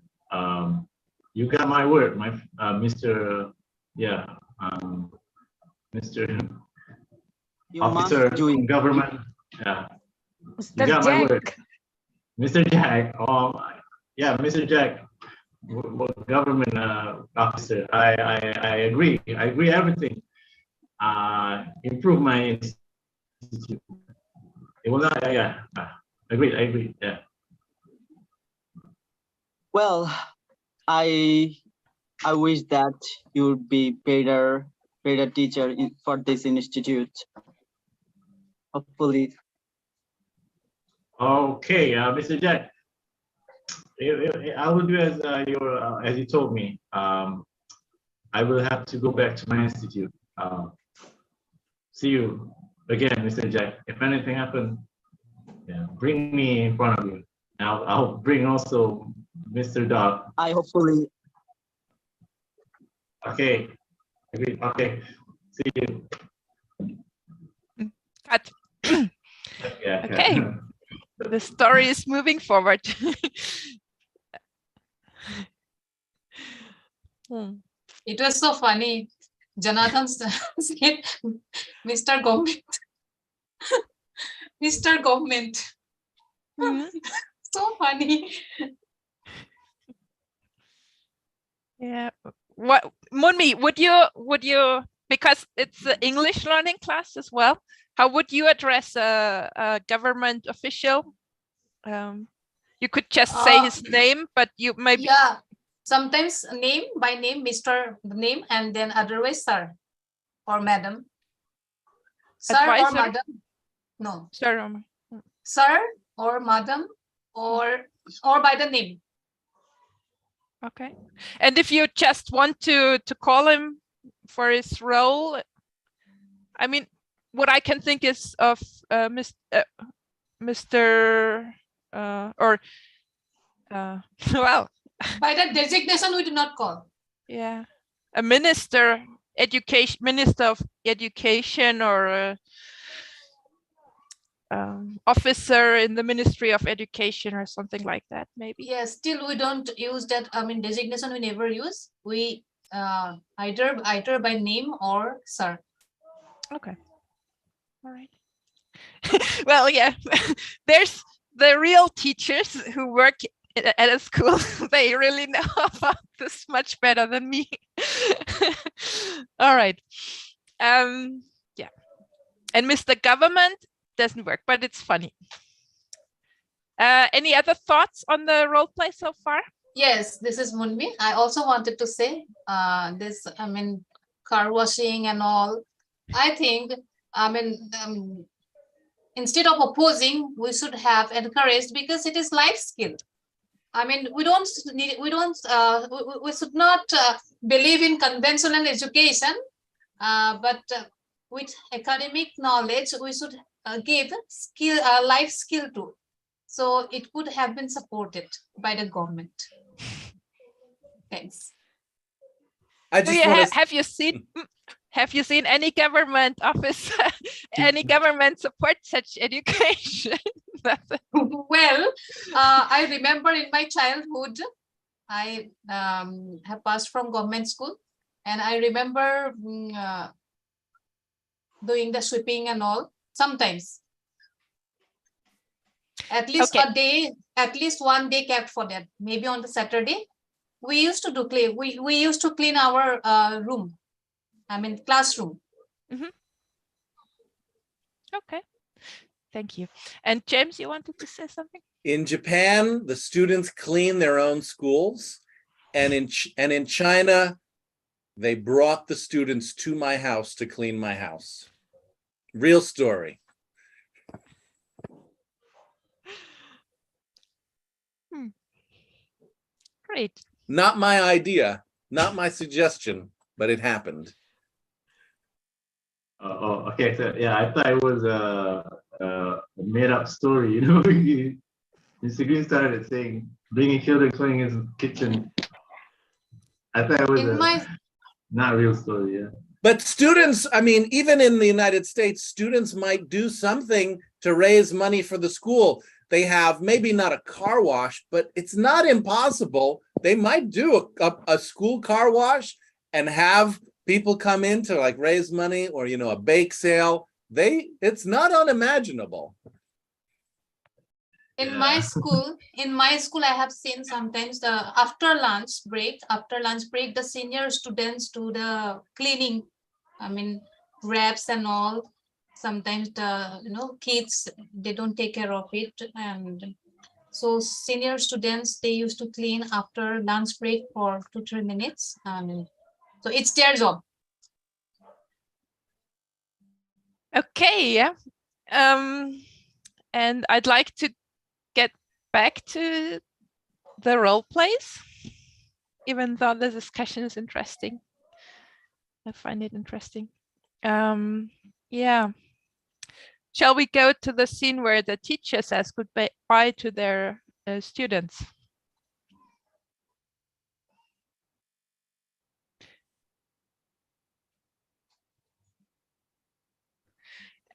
You got my word, my Mr. Mr. You Officer from government. Yeah, you got my word, Mr. Jack. Yeah, Mr. Jack, government officer. I agree. I agree everything. Improve my institute. It will not. Yeah. I agree. Yeah. Well, I wish that you would be better teacher for this institute. Hopefully. Okay, Mr. Jack. I will do as you told me. I will have to go back to my institute. See you again, Mr. Jack. If anything happens, yeah, bring me in front of you. I'll bring also Mr. Dog. I hopefully. Okay. Agreed. Okay. See you. Cut. Yeah. Okay. The story is moving forward. It was so funny. Jonathan said, Mr. Government. Mr. Government. So funny. Yeah. What, Munmi, would you, because it's an English learning class as well, how would you address a government official? You could just say his name, but you maybe. Yeah, sometimes name by name, Mr. name, and then otherwise sir or madam. Sir Advisor? or madam? No. Sir. Sir or madam or by the name. Okay. And if you just want to call him for his role, I mean, what I can think is of Mr. Well. By that designation, we do not call. Yeah. a minister of education, or a officer in the Ministry of Education or something like that, maybe. Yes, still we don't use that. I mean, designation we never use. We either by name or sir. Okay. All right. Well, yeah, there's the real teachers who work at a school. They really know about this much better than me. All right. Yeah. And Mr. Government doesn't work, but it's funny. Any other thoughts on the role play so far? Yes, this is Munmi. I also wanted to say this, I mean, car washing and all. I think, I mean, instead of opposing, we should have encouraged, because it is life skill. I mean, we should not believe in conventional education, but with academic knowledge, we should give skill, life skill too. So it could have been supported by the government. Thanks. I just have you seen any government office, any government support such education? Well, I remember in my childhood, I have passed from government school, and I remember doing the sweeping and all sometimes. At least a day, at least one day kept for that. Maybe on the Saturday, we used to do clean. We used to clean our room. I mean, classroom. Mm-hmm. Okay, thank you. And James, you wanted to say something? In Japan, the students clean their own schools, and in China, they brought the students to my house to clean my house. Real story. Great. Not my idea, not my suggestion, but it happened. Oh, okay. So yeah, I thought it was a made-up story. You know, Mr. Green started saying bringing children cleaning his kitchen. I thought it was not real story. Yeah. But students, I mean, even in the United States, students might do something to raise money for the school. They have maybe not a car wash, but it's not impossible. They might do a school car wash and have people come in to like raise money, or, you know, a bake sale. It's not unimaginable. In my school, I have seen sometimes after lunch break, the senior students do the cleaning. I mean, wraps and all. Sometimes the kids, they don't take care of it, and so senior students, they used to clean after lunch break for 2-3 minutes. So it's their job. Okay, yeah. And I'd like to get back to the role plays, even though the discussion is interesting. I find it interesting. Yeah. Shall we go to the scene where the teacher says goodbye to their students?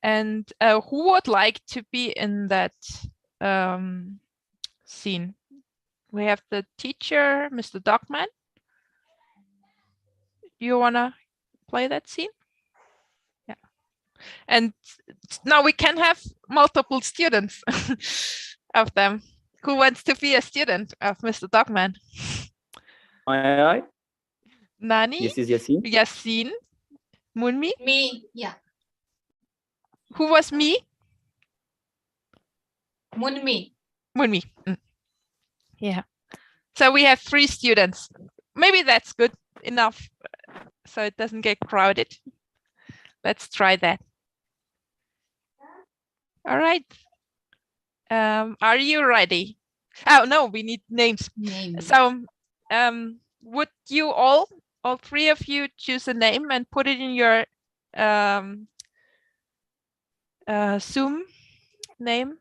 And who would like to be in that scene? We have the teacher, Mr. Dogman. Do you want to play that scene? Yeah. And now we can have multiple students of them. Who wants to be a student of Mr. Dogman? I? Nani? This is Yasin. Yasin. Munmi? Me, yeah. Who was me? Munmi. Munmi. Yeah. So we have 3 students. Maybe that's good enough so it doesn't get crowded. Let's try that. All right. Are you ready? Oh, no, we need names. So would you all 3 of you choose a name and put it in your Zoom name?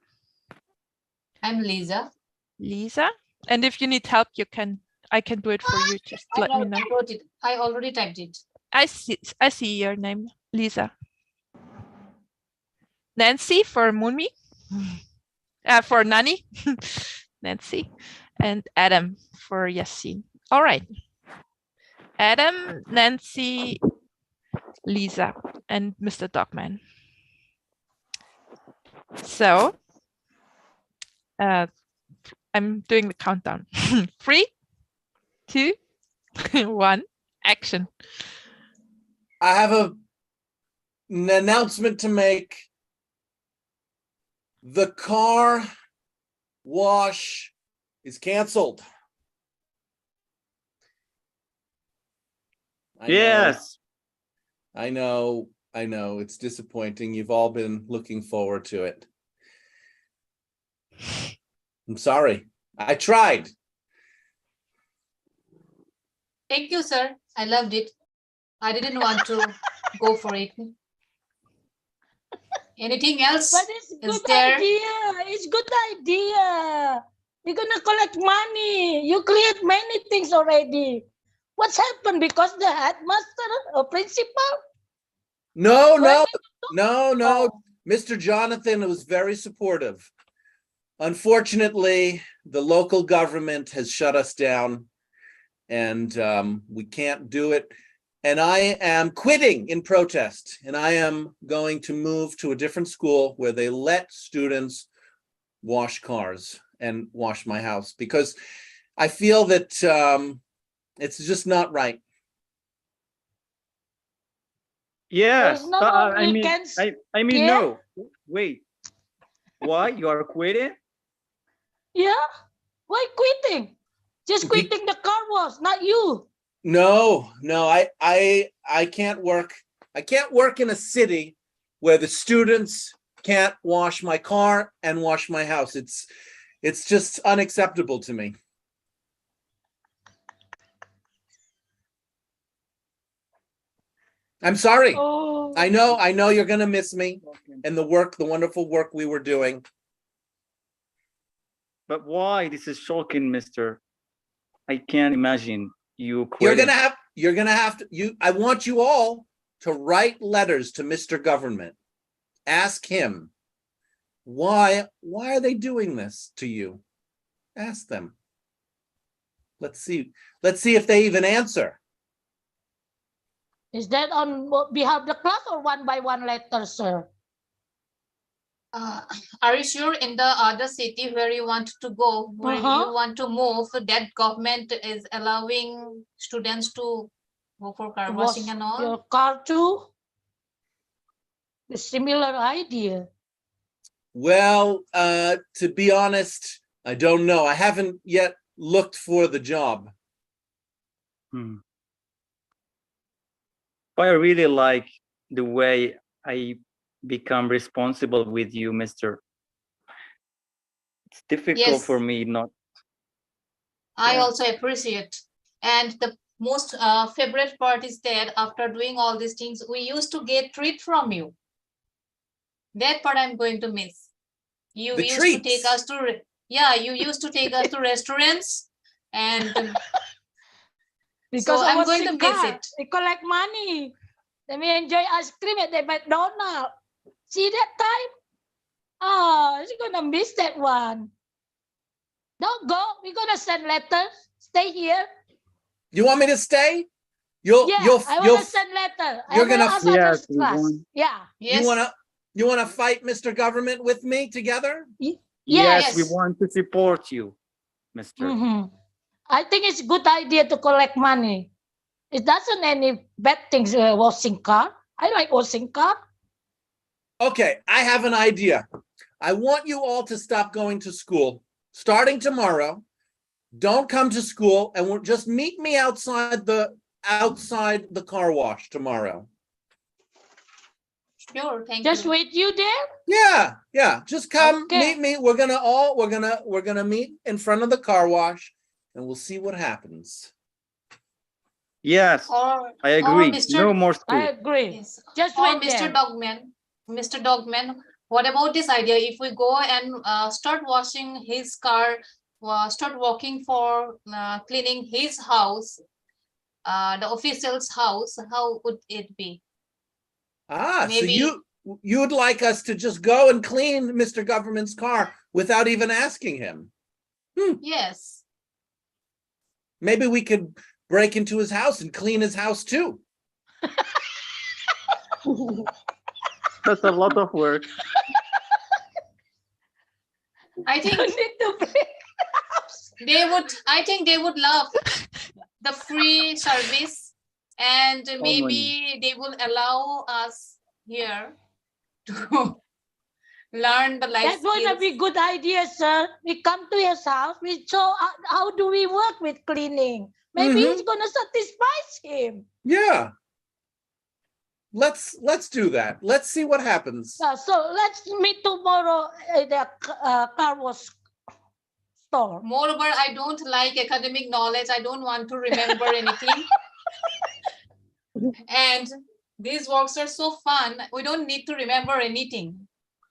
I'm Lisa. Lisa. And if you need help, you can I can do it for you. Just let me know. I wrote it. I already typed it. I see your name, Lisa. Nancy for Moonmi. For Nani. Nancy. And Adam for Yasin. All right. Adam, Nancy, Lisa, and Mr. Dogman. So I'm doing the countdown. 3, 2, 1, action. I have an announcement to make. The car wash is canceled. Yes. I know. It's disappointing. You've all been looking forward to it. I'm sorry. I tried. Thank you, sir. I loved it. I didn't want to go for it. Anything else? But it's Is good there? idea. It's good idea. You're gonna collect money. You create many things already. What's happened? Because the headmaster or principal? No. Oh. Mr. Jonathan was very supportive. Unfortunately, the local government has shut us down and we can't do it. And I am quitting in protest, and I am going to move to a different school where they let students wash cars and wash my house, because I feel that it's just not right. Yes. There's no I mean, weekends. I mean, Yeah? no. Wait. Why you are quitting? Yeah. Why quitting? Just quitting the car wash, not you. No, I can't work. I can't work in a city where the students can't wash my car and wash my house. It's just unacceptable to me. I'm sorry. Oh. I know you're gonna miss me and the wonderful work we were doing. But why? This is shocking, mister. I can't imagine you quitting. You're gonna have to, I want you all to write letters to Mr. Government. Ask him, why are they doing this to you? Ask them. Let's see if they even answer. Is that on behalf of the class or one by one letter, sir? Are you sure in the other city where you want to go, where you want to move, that government is allowing students to go for car washing and all? Your car too? A similar idea. Well, to be honest, I don't know. I haven't yet looked for the job. I really like the way I become responsible with you, mister. It's difficult for me not. I also appreciate. And the most favorite part is that after doing all these things, we used to get treat from you. That part I'm going to miss. You used to take us to, you used to take us to restaurants, and because so I I'm was going to miss car. it. They collect money. Let me enjoy ice cream at the McDonald's. See that time? Oh, you're gonna miss that one. Don't go. We're gonna send letters. Stay here. You want me to stay? I want to send letter. You're gonna ask others class. Yeah. You wanna fight Mr. Government with me together? Yes, we want to support you, mister. I think it's a good idea to collect money. It doesn't any bad things washing car. I like washing car. Okay, I have an idea. I want you all to stop going to school starting tomorrow. Don't come to school, and we'll just meet me outside the car wash tomorrow. Sure, thank Just you. wait you there? Yeah. Just come meet me. We're gonna meet in front of the car wash, and we'll see what happens. Yes, I agree. No more school. I agree. Yes. Just Or wait Mr. there. Mr. Dogman, what about this idea? If we go and start washing his car start working for cleaning his house, the official's house, how would it be? Ah, so Maybe- you'd like us to just go and clean Mr. Government's car without even asking him? Yes. Maybe we could break into his house and clean his house too. That's a lot of work. I think they would love the free service, and maybe they will allow us here to learn the life That's gonna skills. be good idea, sir. We come to his house. We show how do we work with cleaning. Maybe it's gonna satisfy him. Yeah. Let's do that. Let's see what happens. So let's meet tomorrow at the car wash store. Moreover, I don't like academic knowledge. I don't want to remember anything. And these works are so fun. We don't need to remember anything.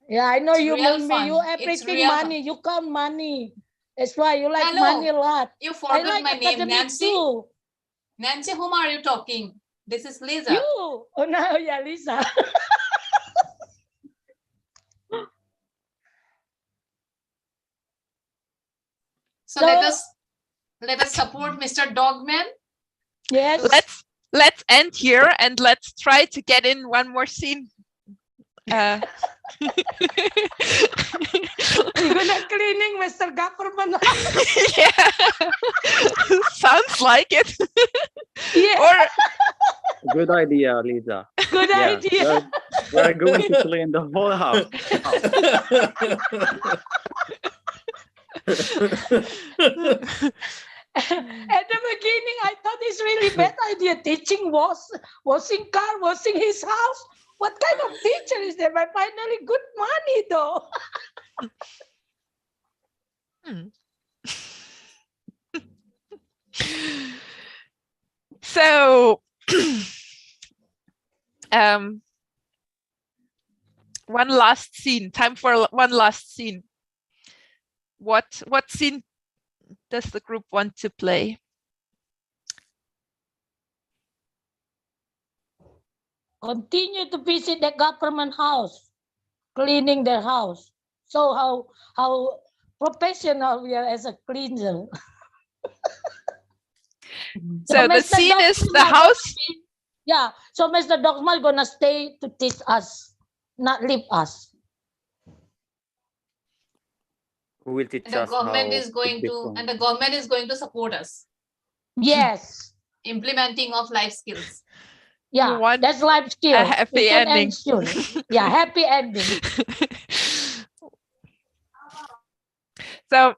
Yeah, I know It's you, real Mummy. You fun. It's everything real money. You count money. That's why you like Hello. money a lot. You I forgot like my name, academic Nancy. too. Nancy, whom are you talking? This is Lisa. You. Oh no, yeah, Lisa. So let us support Mr. Dogman. Yes. Let's end here and let's try to get in one more scene. You're gonna cleaning Mr. Government. Yeah. Sounds like it. Yeah. Good idea, Lisa. Good idea. We're going to clean the whole house. At the beginning, I thought it's really bad idea teaching washing car, washing his house. What kind of teacher is that? But finally, good money though. So, one last scene. Time for one last scene. What scene does the group want to play? Continue to visit the government house, cleaning their house. So how professional we are as a cleaner. So the Mr. scene is Dogma the house. Yeah. So Mr. Dogma gonna stay to teach us, not leave us. Who will teach And the us government how is going to, become- and the government is going to support us. Yes. Implementing of life skills. Yeah. That's life skill. A happy We can ending. end soon. Yeah. Happy ending. So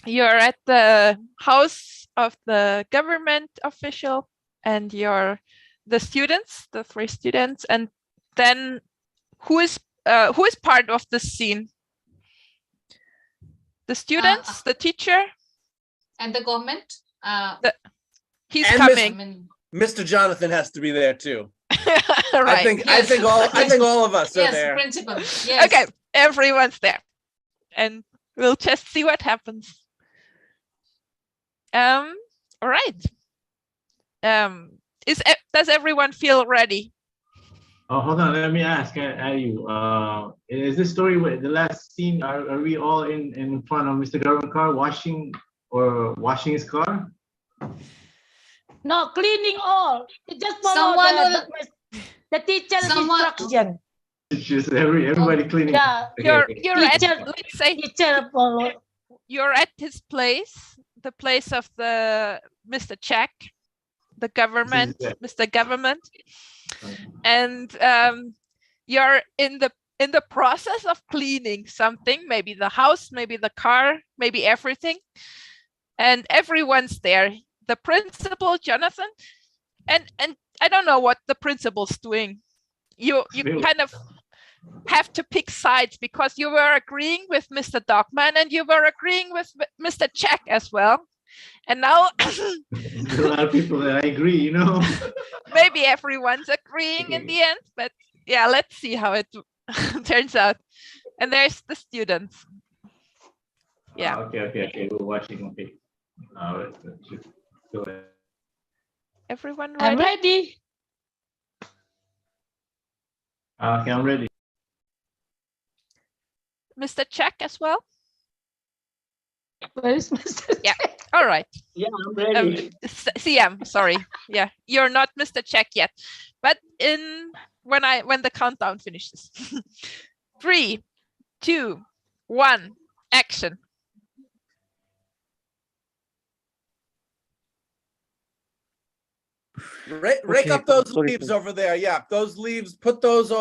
you're at the house of the government official and you're the students, the 3 students, and then who is part of the scene? The students, the teacher, And the government. he's And coming. Mr. Jonathan has to be there too. Right. I think all of us are Yes, there. principal. Yes. Okay, everyone's there, and we'll just see what happens. All right. Does everyone feel ready? Oh, hold on. Let me ask you. Is this story with the last scene? Are we all in front of Mr. Government car washing his car? No, cleaning all. You just follow Someone the teacher's instruction. It's just everybody cleaning. Yeah. Okay. You're at, Teacher- let's say Teacher follow. you're at his place, the place of the Mr. Check, the government, Mr. Government, and you're in the process of cleaning something, maybe the house, maybe the car, maybe everything, and everyone's there. The principal, Jonathan, and I don't know what the principal's doing. You kind of have to pick sides because you were agreeing with Mr. Dogman and you were agreeing with Mr. Check as well. And now There's a lot of people that I agree, you know. maybe everyone's agreeing in the end, but yeah, let's see how it turns out. And there's the students. Yeah. Okay. We're watching. Okay. Go ahead. Everyone ready? I'm ready. Okay, I'm ready. Mr. Check as well? Where is Mr. Yeah. All right. Yeah, I'm ready. CM, sorry. Yeah, you're not Mr. Check yet, but when the countdown finishes. 3, 2, 1, action. Rake up those leaves over there. Yeah, those leaves. Put those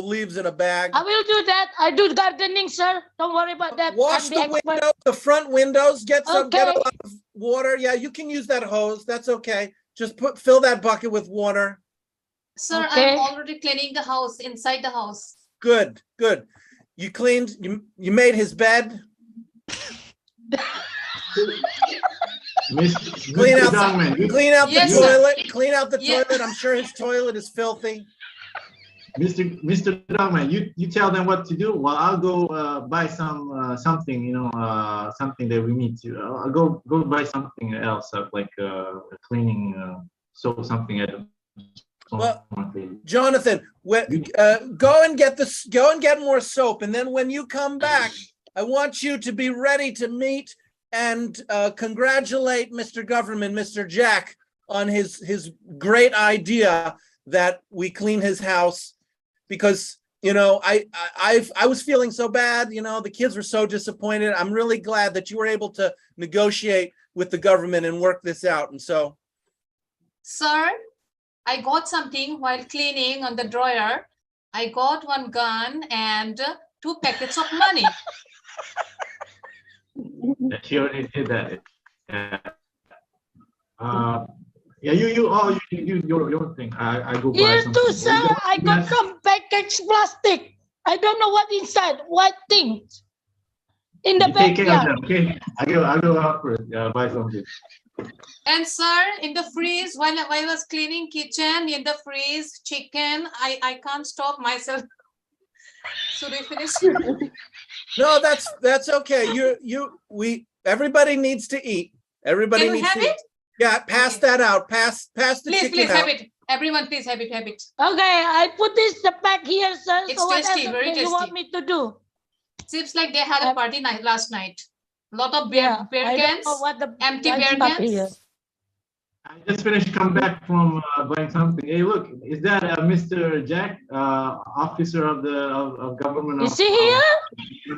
leaves in a bag. I will do that. I do gardening, sir. Don't worry about that. Wash the windows, the front windows. Get a lot of water. Yeah, you can use that hose. That's okay. Just fill that bucket with water. Sir, I'm already cleaning the house, inside the house. Good. You cleaned. You made his bed. Clean out the toilet. Clean out the toilet. I'm sure his toilet is filthy. Mr. Dogman, you tell them what to do. Well, I'll go buy something, something that we need to. I'll go buy something else, like cleaning soap, something. Well, Jonathan, go and get more soap, and then when you come back, I want you to be ready to meet and congratulate Mr. Government, Mr. Jack, on his great idea that we clean his house, because I was feeling so bad. The kids were so disappointed. I'm really glad that you were able to negotiate with the government and work this out. And so, sir, I got something while cleaning on the drawer. I got one gun and 2 packets of money. She already did that. Yeah, you your thing. I go buy Here something. too, sir. I got some packaged plastic. I don't know what inside. What thing? In the Take care of backyard. them, okay? I go out first. Buy something. And sir, in the freeze, while I was cleaning kitchen, in the freeze, chicken, I can't stop myself. Should we finish? no, that's okay. Everybody needs to eat. Everybody Can we needs have to it? eat. Yeah, pass that out. Pass the chicken Please out. have it. Everyone, please have it. Okay, I put this back here, sir. It's so what tasty, else very do tasty. you want me to do? Seems like they had a party last night. Lot of beer I don't cans, know what the empty right beer stuff cans. here. I just finished come back from buying something. Hey, look, is that Mr. Jack, officer of government? Is he here?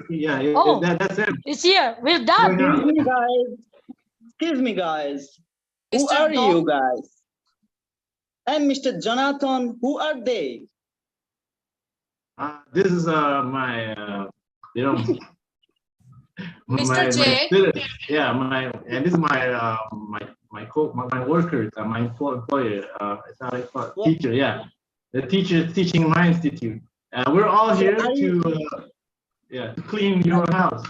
Yeah, Oh, that's him. He's here. We're done. Excuse me, guys. Who are you guys? I'm Mr. Jonathan. Who are they? This is my Mr. J. And this is my workers, my employer, teacher. Yeah, the teacher is teaching in my institute. We're all here to clean your house.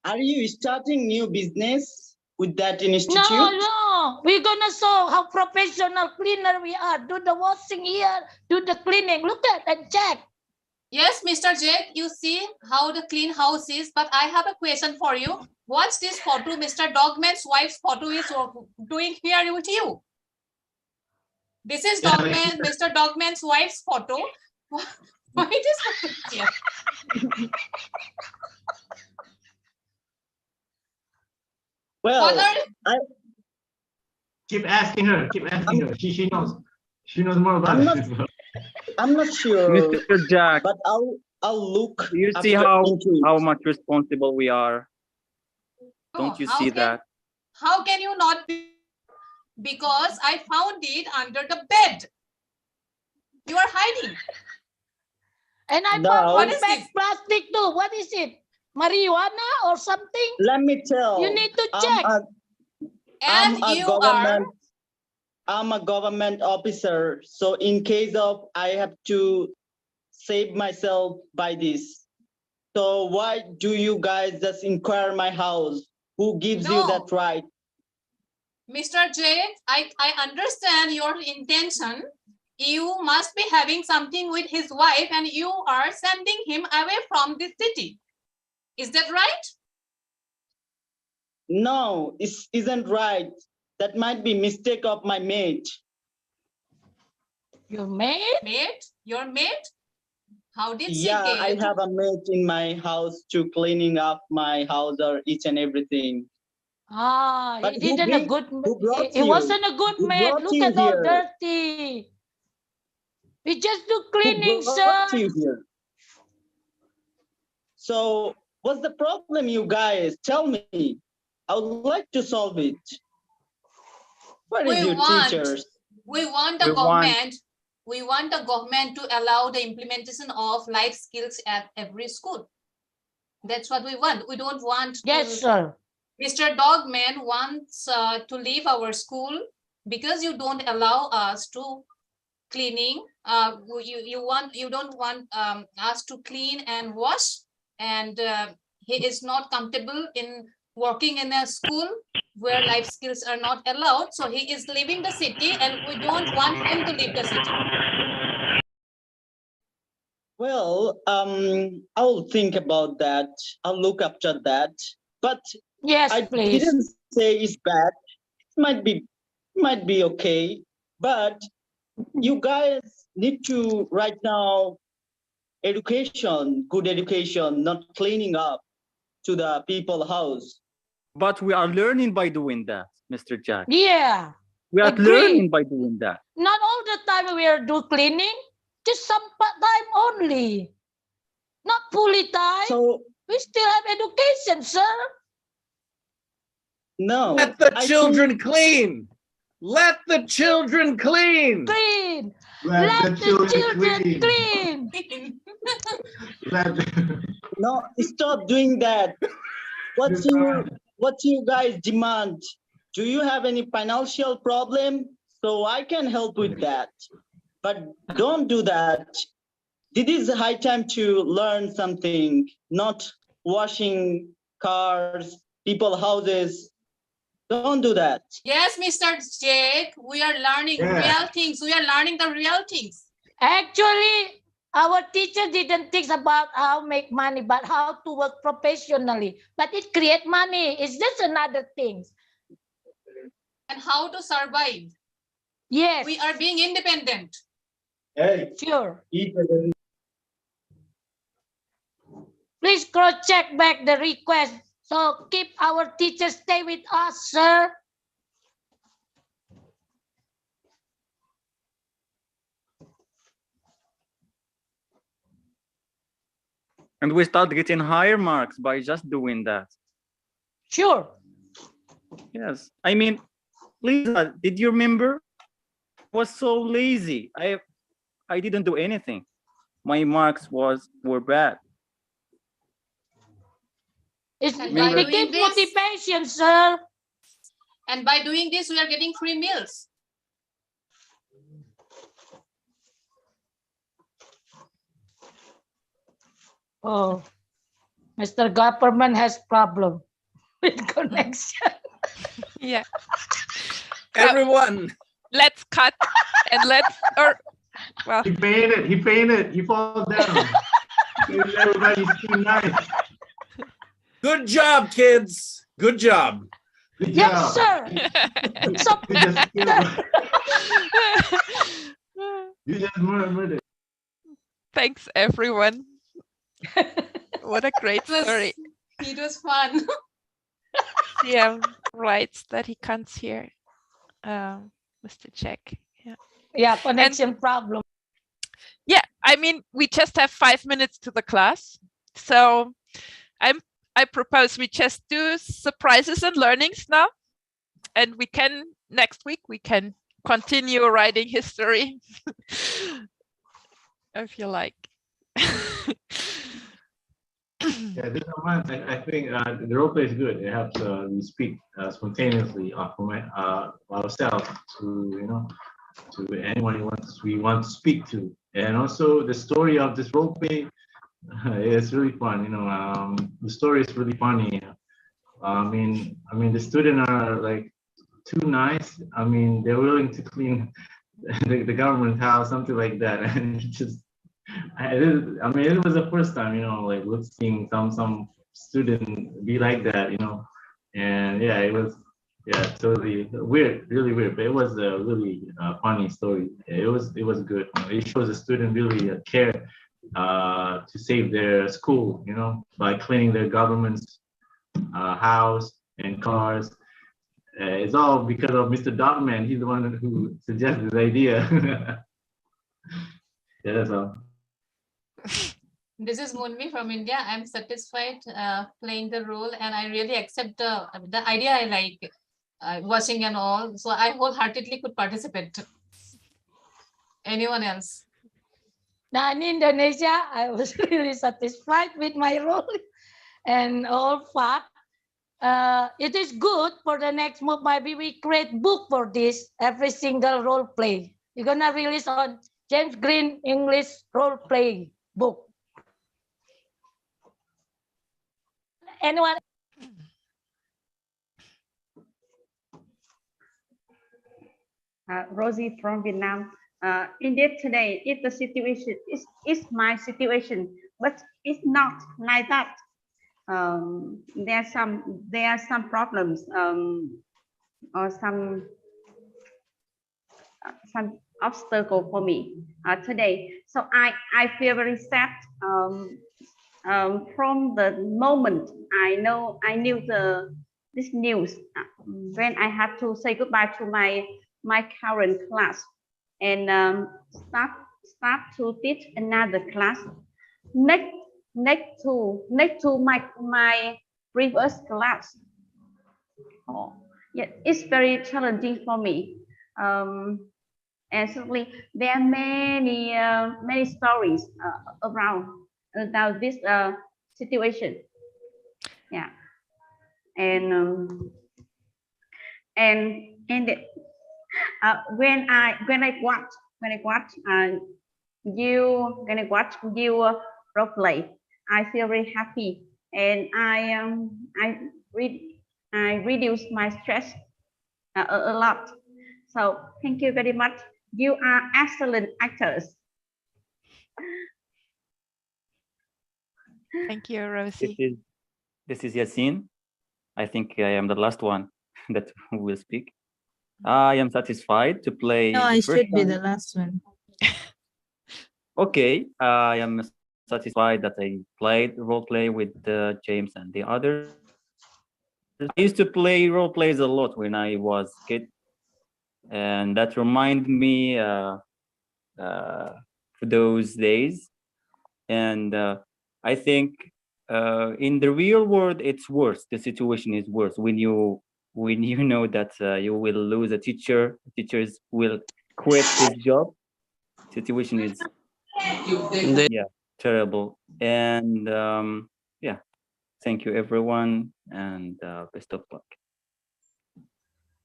Are you starting new business with that institute? No. We're gonna show how professional cleaner we are. Do the washing here, do the cleaning. Look at and check. Yes, Mr. Jake, you see how the clean house is, but I have a question for you. What's this photo Mr. Dogman's wife's photo is doing here with you? This is Mr. Dogman's wife's photo. Why it is here? Well, I keep asking her. She knows. She knows more about it. I'm not sure, Mr. Jack, but I'll look. Do you see how much responsible we are? Don't you see that? How can you not be? Because I found it under the bed. You are hiding. And I found one plastic too. What is it? Marijuana or something? Let me tell. You need to check. I'm a government officer, so in case of I have to save myself by this. So why do you guys just inquire my house? Who gives you that right? Mr. J, I understand your intention. You must be having something with his wife and you are sending him away from the city. Is that right? No, this isn't right. That might be mistake of my mate. Your maid? Maid? Your maid? How did she Yeah, I get? have a mate in my house to cleaning up my house or each and everything. Ah, But he didn't a good. who brought He you? wasn't a good Who maid. brought Look you at all here? dirty. We just do cleaning, Who sir. brought you here? So what's the problem, you guys? Tell me. I would like to solve it. Where is your teachers? We want the We want- government. We want the government to allow the implementation of life skills at every school. That's what we want. We don't want. Yes, sir. Mr. Dogman wants to leave our school because you don't allow us to cleaning. You don't want us to clean and wash, and he is not comfortable in working in a school where life skills are not allowed. So he is leaving the city, and we don't want him to leave the city. Well, I'll think about that. I'll look after that. But yes, I please. didn't say it's bad. It might be okay. But you guys need to right now education, good education, not cleaning up to the people house. But we are learning by doing that, Mr. Jack. Yeah. We are Agree. learning by doing that. Not all the time we are do cleaning. Just some time only. Not fully time. So we still have education, sir. No. Let the children clean. Let the children clean. Clean. Let the children clean. No, stop doing that. What you guys demand? Do you have any financial problem? So I can help with that. But don't do that. This is a high time to learn something, not washing cars, people houses. Don't do that. Yes, Mr. Jake, we are learning real things. We are learning the real things. Actually, our teacher didn't teach about how make money, but how to work professionally. But it create money. It's just another thing. And how to survive. Yes. We are being independent. Hey. Sure. Please cross-check back the request. So keep our teachers stay with us, sir. And we start getting higher marks by just doing that. Sure. Yes. I mean, Lisa, did you remember? I was so lazy. I didn't do anything. My marks were bad. It's Remember? they give motivation, sir. And by doing this, we are getting free meals. Oh, Mr. Government has problem with connection. Yeah. Everyone. Let's cut and let's well. He fainted, he falls down. Everybody's too nice. Good job, kids. Good job. Good Yes, job. sir. So You just murdered it. Thanks, everyone. What a great story. It was fun. Yeah, writes that he can't hear. Mr. Jack. Yeah. Yeah, connection problem. Yeah, I mean, we just have 5 minutes to the class. So I propose we just do surprises and learnings now. And we can, next week, we can continue writing history. If you like. Yeah, this month I think the role play is good. It helps we speak spontaneously from ourselves to to anyone we want to speak to, and also the story of this role play is really fun. The story is really funny. I mean the students are like too nice. I mean they're willing to clean the government house, something like that, and just. It was the first time, like seeing some student be like that, And yeah, it was totally weird, really weird, but it was a really funny story. It was good. It shows a student really care to save their school, by cleaning their government's house and cars. It's all because of Mr. Dogman. He's the one who suggested the idea. Yeah, that's all. This is Munmi from India. I'm satisfied playing the role, and I really accept the idea. I like watching and all, so I wholeheartedly could participate. Anyone else? Now in Indonesia, I was really satisfied with my role and all fact. It is good for the next move. Maybe we create book for this, every single role play. We're gonna release on James Green English role play book. Anyone? Rosie from Vietnam. Indeed, today is the situation is my situation, but it's not like that. There are some problems or some obstacle for me today. So I feel very sad from the moment I knew this news when I had to say goodbye to my current class and start to teach another class next to my previous class. Oh, yeah, it's very challenging for me. And certainly there are many stories around about this situation. Yeah, and when I watch you role play, I feel very happy, and I reduce my stress a lot. So thank you very much. You are excellent actors. Thank you, Rosie. This is Yasin. I think I am the last one that will speak. I am satisfied to play. No, the I first should be time. the last one. Okay, I am satisfied that I played role play with James and the others. I used to play role plays a lot when I was kid, and that reminded me for those days. And I think in the real world, it's worse. The situation is worse when you know that you will lose a teacher. Teachers will quit his job. Situation is terrible. And yeah, thank you everyone, and best of luck.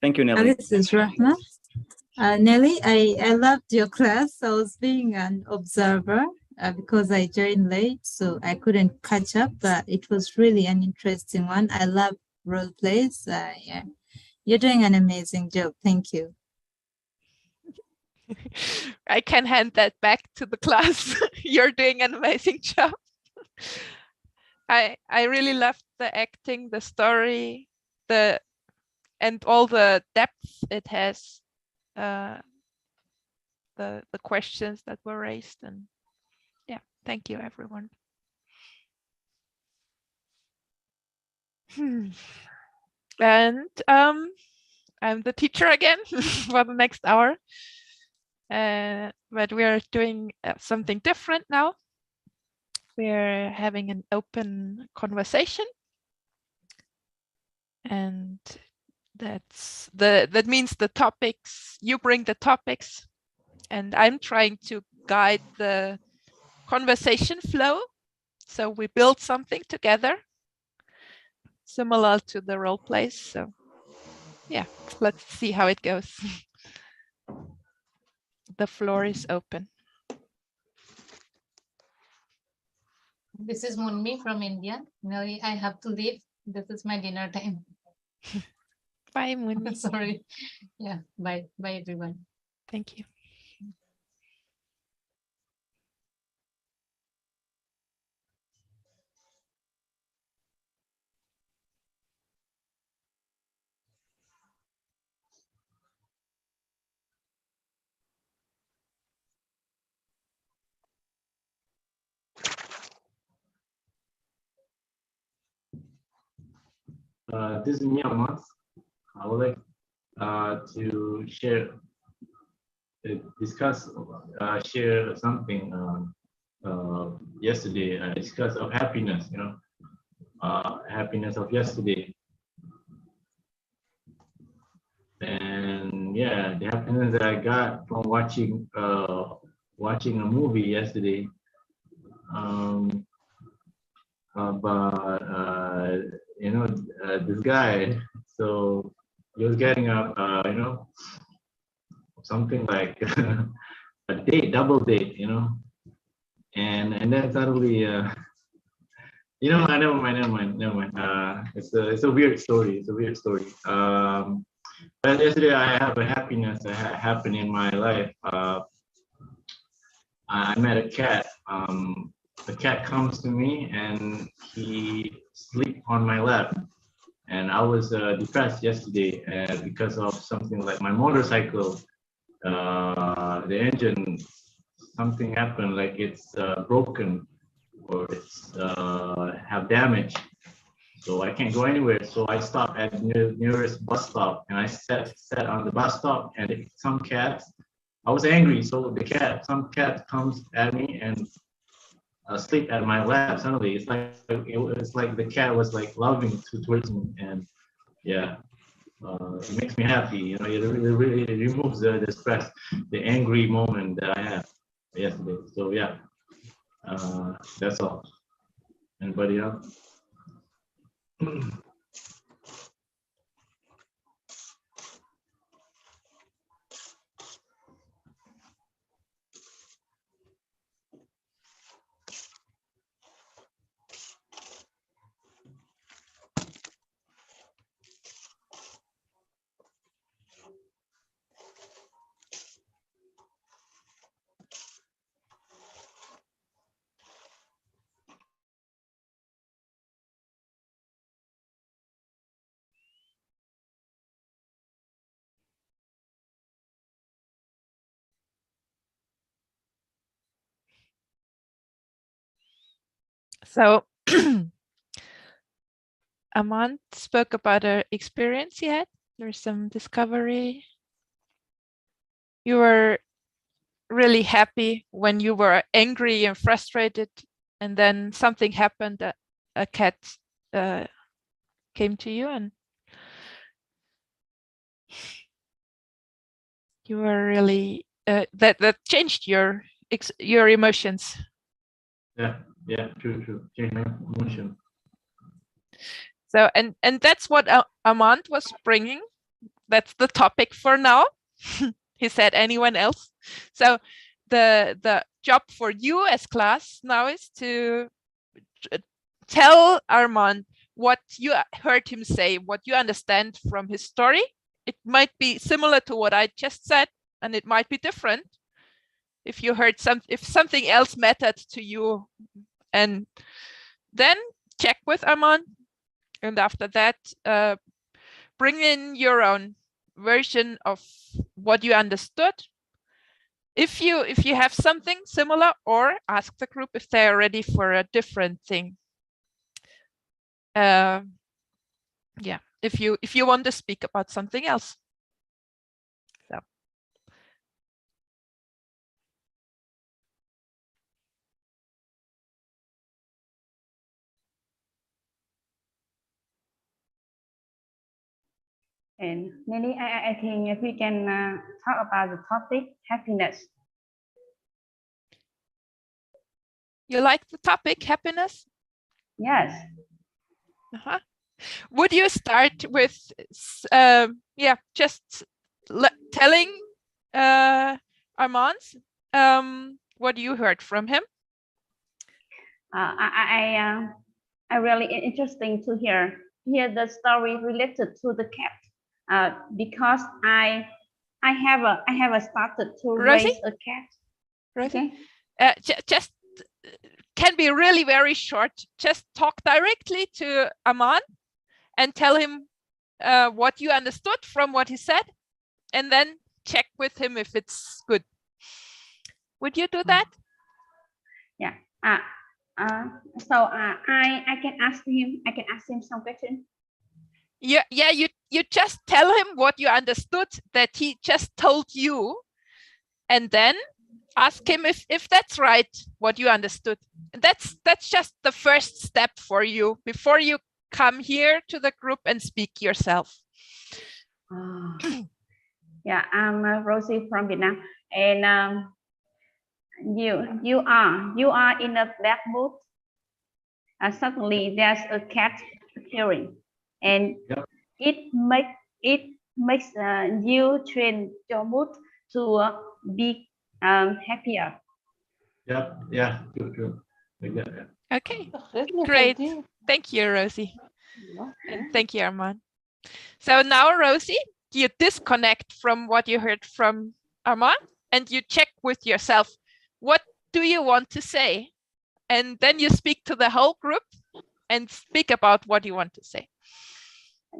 Thank you, Nelly. This is Rahma. Nelly, I loved your class. I was being an observer because I joined late, so I couldn't catch up, but it was really an interesting one. I love role plays. Yeah, you're doing an amazing job. Thank you. I can hand that back to the class. You're doing an amazing job. I really loved the acting, the story, and all the depth it has, the questions that were raised, and yeah, thank you everyone. And I'm the teacher again for the next hour, but we are doing something different now. We're having an open conversation, and that means the topics, you bring the topics, and I'm trying to guide the conversation flow. So we build something together, similar to the role plays. So yeah, let's see how it goes. The floor is open. This is Munmi from India. No, I have to leave. This is my dinner time. Bye, Munmi. Sorry. Yeah, bye. Bye, everyone. Thank you. This is Myanmar. I would like to share, discuss, share something. Yesterday, I discussed of happiness. You know, happiness of yesterday, and yeah, the happiness that I got from watching watching a movie yesterday. But you know, this guy, so he was getting up, you know, something like a date, double date, you know, and then suddenly, you know, never mind. It's a weird story. It's a weird story. But yesterday I have a happiness that happened in my life. I met a cat. The cat comes to me and he sleep on my lap. And I was depressed yesterday because of something like my motorcycle, the engine, something happened, like it's broken or it's have damage. So I can't go anywhere. So I stopped at the nearest bus stop and I sat on the bus stop, and some cats, I was angry. So some cat comes at me and sleep at my lap. Suddenly, it's like the cat was like loving towards me, and yeah, it makes me happy. You know, it really removes the stress, the angry moment that I had yesterday. So yeah, that's all. Anybody else? So Amand spoke about an experience he had. There's some discovery. You were really happy when you were angry and frustrated, and then something happened. A cat came to you, and you were really that changed your emotions. Yeah, true. Change my emotion. So and that's what Amand was bringing. That's the topic for now. He said, anyone else? So the job for you as class now is to tell Armand what you heard him say, what you understand from his story. It might be similar to what I just said, and it might be different if you heard if something else mattered to you. And then check with Armand, and after that, bring in your own version of what you understood. If you have something similar, or ask the group if they are ready for a different thing. Yeah, if you want to speak about something else. So. And Nelly, I think if we can talk about the topic happiness. You like the topic happiness? Yes. Would you start with just telling Armand what you heard from him? I really interesting to hear the story related to the cat, because I have started to Rosie? raise a cat. Rosie? Okay. Just can be really very short. Just talk directly to Aman and tell him what you understood from what he said, and then check with him if it's good. Would you do that? Yeah. So I can ask him. I can ask him some questions. You just tell him what you understood that he just told you, and then ask him if that's right, what you understood. That's just the first step for you before you come here to the group and speak yourself. Yeah, I'm Rosie from Vietnam, and you are in a black mood. Suddenly there's a cat appearing, and it makes you train your mood to be happier. Yep. Yeah. Good. Like that, yeah. Okay, great. Thank you, Rosie. And thank you, Armand. So now, Rosie, you disconnect from what you heard from Armand and you check with yourself, what do you want to say? And then you speak to the whole group and speak about what you want to say.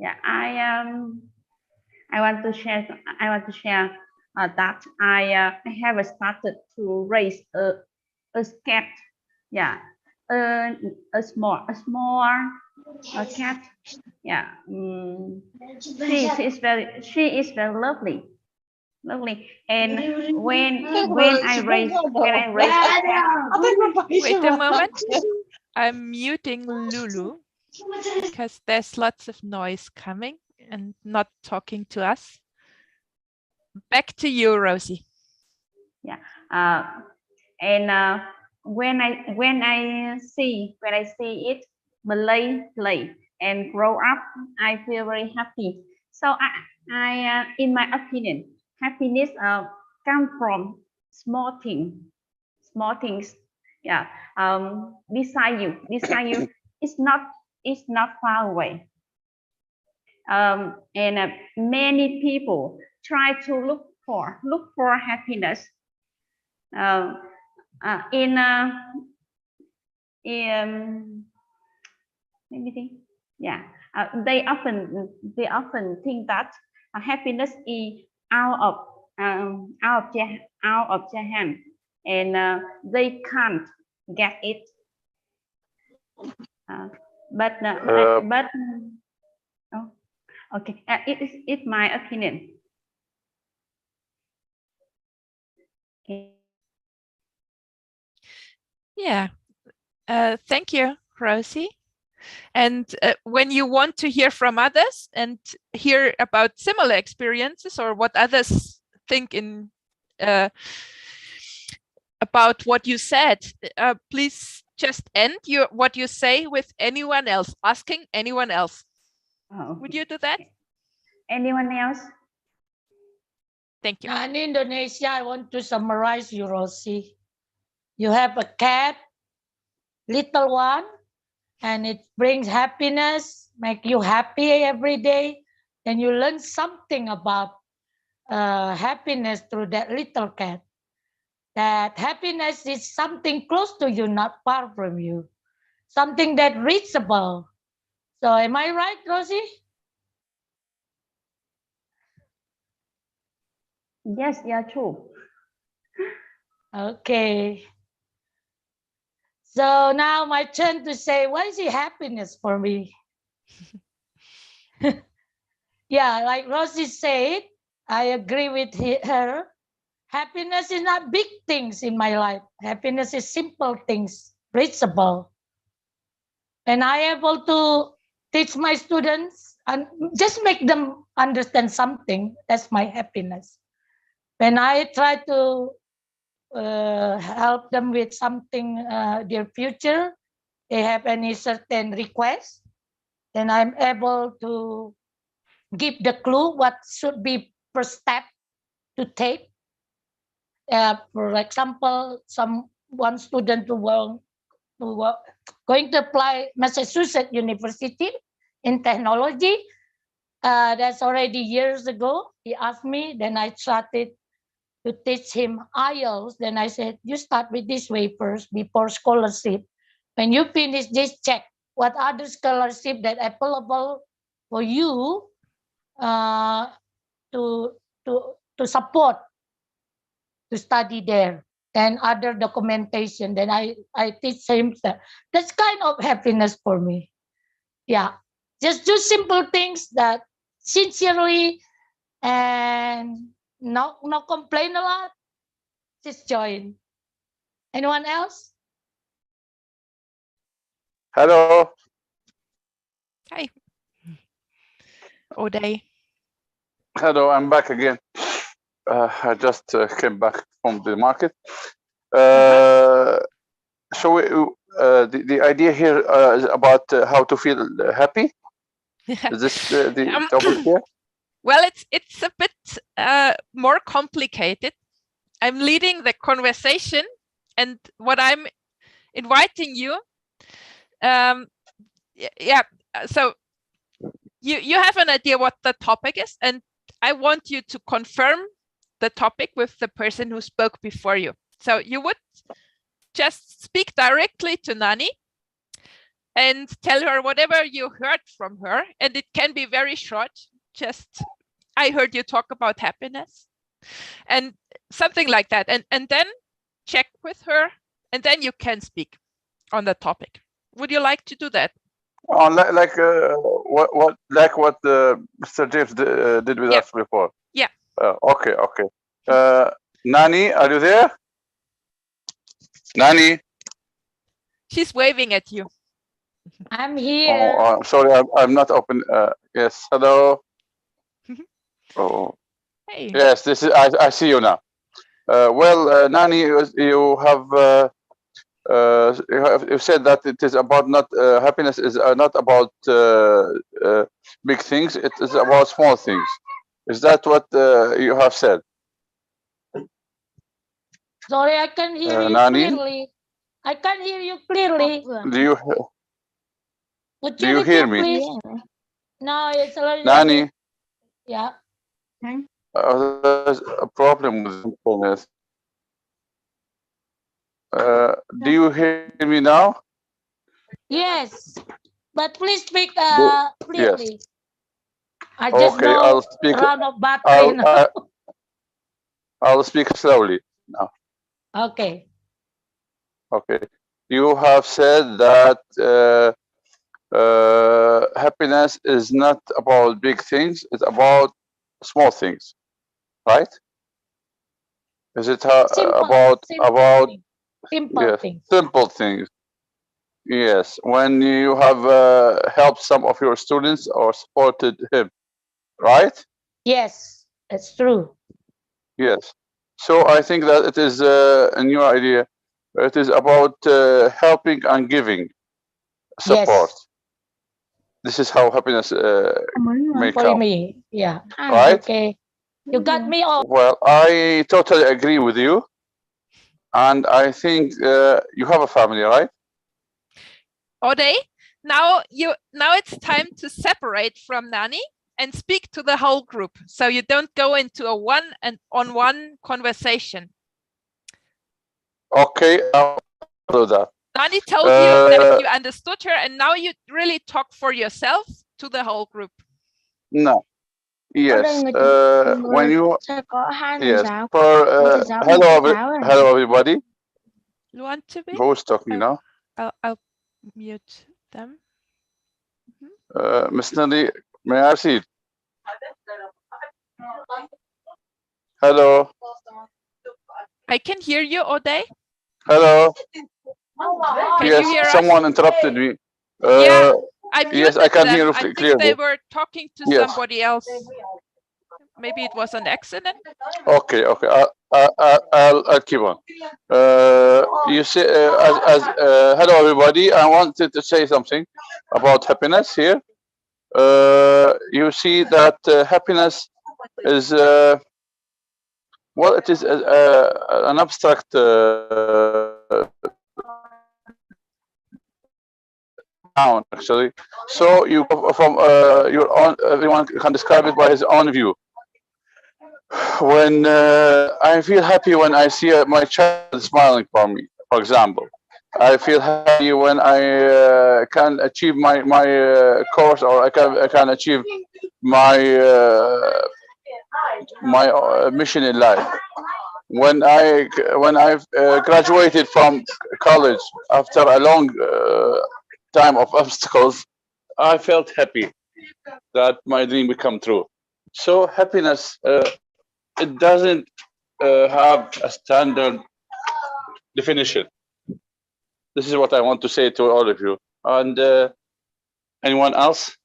Yeah, I want to share. That I have started to raise a cat. Yeah, a small cat. Yeah, she is very lovely. And when I raise a cat. Wait a moment. I'm muting Lulu because there's lots of noise coming and not talking to us. Back to you, Rosie. Yeah, and when I see it play and grow up, I feel very happy. So I in my opinion, happiness come from small things. Yeah, beside you, it's not far away. And many people try to look for happiness in let me think. Yeah, they often think that happiness is out of their hand, and they can't get it. But oh, okay, it's my opinion. Okay. Yeah, thank you, Rosie. And when you want to hear from others and hear about similar experiences or what others think in about what you said, please just end what you say with anyone else, asking anyone else. Oh. Would you do that? Anyone else? Thank you. In Indonesia, I want to summarize you, Rosie. You have a cat, little one, and it brings happiness, make you happy every day, and you learn something about happiness through that little cat. That happiness is something close to you, not far from you, something that reachable. So am I right, Rosie? Yes, yeah, true. Okay. So now my turn to say, what is happiness for me? Yeah, like Rosie said, I agree with her. Happiness is not big things in my life. Happiness is simple things, reachable. And I able to teach my students and just make them understand something. That's my happiness. When I try to help them with something, their future, they have any certain request, then I'm able to give the clue what should be first step to take. For example, one student who going to apply Massachusetts University in technology. That's already years ago. He asked me, then I started to teach him IELTS. Then I said, you start with this way first before scholarship. When you finish this, check what other scholarship that available for you to support to study there, and other documentation. Then I teach him that. That's kind of happiness for me. Yeah. Just do simple things that sincerely and not complain a lot. Just join. Anyone else? Hello. Hi. Oday. Hello, I'm back again. I just came back from the market. So the idea here is about how to feel happy. Is this the topic here? Well, it's a bit more complicated. I'm leading the conversation, and what I'm inviting you, yeah. So you have an idea what the topic is, and I want you to confirm the topic with the person who spoke before you. So you would just speak directly to Nani and tell her whatever you heard from her, and it can be very short. Just, I heard you talk about happiness, and something like that, and then check with her, and then you can speak on the topic. Would you like to do that? Oh, what Mr. James did with us before. Yeah. Okay. Nani, are you there? Nani. She's waving at you. I'm here. Oh, sorry, I'm not open. Yes, hello. Oh. Hey. Yes, this is. I see you now. Well, Nani, you said that it is about not happiness is not about big things. It is about small things. Is that what you have said? Sorry, I can't hear you Nani? clearly. I can't hear you clearly. Do you Would do you you repeat, hear me? please? No, it's a little Nani? bit. Yeah. There's a problem with mindfulness. Do you hear me now? Yes, but please speak Yes. clearly. I just Okay, I'll know speak. round of battery now. I'll speak slowly now. Okay. Okay. You have said that happiness is not about big things; it's about small things, right? Is it about simple yes, things. simple things? Yes, when you have helped some of your students or supported him, right? Yes, that's true. Yes. So I think that it is a new idea. It is about helping and giving support. Yes. This is how happiness may For come, me, yeah. right? Okay. You got me all. Well, I totally agree with you, and I think you have a family, right? Oday, now it's time to separate from Nani and speak to the whole group, so you don't go into a one-on-one conversation. Okay, I'll do that. Nani told you that you understood her, and now you really talk for yourself to the whole group. No. Yes. When you yes. Hello everybody. You want to be? Who's talking now? I'll mute them. Miss Nelly, may I proceed? Hello. I can hear you, Oday. Hello. Can Yes, you hear someone us? interrupted me. Yeah, I muted yes, I can them. hear you I think clearly. they were talking to Yes. somebody else. Maybe it was an accident. Okay. I'll keep on. You say hello everybody. I wanted to say something about happiness here. You see that happiness is well, it is an abstract noun actually. So you go from your own. Everyone can describe it by his own view. When I feel happy when I see my child smiling for me, for example. I feel happy when I can achieve my course, or I can achieve my mission in life. When I've graduated from college after a long time of obstacles, I felt happy that my dream become true. So happiness, it doesn't have a standard definition. This is what I want to say to all of you. And anyone else?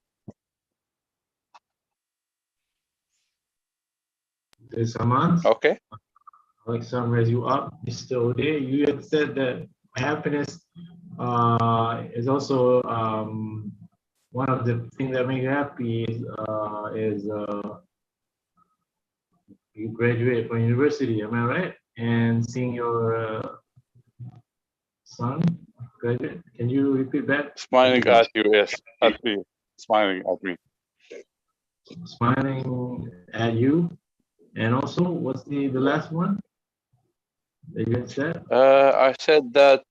There's Saman. Okay. I'd like to raise you up. Mr. Ode, you had said that happiness is also one of the things that make you happy is you graduate from university, am I right? And seeing your son graduate. Can you repeat that? Smiling at you, yes, at me, smiling at me. Smiling at you. And also, what's the last one that you had said? I said that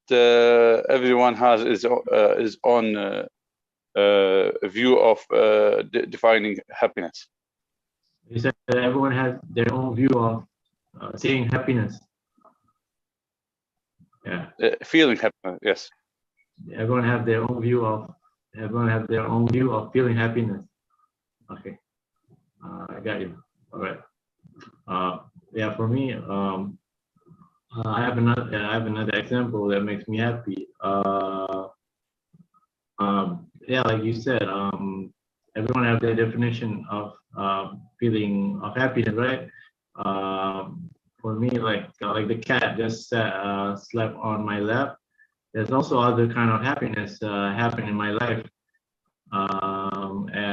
everyone has his own view of defining happiness. You said that everyone has their own view of seeing happiness. Yeah. Feeling happiness, yes. Everyone have their own view of. Everyone have their own view of feeling happiness. Okay. I got you. All right. Yeah, for me, I have another example that makes me happy. Yeah, like you said, everyone have their definition of feeling of happiness, right? For me, like the cat just slept on my lap. There's also other kind of happiness happen in my life.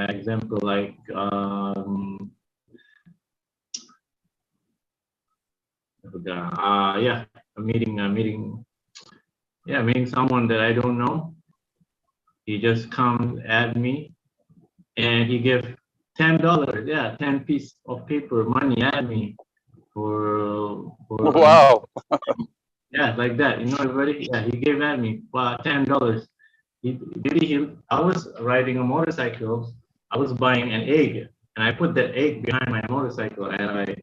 Example like yeah, meeting someone that I don't know. He just comes at me and he gives $10, yeah, 10 piece of paper money at me for wow. Yeah, like that, you know, everybody. Yeah, he gave at me $10. I was riding a motorcycle. I was buying an egg, and I put that egg behind my motorcycle, and I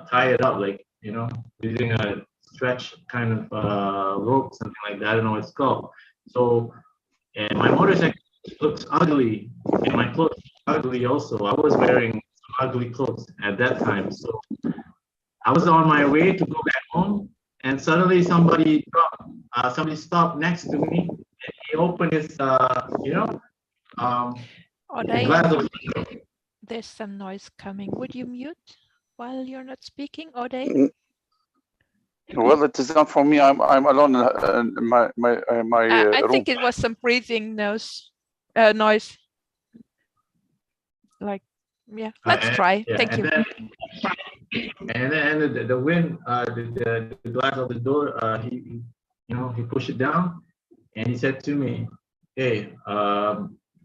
tie it up, like, you know, using a stretch kind of rope, something like that. I don't know what it's called. So, and my motorcycle looks ugly, and my clothes ugly also. I was wearing ugly clothes at that time. So I was on my way to go back home, and suddenly somebody stopped next to me, and he opened his, you know, glass of There's some noise coming. Would you mute while you're not speaking, Ode? Well, it is not for me. I'm alone in my I room. think it was some breathing noise. Like, yeah, let's try. Yeah, Thank you. And then the wind, the glass of the door, he he pushed it down, and he said to me, "Hey,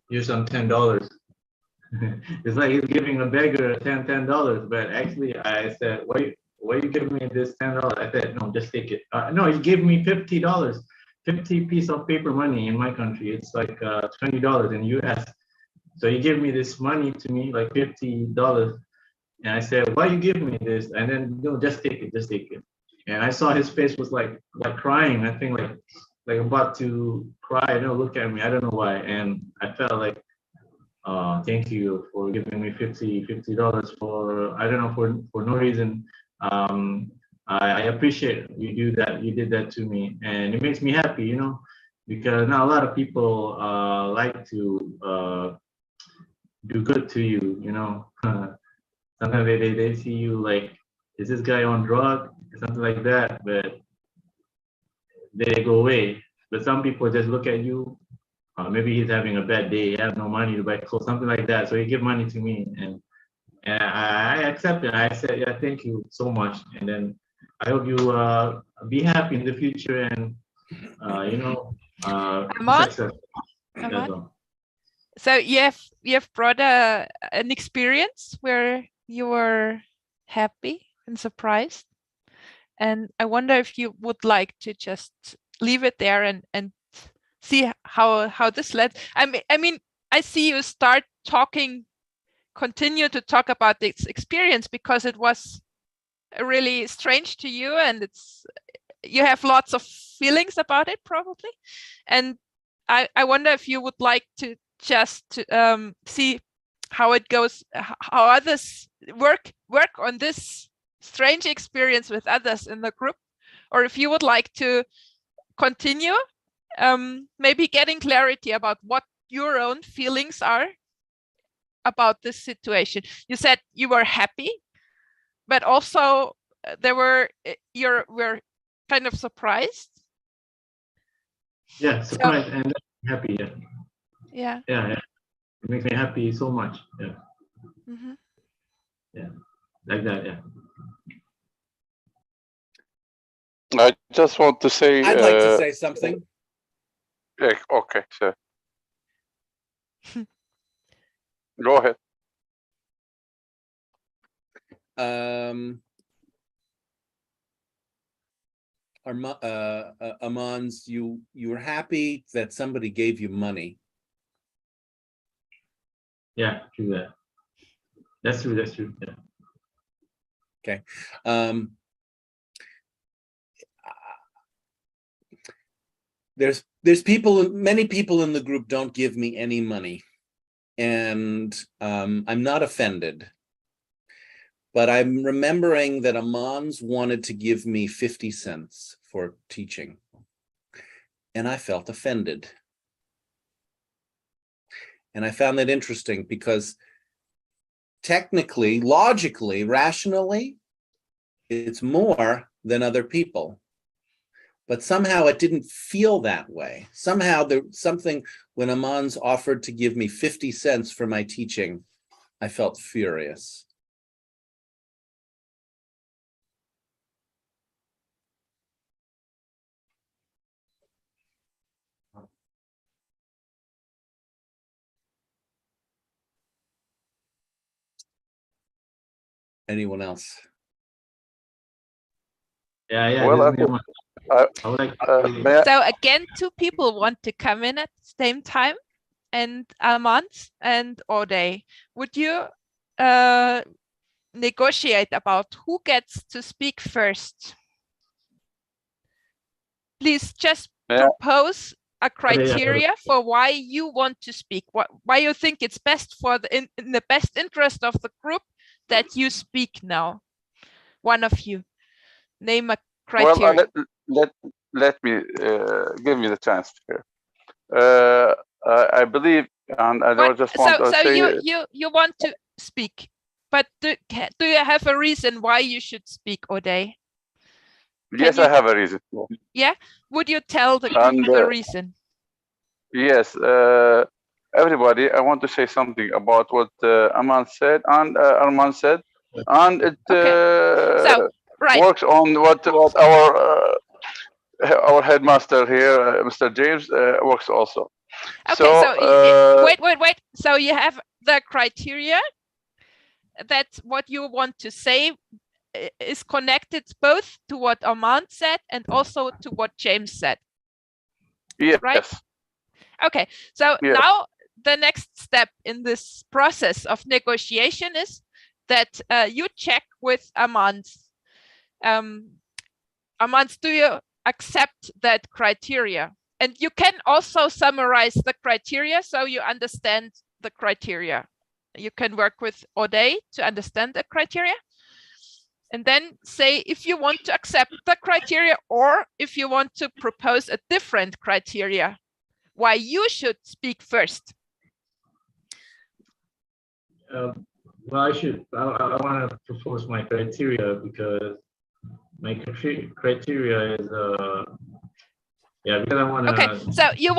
here's some $10." It's like he's giving a beggar $10, but actually I said, why you giving me this $10? I said, no, just take it. No, he gave me $50, 50 piece of paper money. In my country, it's like $20 in US. So he gave me this money to me, like $50. And I said, why you give me this? And then, no, just take it. And I saw his face was like crying. I think like about to cry. Look at me. I don't know why. And I felt like, thank you for giving me $50 for, I don't know, for no reason. I appreciate you did that to me, and it makes me happy, because not a lot of people like to do good to you, Sometimes they see you like, is this guy on drug, something like that, but they go away. But some people just look at you. Maybe he's having a bad day. He has no money to buy clothes, something like that. So he give money to me, and I accepted. I said, yeah, thank you so much. And then I hope you be happy in the future, and success. So you have brought an experience where you were happy and surprised, and I wonder if you would like to just leave it there and see how this led. I mean, I see you continue to talk about this experience because it was really strange to you, and you have lots of feelings about it probably. And I wonder if you would like to just to see how it goes, how others work on this strange experience with others in the group, or if you would like to continue, maybe getting clarity about what your own feelings are about this situation. You said you were happy, but also there were were kind of surprised. Yeah, surprised and happy. Yeah. Yeah. Yeah, yeah. It makes me happy so much. Yeah. Mm-hmm. Yeah, like that. Yeah. I just want to say. I'd like to say something. Yeah, okay, sir. Go ahead. Amans, you were happy that somebody gave you money. Yeah, true that. That's true. That's true. Yeah. Okay. There's people, many people in the group don't give me any money, and I'm not offended. But I'm remembering that Amans wanted to give me 50 cents for teaching, and I felt offended. And I found that interesting because technically, logically, rationally, it's more than other people. But somehow it didn't feel that way. Somehow something, when Amans offered to give me 50 cents for my teaching, I felt furious. Anyone else? Yeah, yeah. Well, I would like. So again, two people want to come in at the same time, and Amans and Ode. Would you negotiate about who gets to speak first? Please just propose a criteria for why you want to speak, why you think it's best for in the best interest of the group that you speak now. One of you name a criteria. Well, let me give me the chance here. I believe, and I just want to say. So you want to speak, but do you have a reason why you should speak, Ode? Yes, I have a reason. Yeah, would you tell the group the reason? Yes, everybody, I want to say something about what Aman said and Arman said, and it works on what our headmaster here, Mr. James, works also. Okay, so wait. So you have the criteria. That's what you want to say is connected both to what Armand said and also to what James said. Yes. Right? Okay, so now the next step in this process of negotiation is that you check with Armand. Armand, do you accept that criteria? And you can also summarize the criteria so you understand the criteria. You can work with Ode to understand the criteria. And then say if you want to accept the criteria or if you want to propose a different criteria, why you should speak first. Well, I want to propose my criteria because my criteria is because I want to. Okay, so you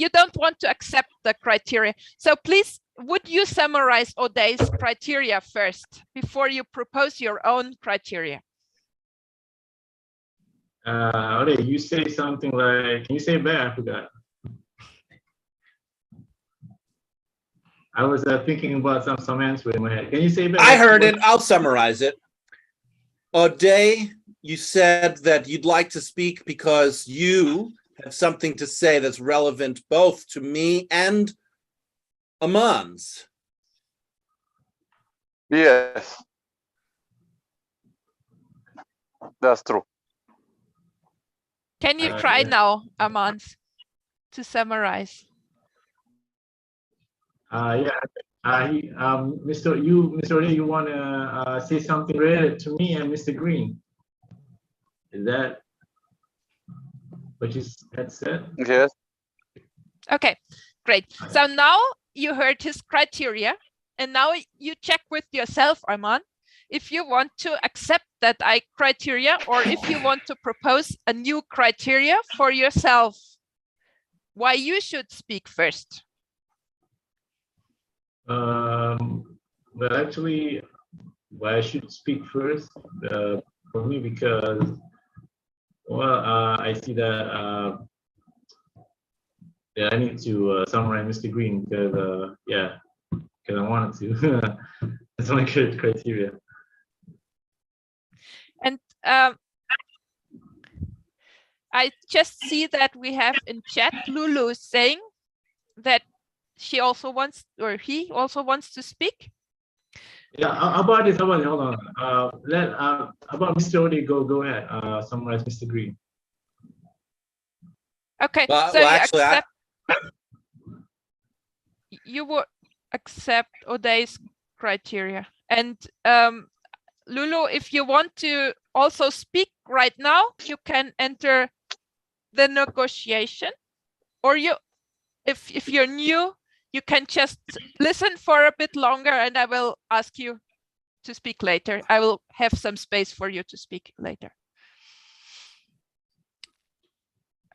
don't want to accept the criteria. So please, would you summarize Ode's criteria first before you propose your own criteria? Ode, you say something like, can you say it back? I forgot. I was thinking about some answer in my head. Can you say it back? I heard it. I'll summarize it. Ode, you said that you'd like to speak because you have something to say that's relevant both to me and Amans. Yes, that's true. Can you try now, Amans, to summarize? Mr. Lee, you want to say something related to me and Mr. Green? Is that what you had said? Yes. Okay, great. So now you heard his criteria, and now you check with yourself, Arman, if you want to accept that criteria or if you want to propose a new criteria for yourself. Why you should speak first? Well, actually, I should speak first for me because, well, I see that I need to summarize Mr. Green because, because I wanted to. That's my criteria. And I just see that we have in chat Lulu saying that she also wants, or he also wants to speak. Yeah, how about this? Hold on. How about Mr. Odi? Go ahead. Summarize Mr. Green. Okay, Well, so well, you actually, accept. You would accept Odei's criteria, and Lulu, if you want to also speak right now, you can enter the negotiation, or if you're new, you can just listen for a bit longer, and I will ask you to speak later. I will have some space for you to speak later.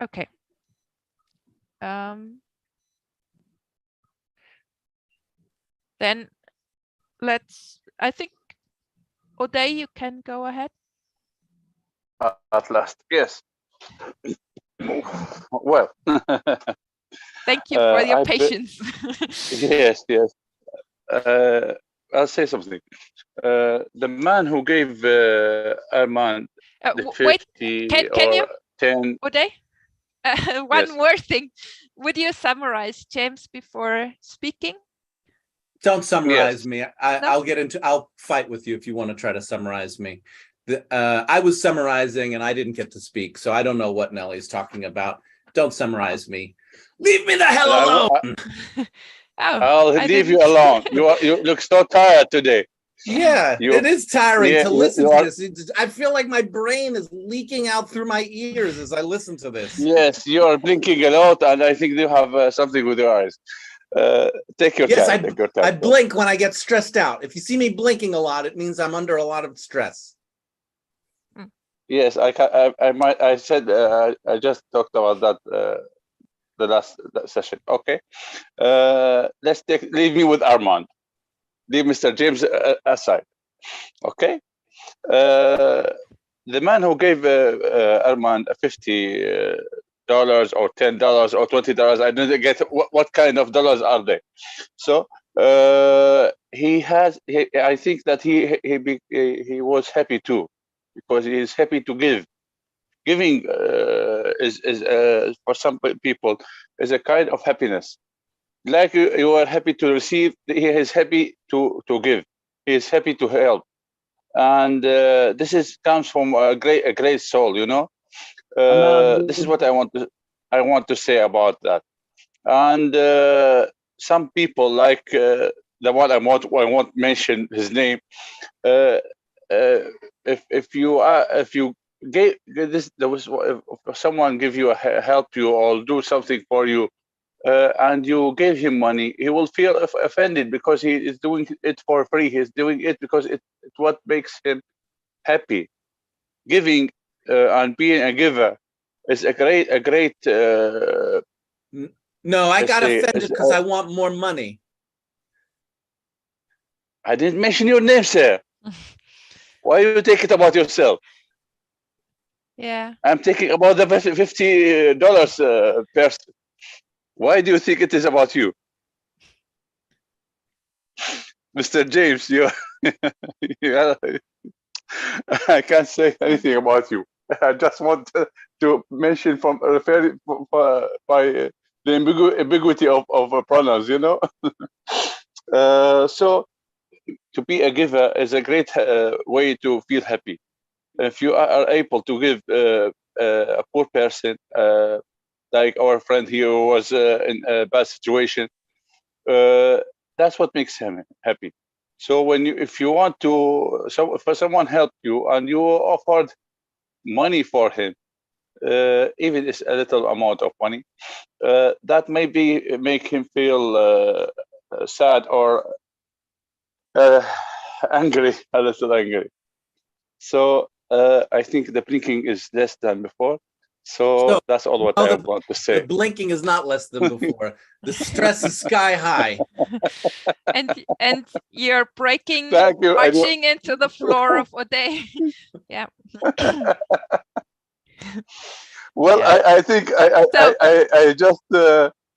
Okay. Then I think, Odei, you can go ahead. At last, yes. Well. Thank you for your patience. Yes. I'll say something. The man who gave Armand the 50 wait, can you, 10. Odei? One more thing. Would you summarize James before speaking? Don't summarize me. I'll fight with you if you want to try to summarize me. I was summarizing and I didn't get to speak, so I don't know what Nellie's talking about. Don't summarize me. Leave me the hell alone. I'll leave you alone. You look so tired today. Yeah, it is tiring to listen to this. I feel like my brain is leaking out through my ears as I listen to this. Yes, you are blinking a lot, and I think you have something with your eyes. Take your time. Take your time. I blink when I get stressed out. If you see me blinking a lot, it means I'm under a lot of stress. Yes, I said I just talked about that the last session. Okay, leave me with Armand. Leave Mr. James aside. Okay. The man who gave Armand $50 or $10 or $20, I didn't get what kind of dollars are they. So I think that he was happy too, because he is happy to give. Giving is for some people is a kind of happiness. Like you are happy to receive, he is happy to give. He is happy to help, and this comes from a great soul. You know, this is what I want to say about that. And some people, like the one I won't mention his name. If you gave this, if someone give you help you or do something for you, and you gave him money, he will feel offended because he is doing it for free. He's doing it because it's what makes him happy. Giving and being a giver is a great. No, I got offended because I want more money. I didn't mention your name, sir. Why you take it about yourself? Yeah. I'm taking about the $50 person. Why do you think it is about you? Mr. James, I can't say anything about you. I just want to mention by the ambiguity of pronouns, you know. So to be a giver is a great way to feel happy. If you are able to give a poor person, like our friend here who was in a bad situation, that's what makes him happy. So when if you want to, for someone help you and you offered money for him, even it's a little amount of money, that maybe make him feel sad or angry, a little angry. So I think the blinking is less than before. So that's all what I want to say. The blinking is not less than before. The stress is sky high. And you're breaking, Thank you. marching into the floor of O'Day. Yeah. Well, Yeah. I think I just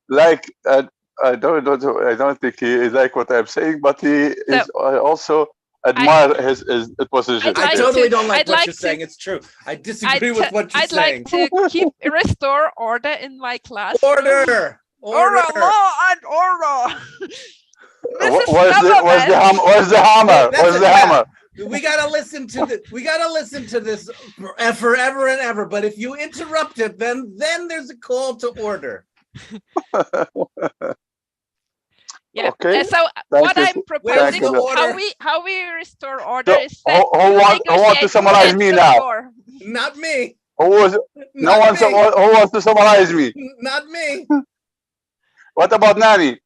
like I don't think he like what I'm saying, but he is also admire his position. I totally don't like what you're saying. It's true. I disagree with what you're saying. I'd like to keep restore order in my class. Order. Order. Law and order. Where's the hammer? Where's the hammer? We gotta listen to this. We gotta listen to this forever and ever. But if you interrupt it, then there's a call to order. Yeah. Okay. So what I'm proposing, how we restore order is that who want to summarize me now? Not me. Who wants to summarize me? Not me. What about Nani?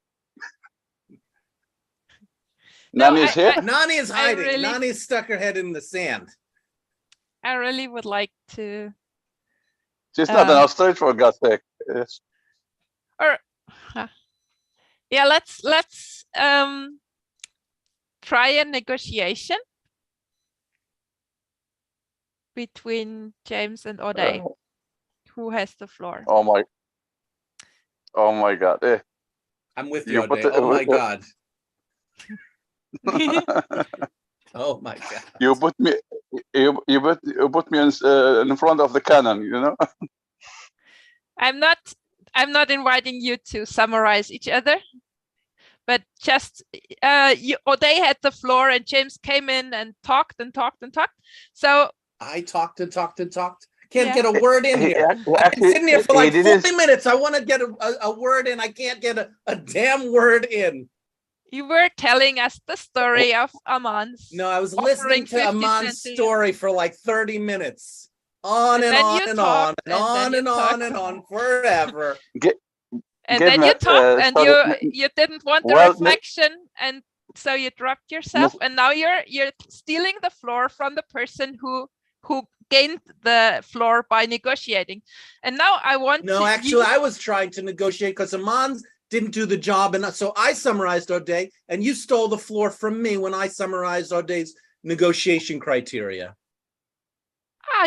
Nani is here. Nani is hiding. Nani stuck her head in the sand. I really would like to. She's not an ostrich, for God's sake. Yes. Or, yeah, let's try a negotiation between James and O'Day. Who has the floor? Oh my God. I'm with you, O'Day. Oh my God. Oh my God. You put me in front of the cannon, you know. I'm not inviting you to summarize each other, but just O'Day had the floor and James came in and talked and talked and talked. So I talked and talked and talked. Can't get a word in here. I've been sitting here for like 40 minutes. I want to get a word in. I can't get a damn word in. You were telling us the story of Aman's. No, I was listening to Aman's story for like 30 minutes. On and on and on and on and on and on forever. And then you talked and you didn't want the reflection, and so you dropped yourself, and now you're stealing the floor from the person who gained the floor by negotiating. And now I want to. No, actually, I was trying to negotiate because Aman's didn't do the job, and so I summarized O'Day, and you stole the floor from me when I summarized O'Day's negotiation criteria.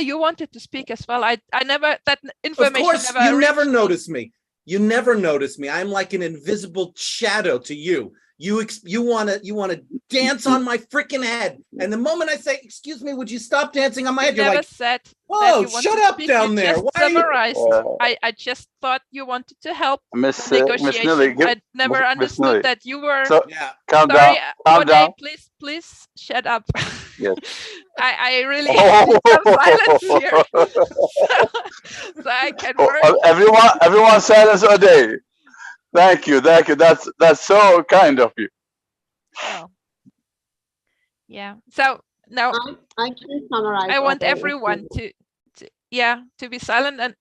You wanted to speak as well. I never, that information. Of course, you never notice me. You never notice me. I'm like an invisible shadow to you. You want to dance on my freaking head, and the moment I say, "Excuse me, would you stop dancing on my head?" You're never like, said. "Whoa, shut up down there!" Just summarized. I just thought you wanted to help Miss negotiation. Nilly, I never understood that you were. So, yeah. Calm Sorry, down. Calm down. Please shut up. Yes. I really need some silence here, so I can work. Everyone, silence O'Day. Thank you. That's so kind of you. Oh. Yeah. So now I can summarize. I want everyone to be silent. And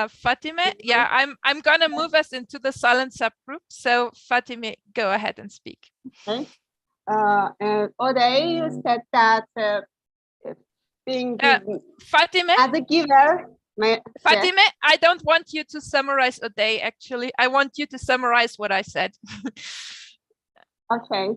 Fatime, yeah, I'm gonna move us into the silent subgroup. So Fatime, go ahead and speak. Okay. And O'Day, you said that being Fatime as a giver. Fatime, I don't want you to summarize O'Day. Actually, I want you to summarize what I said. Okay,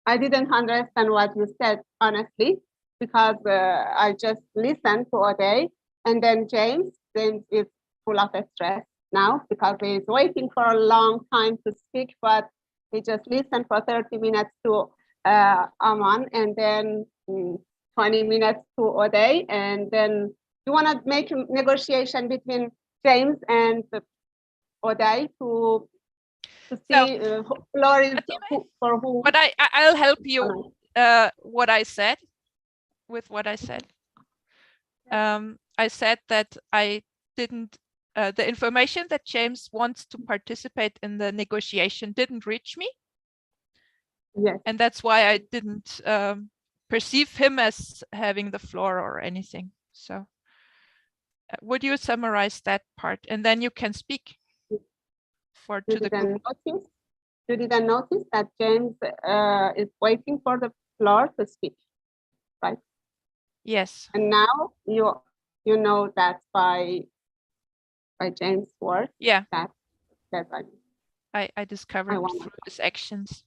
I didn't understand what you said, honestly, because I just listened to O'Day, and then James is full of stress now because he's waiting for a long time to speak, but he just listened for 30 minutes to Aman, and then 20 minutes to O'Day, and then you want to make a negotiation between James and O'Day to see floor is for who. But I'll help you what I said with what I said. I said that I didn't the information that James wants to participate in the negotiation didn't reach me. Yes. And that's why I didn't perceive him as having the floor or anything. So would you summarize that part, and then you can speak to the group. You didn't notice that James is waiting for the floor to speak, right? Yes. And now you know that by James' word. Yeah. That I discovered through his actions.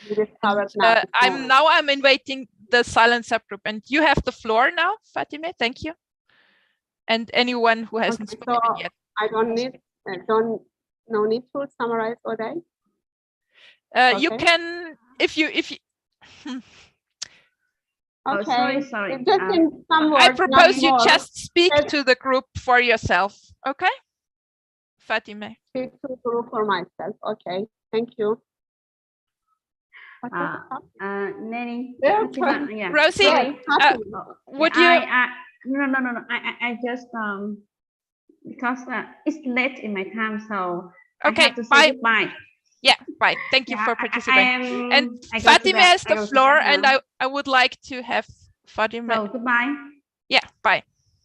You discovered now. I'm inviting the silent subgroup, and you have the floor now, Fatime. Thank you. And anyone who hasn't spoken yet. I don't need. No need to summarize Oday. You can if you. Okay. Sorry. Just in some words, I propose you more. just speak to the group for yourself. Okay, Fatime. Speak to the group for myself. Okay. Thank you. Nanny. Yeah. Rosie, would you? No. I just because it's late in my time, so okay. I have to say goodbye. Yeah, bye. Thank you for participating. And Fatime has the floor, and I would like to have Fatime. So goodbye. Yeah, bye.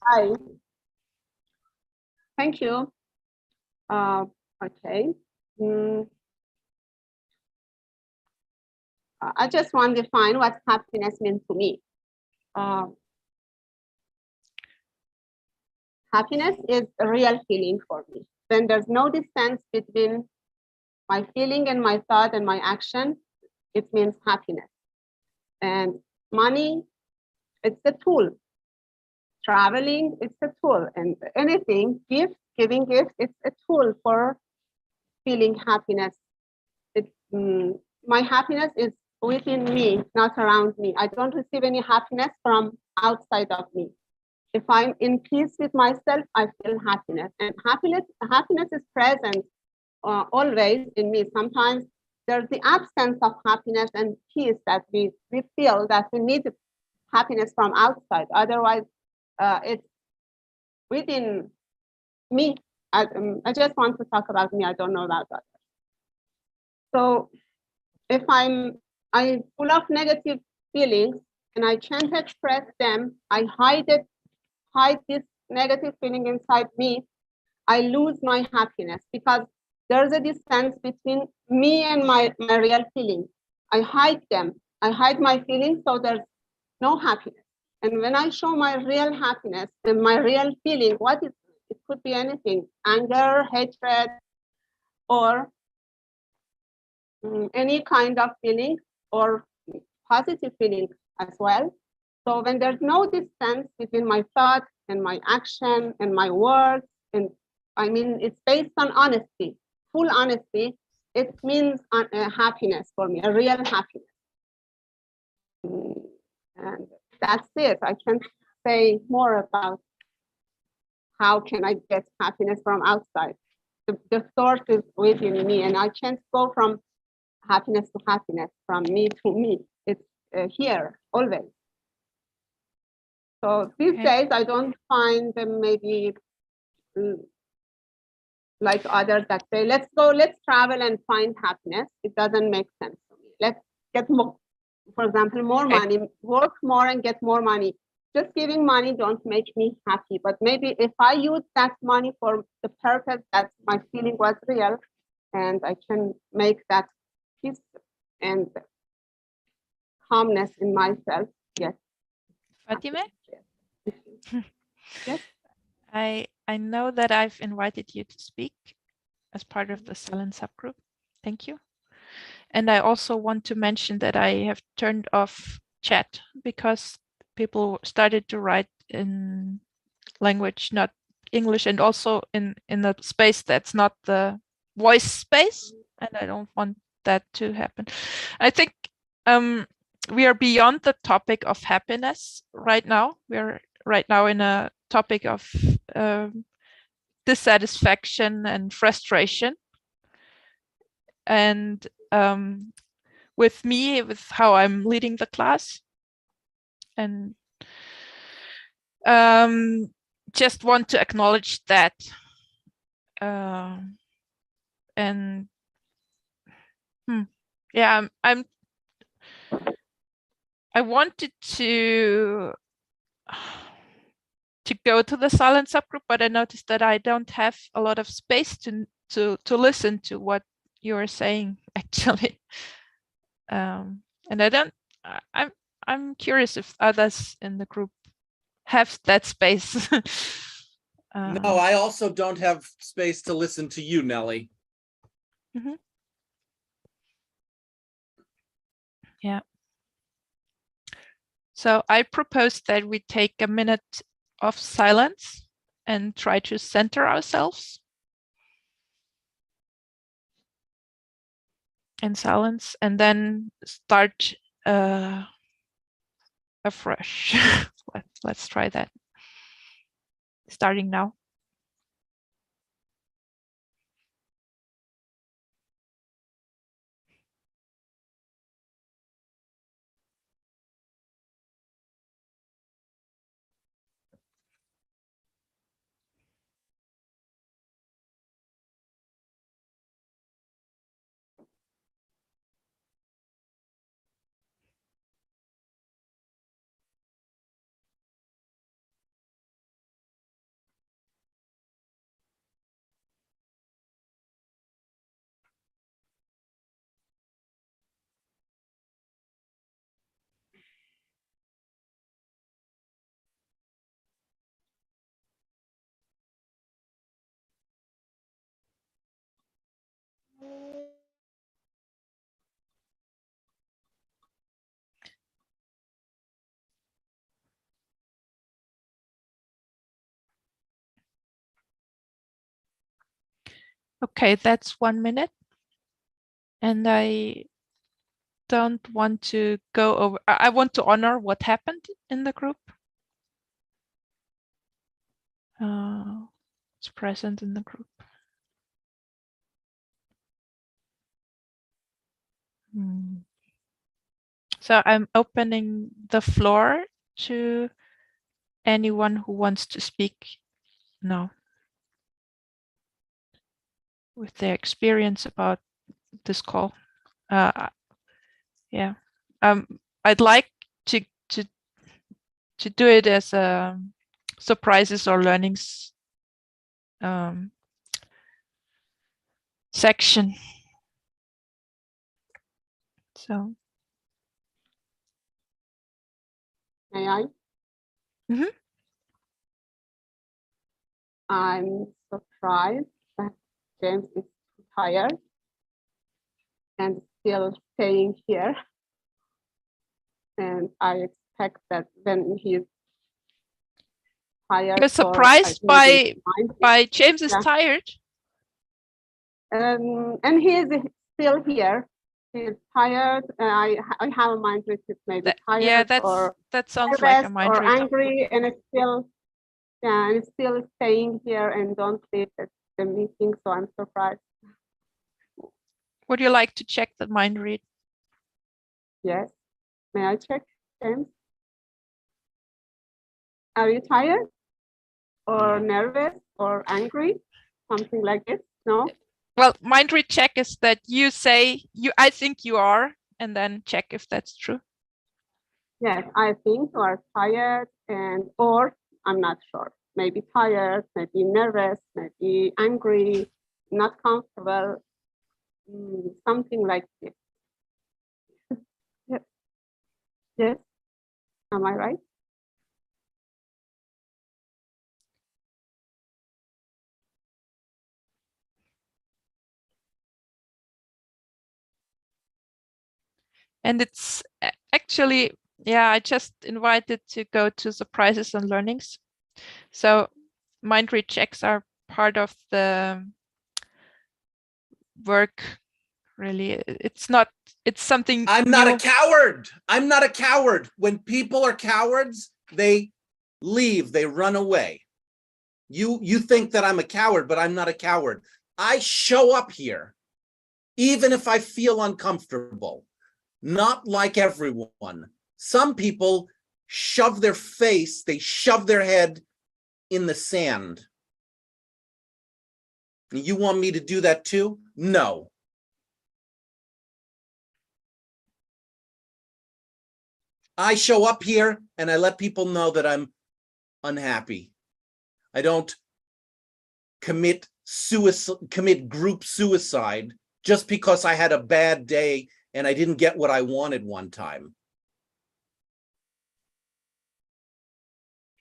Bye. Thank you. Okay. I just want to define what happiness means to me. Happiness is a real feeling for me. When there's no distance between my feeling and my thought and my action, it means happiness. And money, it's a tool. Traveling, it's a tool. And anything, giving gifts, it's a tool for feeling happiness. My happiness is within me, not around me. I don't receive any happiness from outside of me. If I'm in peace with myself, I feel happiness. And happiness is present always in me. Sometimes there's the absence of happiness and peace that we feel that we need happiness from outside. Otherwise, it's within me. I just want to talk about me. I don't know about others. So if I'm full of negative feelings and I can't express them, I hide this negative feeling inside me, I lose my happiness because there's a distance between me and my real feelings. I hide them. I hide my feelings, so there's no happiness. And when I show my real happiness and my real feeling, what is it? Could be anything: anger, hatred, or any kind of feeling, or positive feeling as well. So when there's no distance between my thought and my action and my words, and I mean, it's based on honesty, full honesty, it means happiness for me, a real happiness. And that's it. I can't say more about how can I get happiness from outside. The source is within me, and I can't go from happiness to happiness, from me to me. It's here always. So these days I don't find them maybe like others that say, let's travel and find happiness. It doesn't make sense to me. Let's get more, for example, more money, work more and get more money. Just giving money don't make me happy. But maybe if I use that money for the purpose that my feeling was real, and I can make that peace and calmness in myself, yes. Fatime? Yes. I know that I've invited you to speak as part of the silent subgroup. Thank you. And I also want to mention that I have turned off chat because people started to write in language, not English, and also in a space that's not the voice space. And I don't want that to happen. I think we are beyond the topic of happiness right now. We're right now in a topic of dissatisfaction and frustration. And with me, with how I'm leading the class, and just want to acknowledge that And yeah, I wanted to go to the silent subgroup, but I noticed that I don't have a lot of space to listen to what you're saying actually. And I'm curious if others in the group have that space. No, I also don't have space to listen to you, Nelly. Yeah. So I propose that we take a minute of silence and try to center ourselves in silence, and then start afresh. Let's try that. Starting now. Okay, that's 1 minute. And I don't want to go over, I want to honor what happened in the group. It's present in the group. So I'm opening the floor to anyone who wants to speak now with their experience about this call. Yeah, I'd like to do it as a surprises or learnings section. So. May I? I'm surprised that James is tired and still staying here. And I expect that when he's tired. You're surprised by James is tired? And he is still here. He's tired. I have a mind read is maybe tired. Yeah, that sounds like a mind or read. angry, and it's still, yeah, and it's still staying here and don't leave the meeting. So I'm surprised. Would you like to check the mind read? Yes. May I check, James? Are you tired or nervous or angry? Something like this? No? Well, mind read check is that you say I think you are, and then check if that's true. Yes, I think you are tired, and or I'm not sure. Maybe tired, maybe nervous, maybe angry, not comfortable, something like this. Yes. Yes. Am I right? And it's actually, yeah, I just invited to go to surprises and learnings. So mind read checks are part of the work, really. It's something I'm not a coward. I'm not a coward. When people are cowards, they leave, they run away. You think that I'm a coward, but I'm not a coward. I show up here, even if I feel uncomfortable. Not like everyone. Some people shove their face, they shove their head in the sand. You want me to do that too? No. I show up here and I let people know that I'm unhappy. I don't commit group suicide just because I had a bad day and I didn't get what I wanted one time.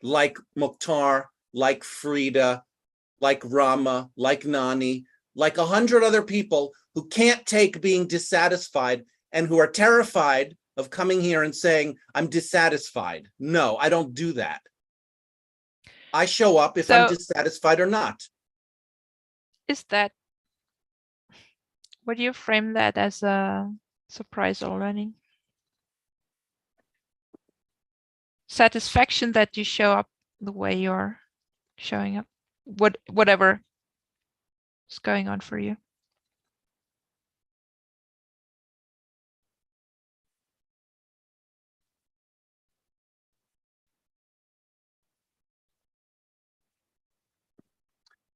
Like Mukhtar, like Frida, like Rama, like Nani, like 100 other people who can't take being dissatisfied and who are terrified of coming here and saying, I'm dissatisfied. No, I don't do that. I show up if I'm dissatisfied or not. Is that, would you frame that as a surprise or learning? Satisfaction that you show up the way you're showing up, whatever is going on for you.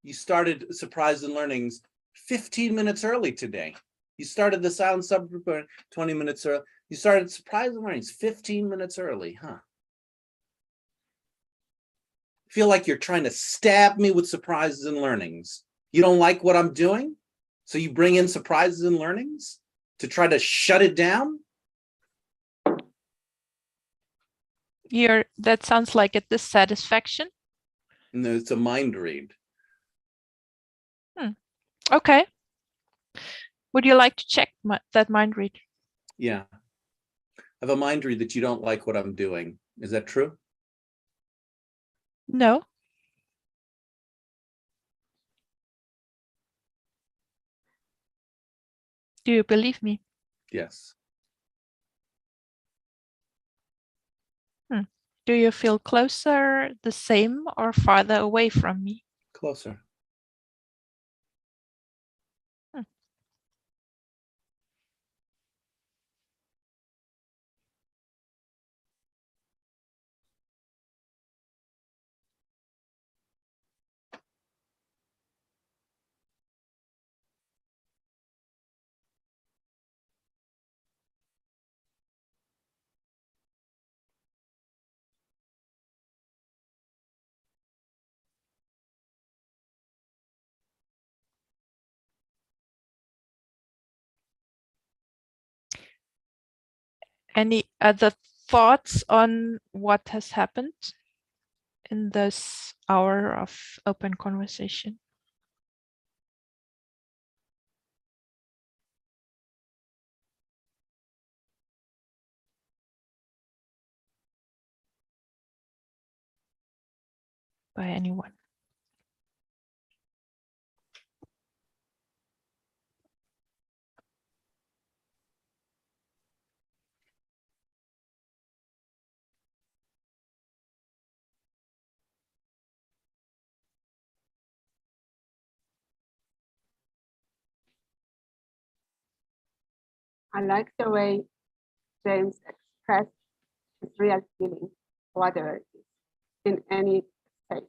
You started Surprise and Learnings 15 minutes early today. You started the silent subgroup 20 minutes early. You started Surprise and Learnings 15 minutes early, huh? Feel like you're trying to stab me with Surprises and Learnings. You don't like what I'm doing? So you bring in Surprises and Learnings to try to shut it down? That sounds like a dissatisfaction. No, it's a mind read. Okay. Would you like to check that mind read? Yeah. I have a mind read that you don't like what I'm doing. Is that true? No. Do you believe me? Yes. Do you feel closer, the same, or farther away from me? Closer. Any other thoughts on what has happened in this hour of open conversation? By anyone? I like the way James expressed his real feeling, whatever it is, in any space.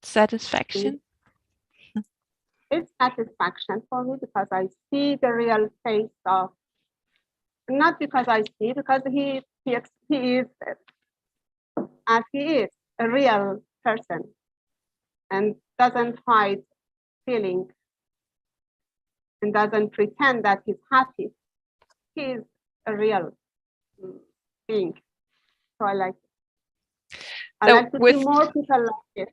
Satisfaction? It's satisfaction for me because I see the real face of, not because I see, because he is as he is, a real person and doesn't hide feeling and doesn't pretend that he's happy. He is a real being. So I like it. I like to see more people like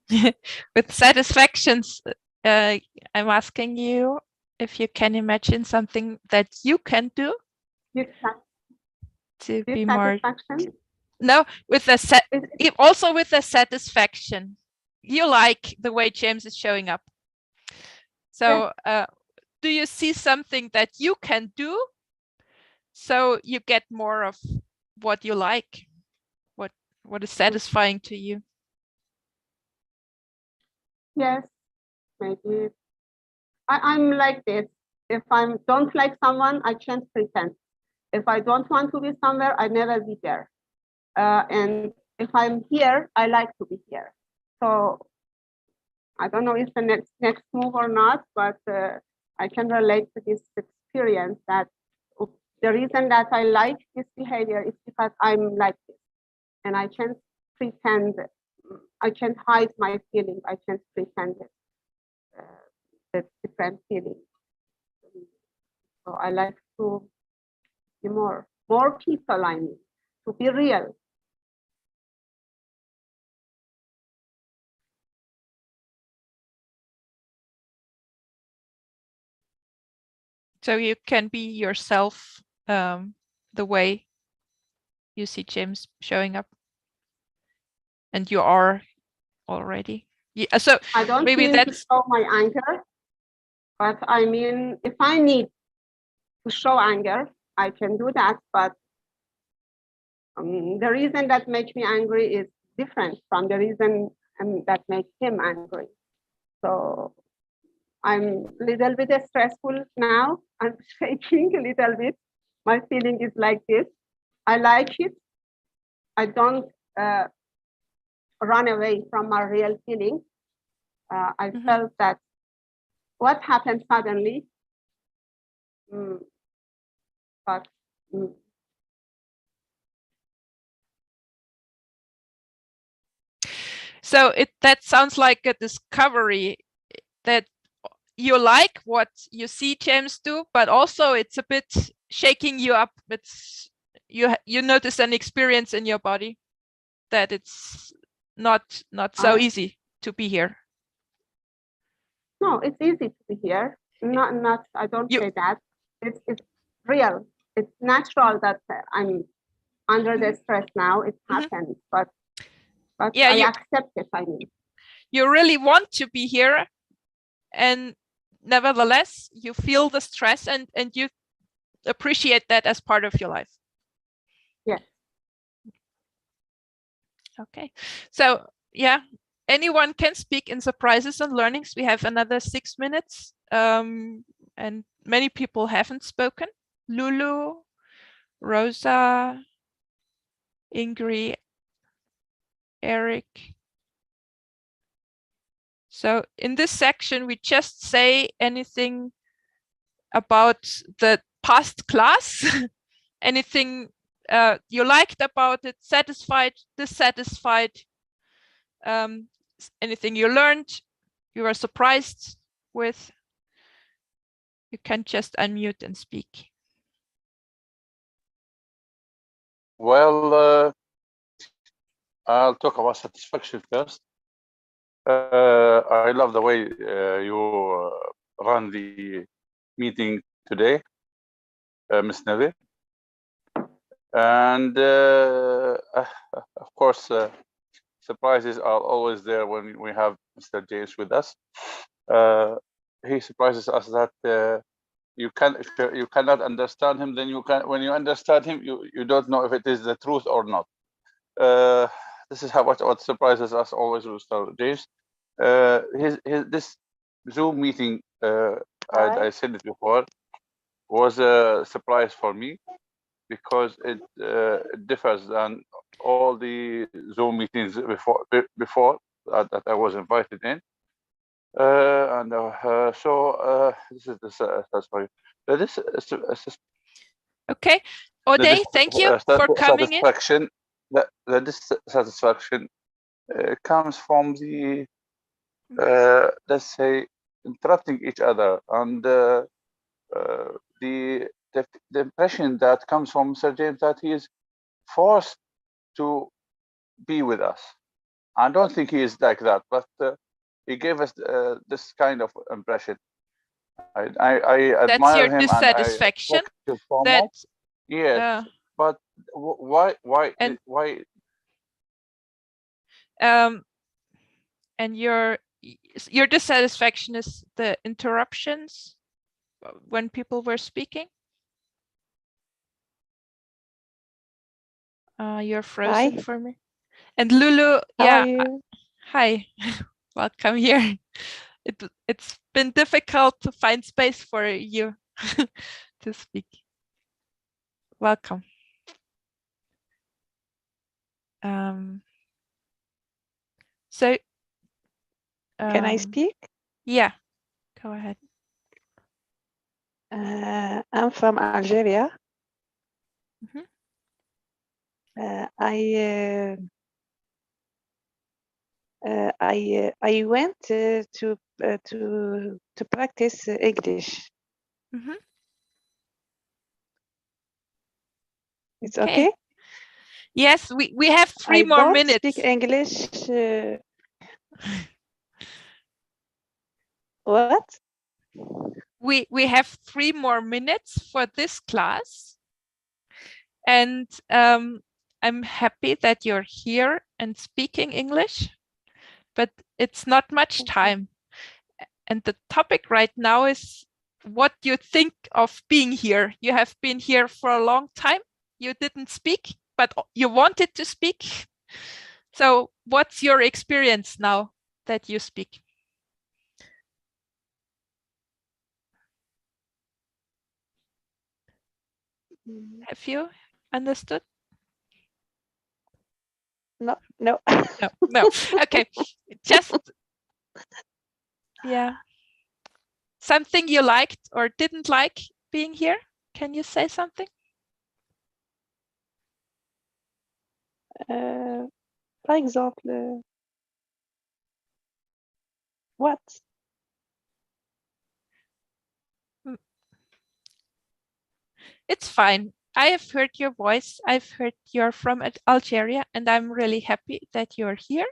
it. With satisfactions, I'm asking you if you can imagine something that you can do to be more. No, with the also with the satisfaction. You like the way James is showing up. So do you see something that you can do so you get more of what you like, what is satisfying to you? Yes, maybe. I'm like this. If I don't like someone, I can't pretend. If I don't want to be somewhere, I never be there. And if I'm here, I like to be here. So I don't know if the next move or not, but I can relate to this experience that the reason that I like this behavior is because I'm like this, and I can't pretend, I can't hide my feelings, I can't pretend it, the different feelings. So I like to be more people, I mean, to be real. So you can be yourself the way you see James showing up. And you are already. Yeah, so I don't maybe mean to that's show my anger, but I mean, if I need to show anger, I can do that. But the reason that makes me angry is different from the reason that makes him angry. So I'm a little bit stressful now. I'm shaking a little bit. My feeling is like this. I like it. I don't run away from my real feeling. I felt that what happened suddenly, but so that sounds like a discovery that you like what you see James do, but also it's a bit shaking you up. It's you notice an experience in your body that it's not so easy to be here. No, it's easy to be here. Not. I don't say that. It's real. It's natural that I'm under the stress now. It happens, but yeah, I accept it. I mean, you really want to be here, and nevertheless, you feel the stress, and you appreciate that as part of your life. Yes. Okay. So yeah, anyone can speak in surprises and learnings. We have another 6 minutes, and many people haven't spoken. Lulu, Rosa, Ingrid, Eric. So in this section, we just say anything about the past class, anything you liked about it, satisfied, dissatisfied, anything you learned, you were surprised with. You can just unmute and speak. Well, I'll talk about satisfaction first. I love the way you run the meeting today, Ms. Nevi. And of course, surprises are always there when we have Mr. James with us. He surprises us that you cannot understand him. Then when you understand him, you don't know if it is the truth or not. This is what surprises us always with Mr. James. This Zoom meeting, I said it before, was a surprise for me because it differs than all the Zoom meetings before that I was invited in. So this is that's why this okay. Ode, thank you for coming in. The dissatisfaction comes from the let's say interrupting each other, and the impression that comes from Sir James that he is forced to be with us. I don't think he is like that, but he gave us this kind of impression. I admire him, dissatisfaction. And that yes, but why? And your dissatisfaction is the interruptions when people were speaking. You're frozen for me. And Lulu, yeah, hi, welcome here. It's been difficult to find space for you to speak. Welcome. So Can I speak? Yeah, go ahead. I'm from Algeria. Mhm. I went to practice English. Mhm. It's okay. Yes, we have 3 I more don't minutes. speak English. What? We have 3 more minutes for this class. And I'm happy that you're here and speaking English, but it's not much time. And the topic right now is what you think of being here. You have been here for a long time. You didn't speak, but you wanted to speak. So what's your experience now that you speak? Have you understood? No, no. No, no. Okay, just, yeah. Something you liked or didn't like being here? Can you say something? Par exemple, what? It's fine. I have heard your voice. I've heard you're from Algeria, and I'm really happy that you're here.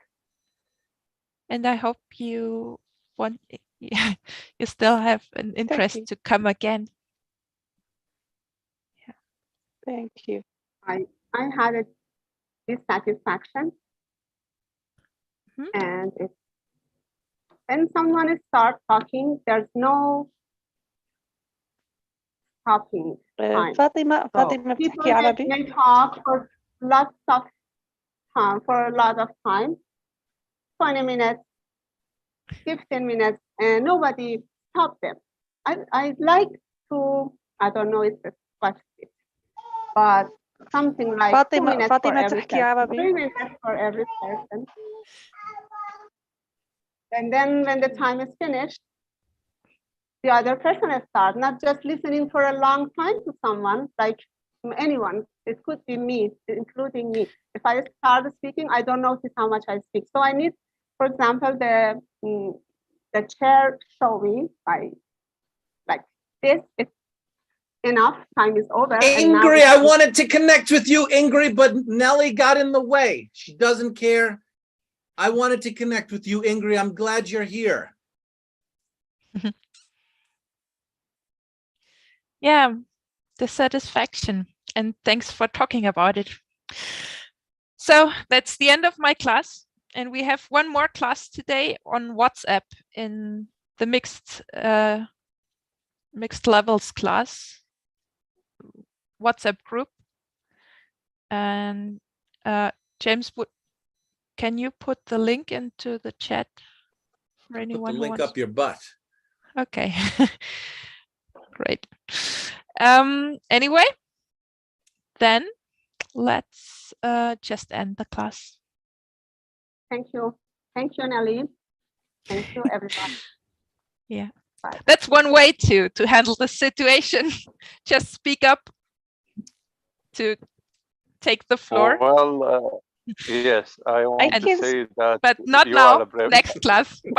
And I hope you want, you still have an interest to come again. Yeah. Thank you. I had a dissatisfaction, and when someone starts talking, there's no stopping time. فاطمة People بتحكي عربي؟ may talk for lots of time, for a lot of time, 20 minutes, 15 minutes, and nobody stopped them. I'd like to, I don't know if it's question, but something like 2 minutes for فاطمة every تحكي person, عربي؟ 3 minutes for every person. And then when the time is finished, the other person starts, not just listening for a long time to someone, like anyone. It could be me, including me. If I start speaking, I don't notice how much I speak. So I need, for example, the chair show me like this, it's enough, time is over. Ingrid, I wanted to connect with you, Ingrid, but Nelly got in the way. She doesn't care. I wanted to connect with you, Ingrid. I'm glad you're here. Yeah, the satisfaction. And thanks for talking about it. So that's the end of my class. And we have one more class today on WhatsApp in the mixed levels class WhatsApp group. And James, can you put the link into the chat for anyone Put the who link wants? up your butt. Okay, great. Anyway, then let's just end the class. Thank you. Thank you, Nelly. Thank you, everybody. Yeah, that's one way to handle the situation. Just speak up to take the floor. Well, yes, I want to can, say that but not you now. are a brave. Next class. Bye.